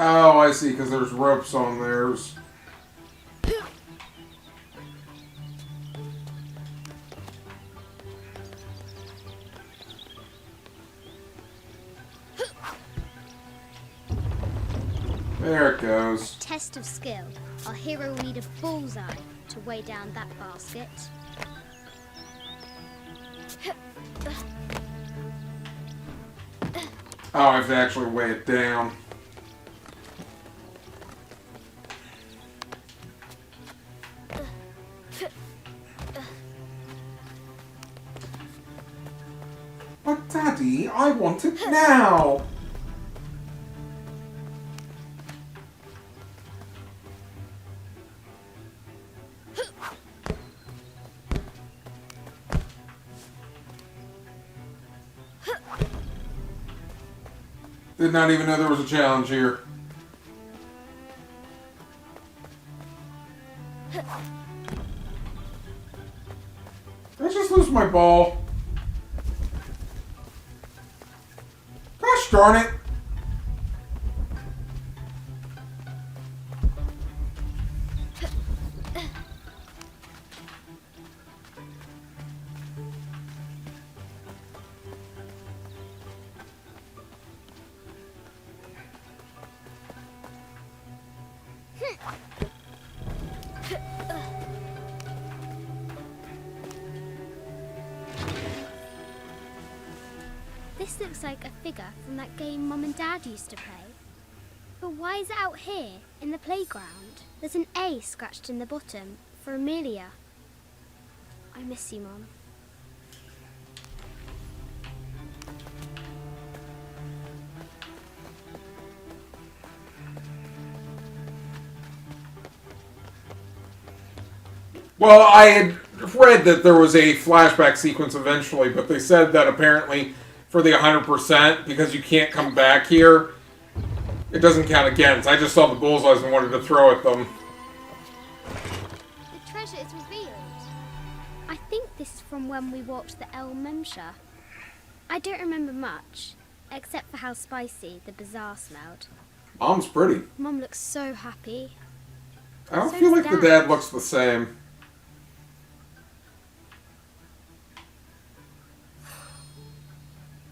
Oh, I see, because there's ropes on theirs. There it goes.
Test of skill. Our hero will need a bullseye to weigh down that basket.
Oh, I have to actually weigh it down. But Daddy, I want it now! Did not even know there was a challenge here. Did I just lose my ball? Gosh darn it!
This looks like a figure from that game Mum and Dad used to play. But why is it out here, in the playground? There's an A scratched in the bottom, for Amelia. I miss you, Mum.
Well, I had read that there was a flashback sequence eventually, but they said that apparently for the 100%, because you can't come back here, it doesn't count against. I just saw the bullseyes and wanted to throw at them.
The treasure is revealed. I think this is from when we watched the El Memsha. I don't remember much, except for how spicy the bazaar smelled.
Mom's pretty.
Mum looks so happy.
I don't
So
feel
does
like the dad looks the same.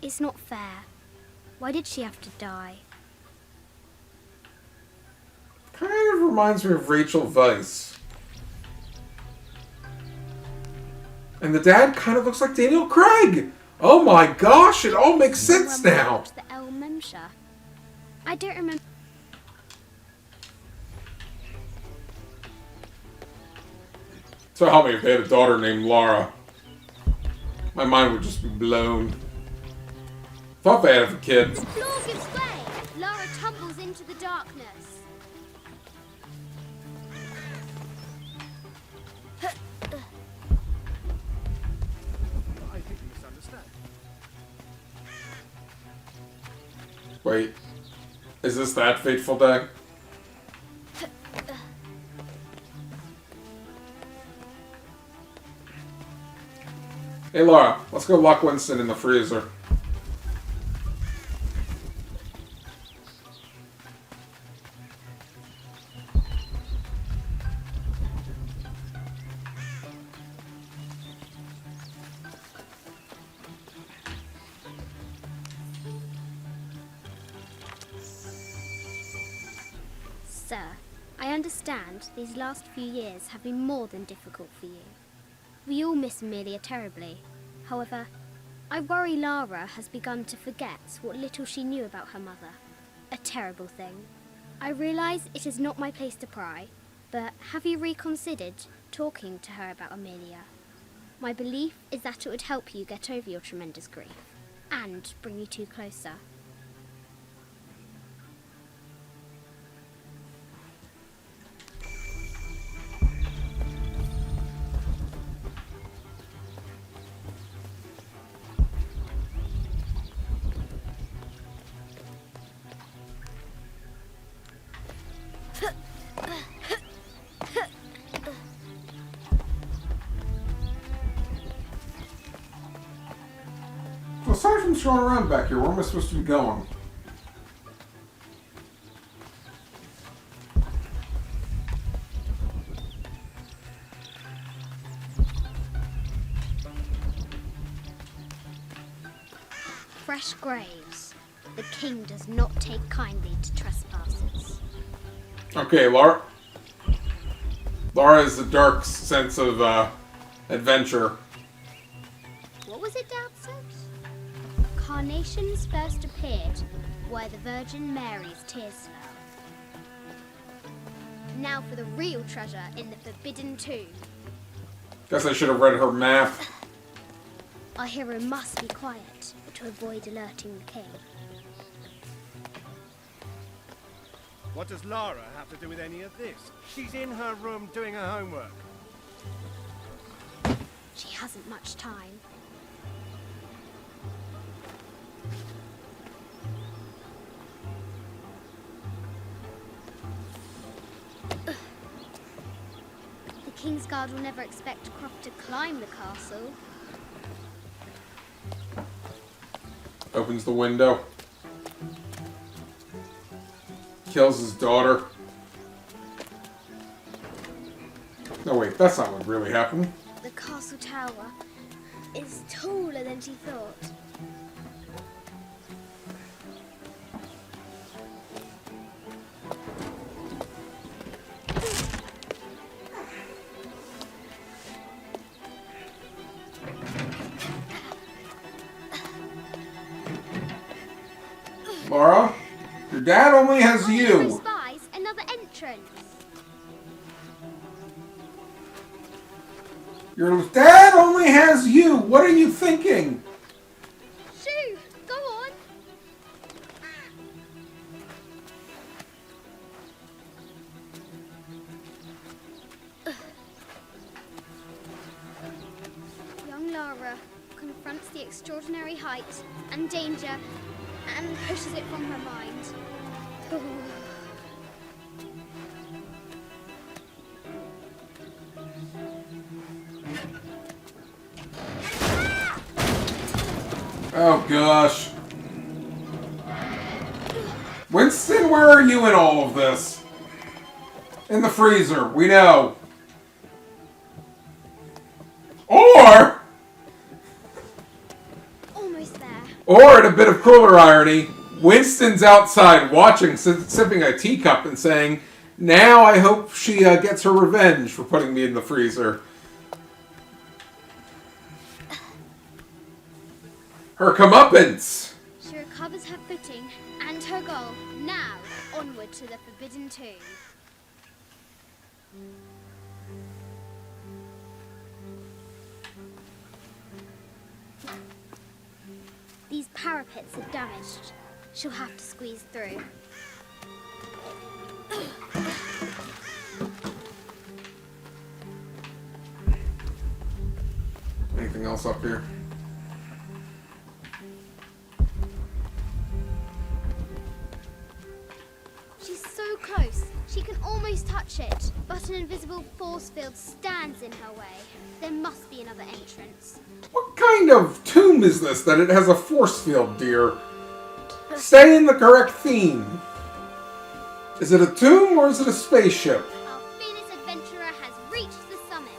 It's not fair. Why did she have to die?
Kind of reminds me of Rachel Weisz. And the dad kind of looks like Daniel Craig. Oh my gosh, it all makes sense
When we
now.
watched the El Memsha. I don't remember.
So help me if they had a daughter named Laura. My mind would just be blown. Thought they had a kid.
The floor gives way. Lara tumbles into the darkness.
I think you misunderstand.
Wait. Is this that fateful day? Hey Laura, let's go lock Winston in the freezer.
Sir, I understand these last few years have been more than difficult for you. We all miss Amelia terribly. However, I worry Lara has begun to forget what little she knew about her mother. A terrible thing. I realise it is not my place to pry, but have you reconsidered talking to her about Amelia? My belief is that it would help you get over your tremendous grief, and bring you two closer.
So aside from strolling around back here, where am I supposed to be going?
Fresh graves. The king does not take kindly to trespassers.
Okay, Laura. Laura has a dark sense of adventure.
What was it Dad said? Carnations first appeared where the Virgin Mary's tears fell. Now for the real treasure in the Forbidden Tomb.
Guess I should have read her map.
Our hero must be quiet to avoid alerting the king.
What does Lara have to do with any of this? She's in her room doing her homework.
She hasn't much time. The Kingsguard will never expect Croft to climb the castle.
Opens the window. Kills his daughter. No, wait, that's not what really happened.
The castle tower is taller than she thought.
Laura, your dad only has you.
Spies, another entrance.
Your dad only has you. What are you thinking?
Shoo, go on. Young Lara confronts the extraordinary height and danger and pushes it from her mind.
Oh gosh. Winston, where are you in all of this? In the freezer, we know. Or,
Almost there.
or in a bit of cooler irony, Winston's outside watching, sipping a teacup and saying, "Now I hope she gets her revenge for putting me in the freezer." Her comeuppance!
She recovers her footing and her goal. Now, onward to the Forbidden Tomb. These parapets are damaged. She'll have to squeeze through.
Anything else up here?
She's so close. She can almost Please touch it, but an invisible force field stands in her way. There must be another entrance.
What kind of tomb is this that it has a force field, dear? Stay in the correct theme. Is it a tomb or is it a spaceship?
Our Phoenix adventurer has reached the summit.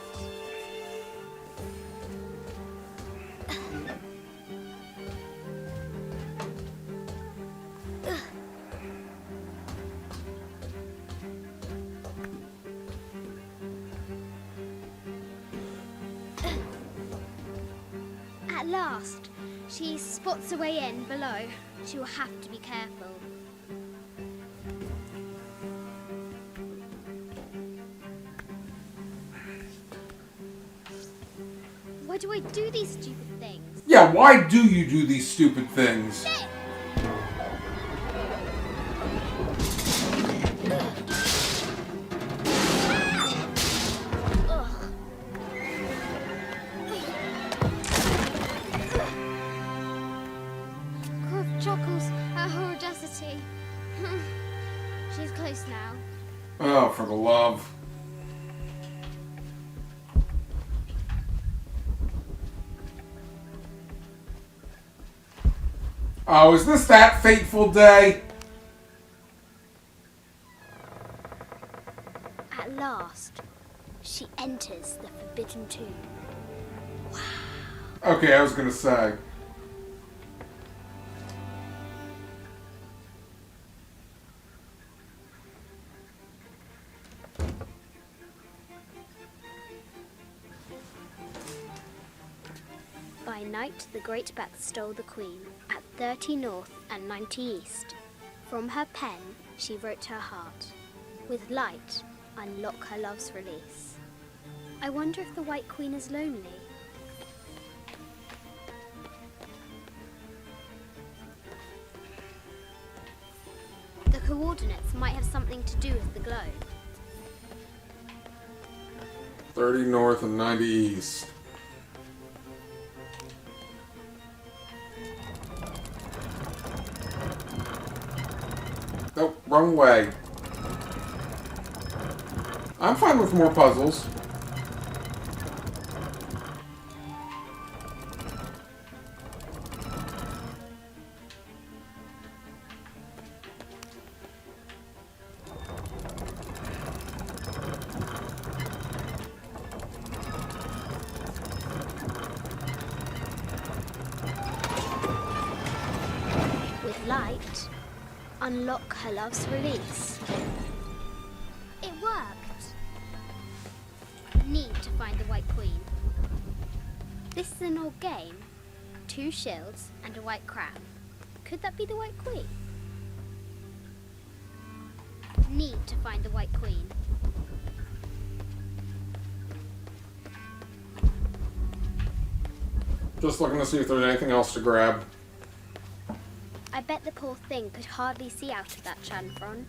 At last, she spots a way in below. She will have to be careful. Why do I do these stupid things?
Yeah, why do you do these stupid things?
Shit! Croft chuckles at her audacity. She's close now.
Oh, for the love. Oh, is this that fateful day?
At last, she enters the Forbidden Tomb.
Okay, I was gonna say.
By night, the great bat stole the queen at 30 north and 90 east. From her pen, she wrote her heart. With light, unlock her love's release. I wonder if the White Queen is lonely. The coordinates might have something to do with the globe.
30 north and 90 east. Nope, wrong way. I'm fine with more puzzles.
With light, unlock her love's release. It worked. Need to find the White Queen. This is an old game. 2 shields and a white crown. Could that be the White Queen? Need to find the White Queen.
Just looking to see if there's anything else to grab.
I bet the poor thing could hardly see out of that chanfron.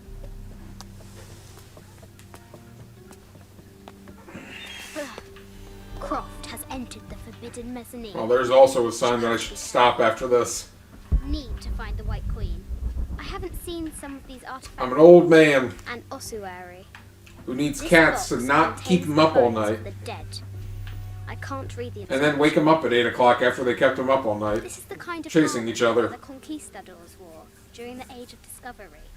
Croft has entered the forbidden mezzanine.
Well, there's also a sign that I should stop after this.
Need to find the White Queen. I haven't seen some of these artifacts.
I'm an old man
An ossuary.
who needs
This
cats to
box
not keep
contains
him
the
up all
bones
night.
of the dead. I can't read the
And then wake him up at 8 o'clock after they kept him up all night.
This is the kind of
chasing
armor
each other.
The conquistadors wore during the Age of Discovery.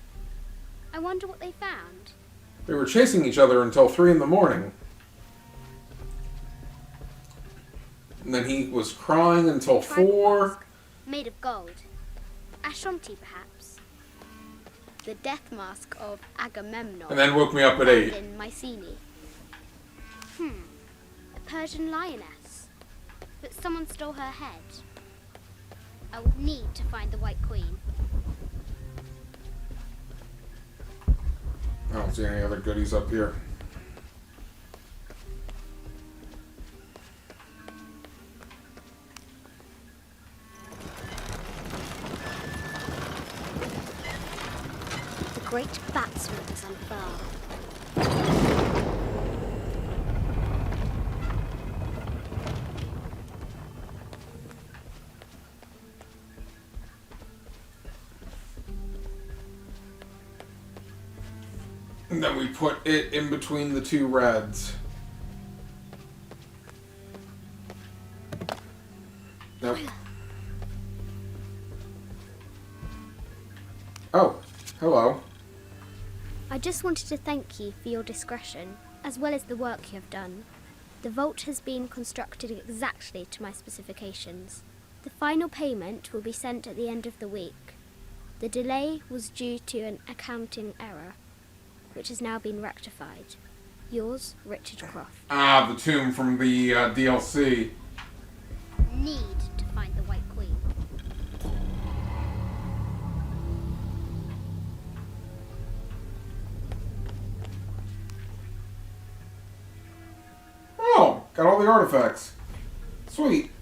I wonder what they found.
They were chasing each other until 3 in the morning. And then he was crying until 4.
Made of gold. Ashanti, perhaps. The death mask of Agamemnon.
And then woke me up at 8.
found in Mycenae. A Persian lioness. But someone stole her head. I would need to find the White Queen.
I don't see any other goodies up here.
The great batsman is unfurled.
And then we put it in between the two reds. Nope. Oh, hello.
I just wanted to thank you for your discretion, as well as the work you have done. The vault has been constructed exactly to my specifications. The final payment will be sent at the end of the week. The delay was due to an accounting error, which has now been rectified. Yours, Richard Croft.
Ah, the tomb from the DLC.
Need to find the White Queen.
Oh, got all the artifacts. Sweet.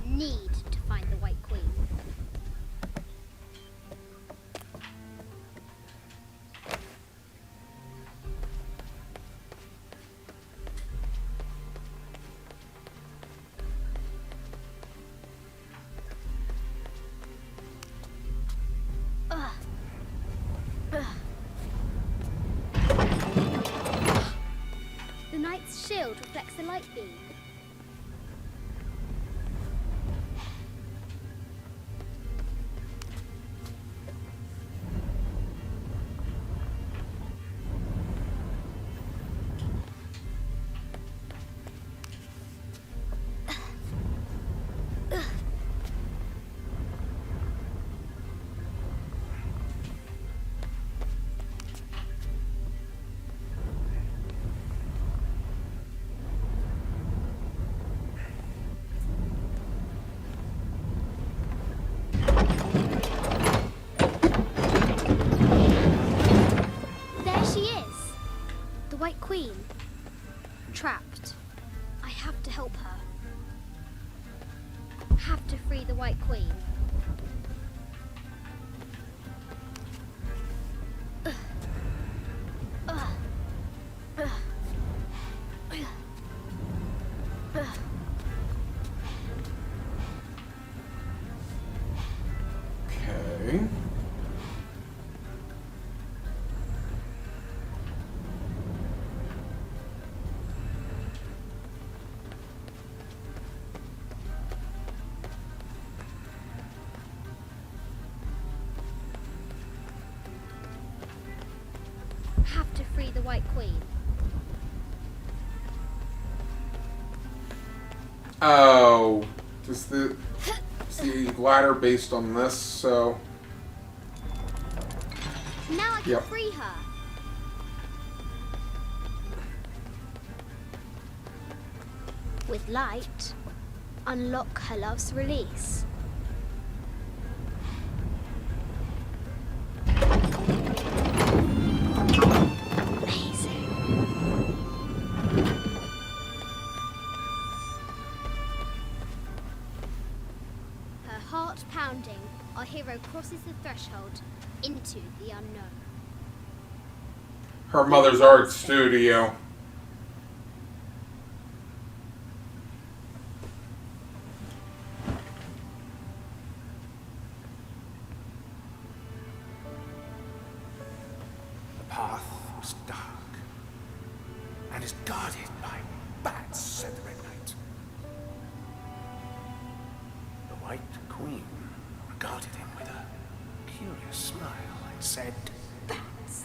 Need to find the White Queen. The knight's shield reflects the light beam. There she is! The White Queen. Trapped. I have to help her. Have to free the White Queen.
Okay.
Have to free the White Queen.
Oh, is the ladder based on this? So
Now I can
Yep.
free her. With light, unlock her love's release. Amazing. Her heart pounding, our hero crosses the threshold into the unknown.
her mother's art studio.
The path was dark and is guarded by bats, said the Red Knight. The White Queen regarded him with a curious smile and said,
Bats.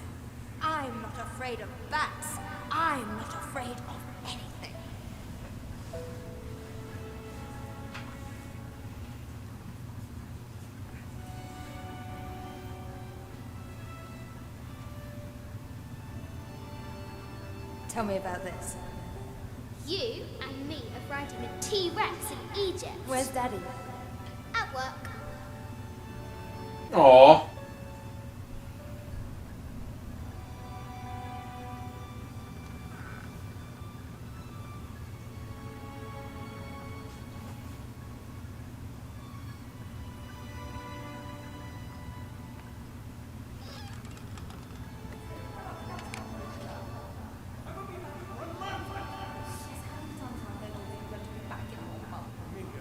I'm not afraid of bats. I'm not afraid of anything. Tell me about this.
You and me are riding a T-Rex in Egypt.
Where's Daddy?
At work.
Aw.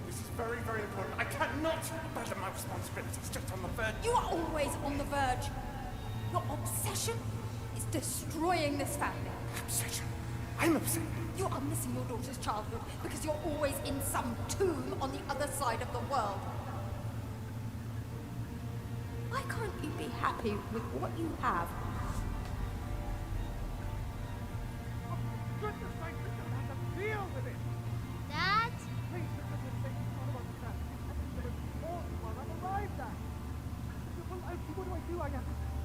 "This is very, very important. I cannot abandon my responsibilities just on the verge."
You are always on the verge. Your obsession is destroying this family.
Obsession. I'm upset.
You are missing your daughter's childhood because you're always in some tomb on the other side of the world. Why can't you be happy with what you have?
Dad?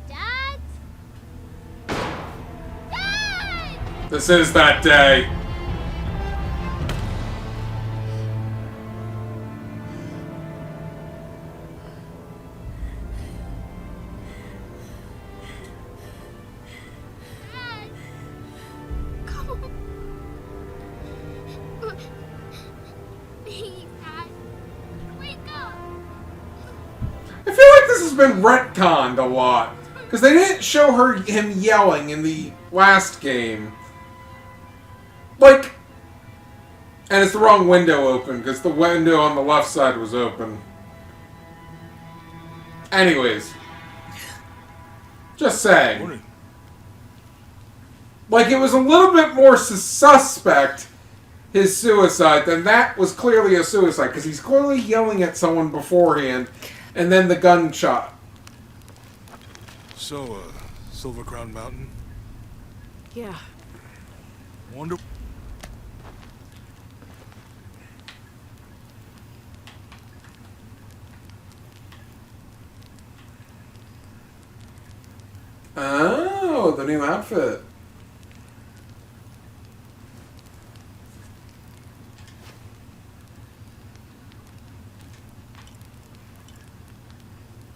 Dad? Dad!
This is that day.
Please, Dad. Wake up.
I feel like this has been retconned a lot. Because they didn't show him yelling in the last game. Like, and it's the wrong window open, because the window on the left side was open. Anyways. Just saying. Like, it was a little bit more suspect, his suicide, than that was clearly a suicide, because he's clearly yelling at someone beforehand, and then the gunshot.
So, Silver Crown Mountain?
Yeah.
Wonder...
Oh, the new outfit.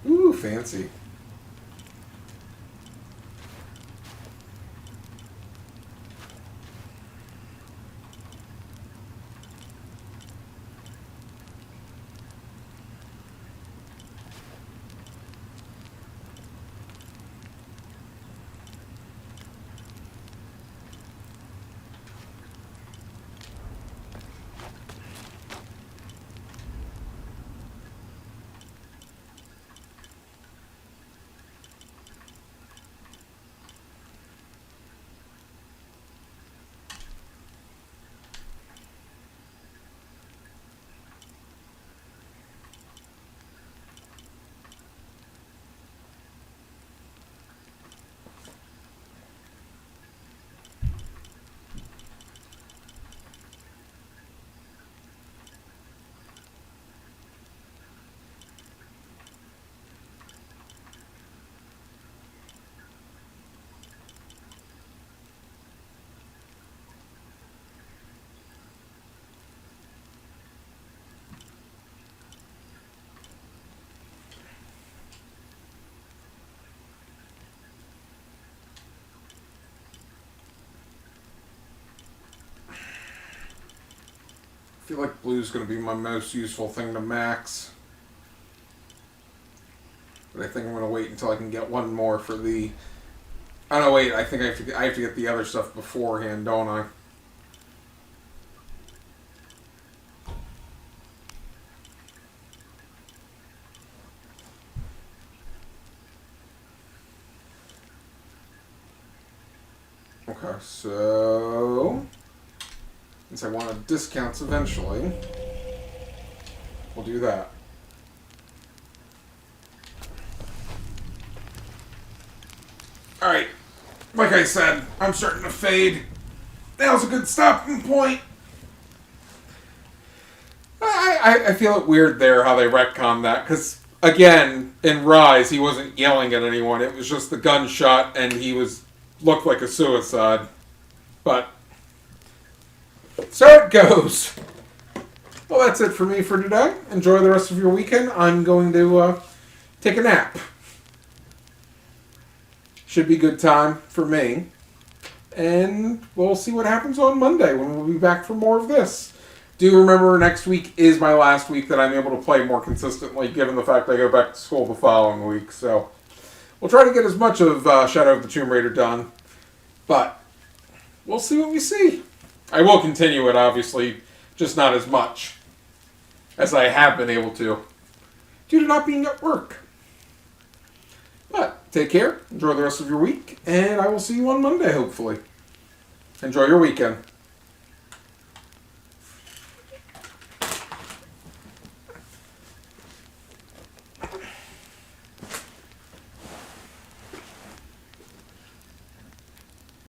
Ooh, fancy. I feel like blue's going to be my most useful thing to max. But I think I'm going to wait until I can get one more for the... Oh no, wait, I think I have to get the other stuff beforehand, don't I? Okay, so... Since I want discounts eventually, we'll do that. Alright, like I said, I'm starting to fade. Now's a good stopping point. I feel it weird there how they retconned that, because, again, in Rise, he wasn't yelling at anyone. It was just the gunshot, and he looked like a suicide. But... so it goes. Well, that's it for me for today. Enjoy the rest of your weekend. I'm going to take a nap. Should be good time for me. And we'll see what happens on Monday when we'll be back for more of this. Do remember next week is my last week that I'm able to play more consistently, given the fact I go back to school the following week. So we'll try to get as much of Shadow of the Tomb Raider done. But we'll see what we see. I will continue it, obviously, just not as much as I have been able to, due to not being at work. But take care, enjoy the rest of your week, and I will see you on Monday, hopefully. Enjoy your weekend.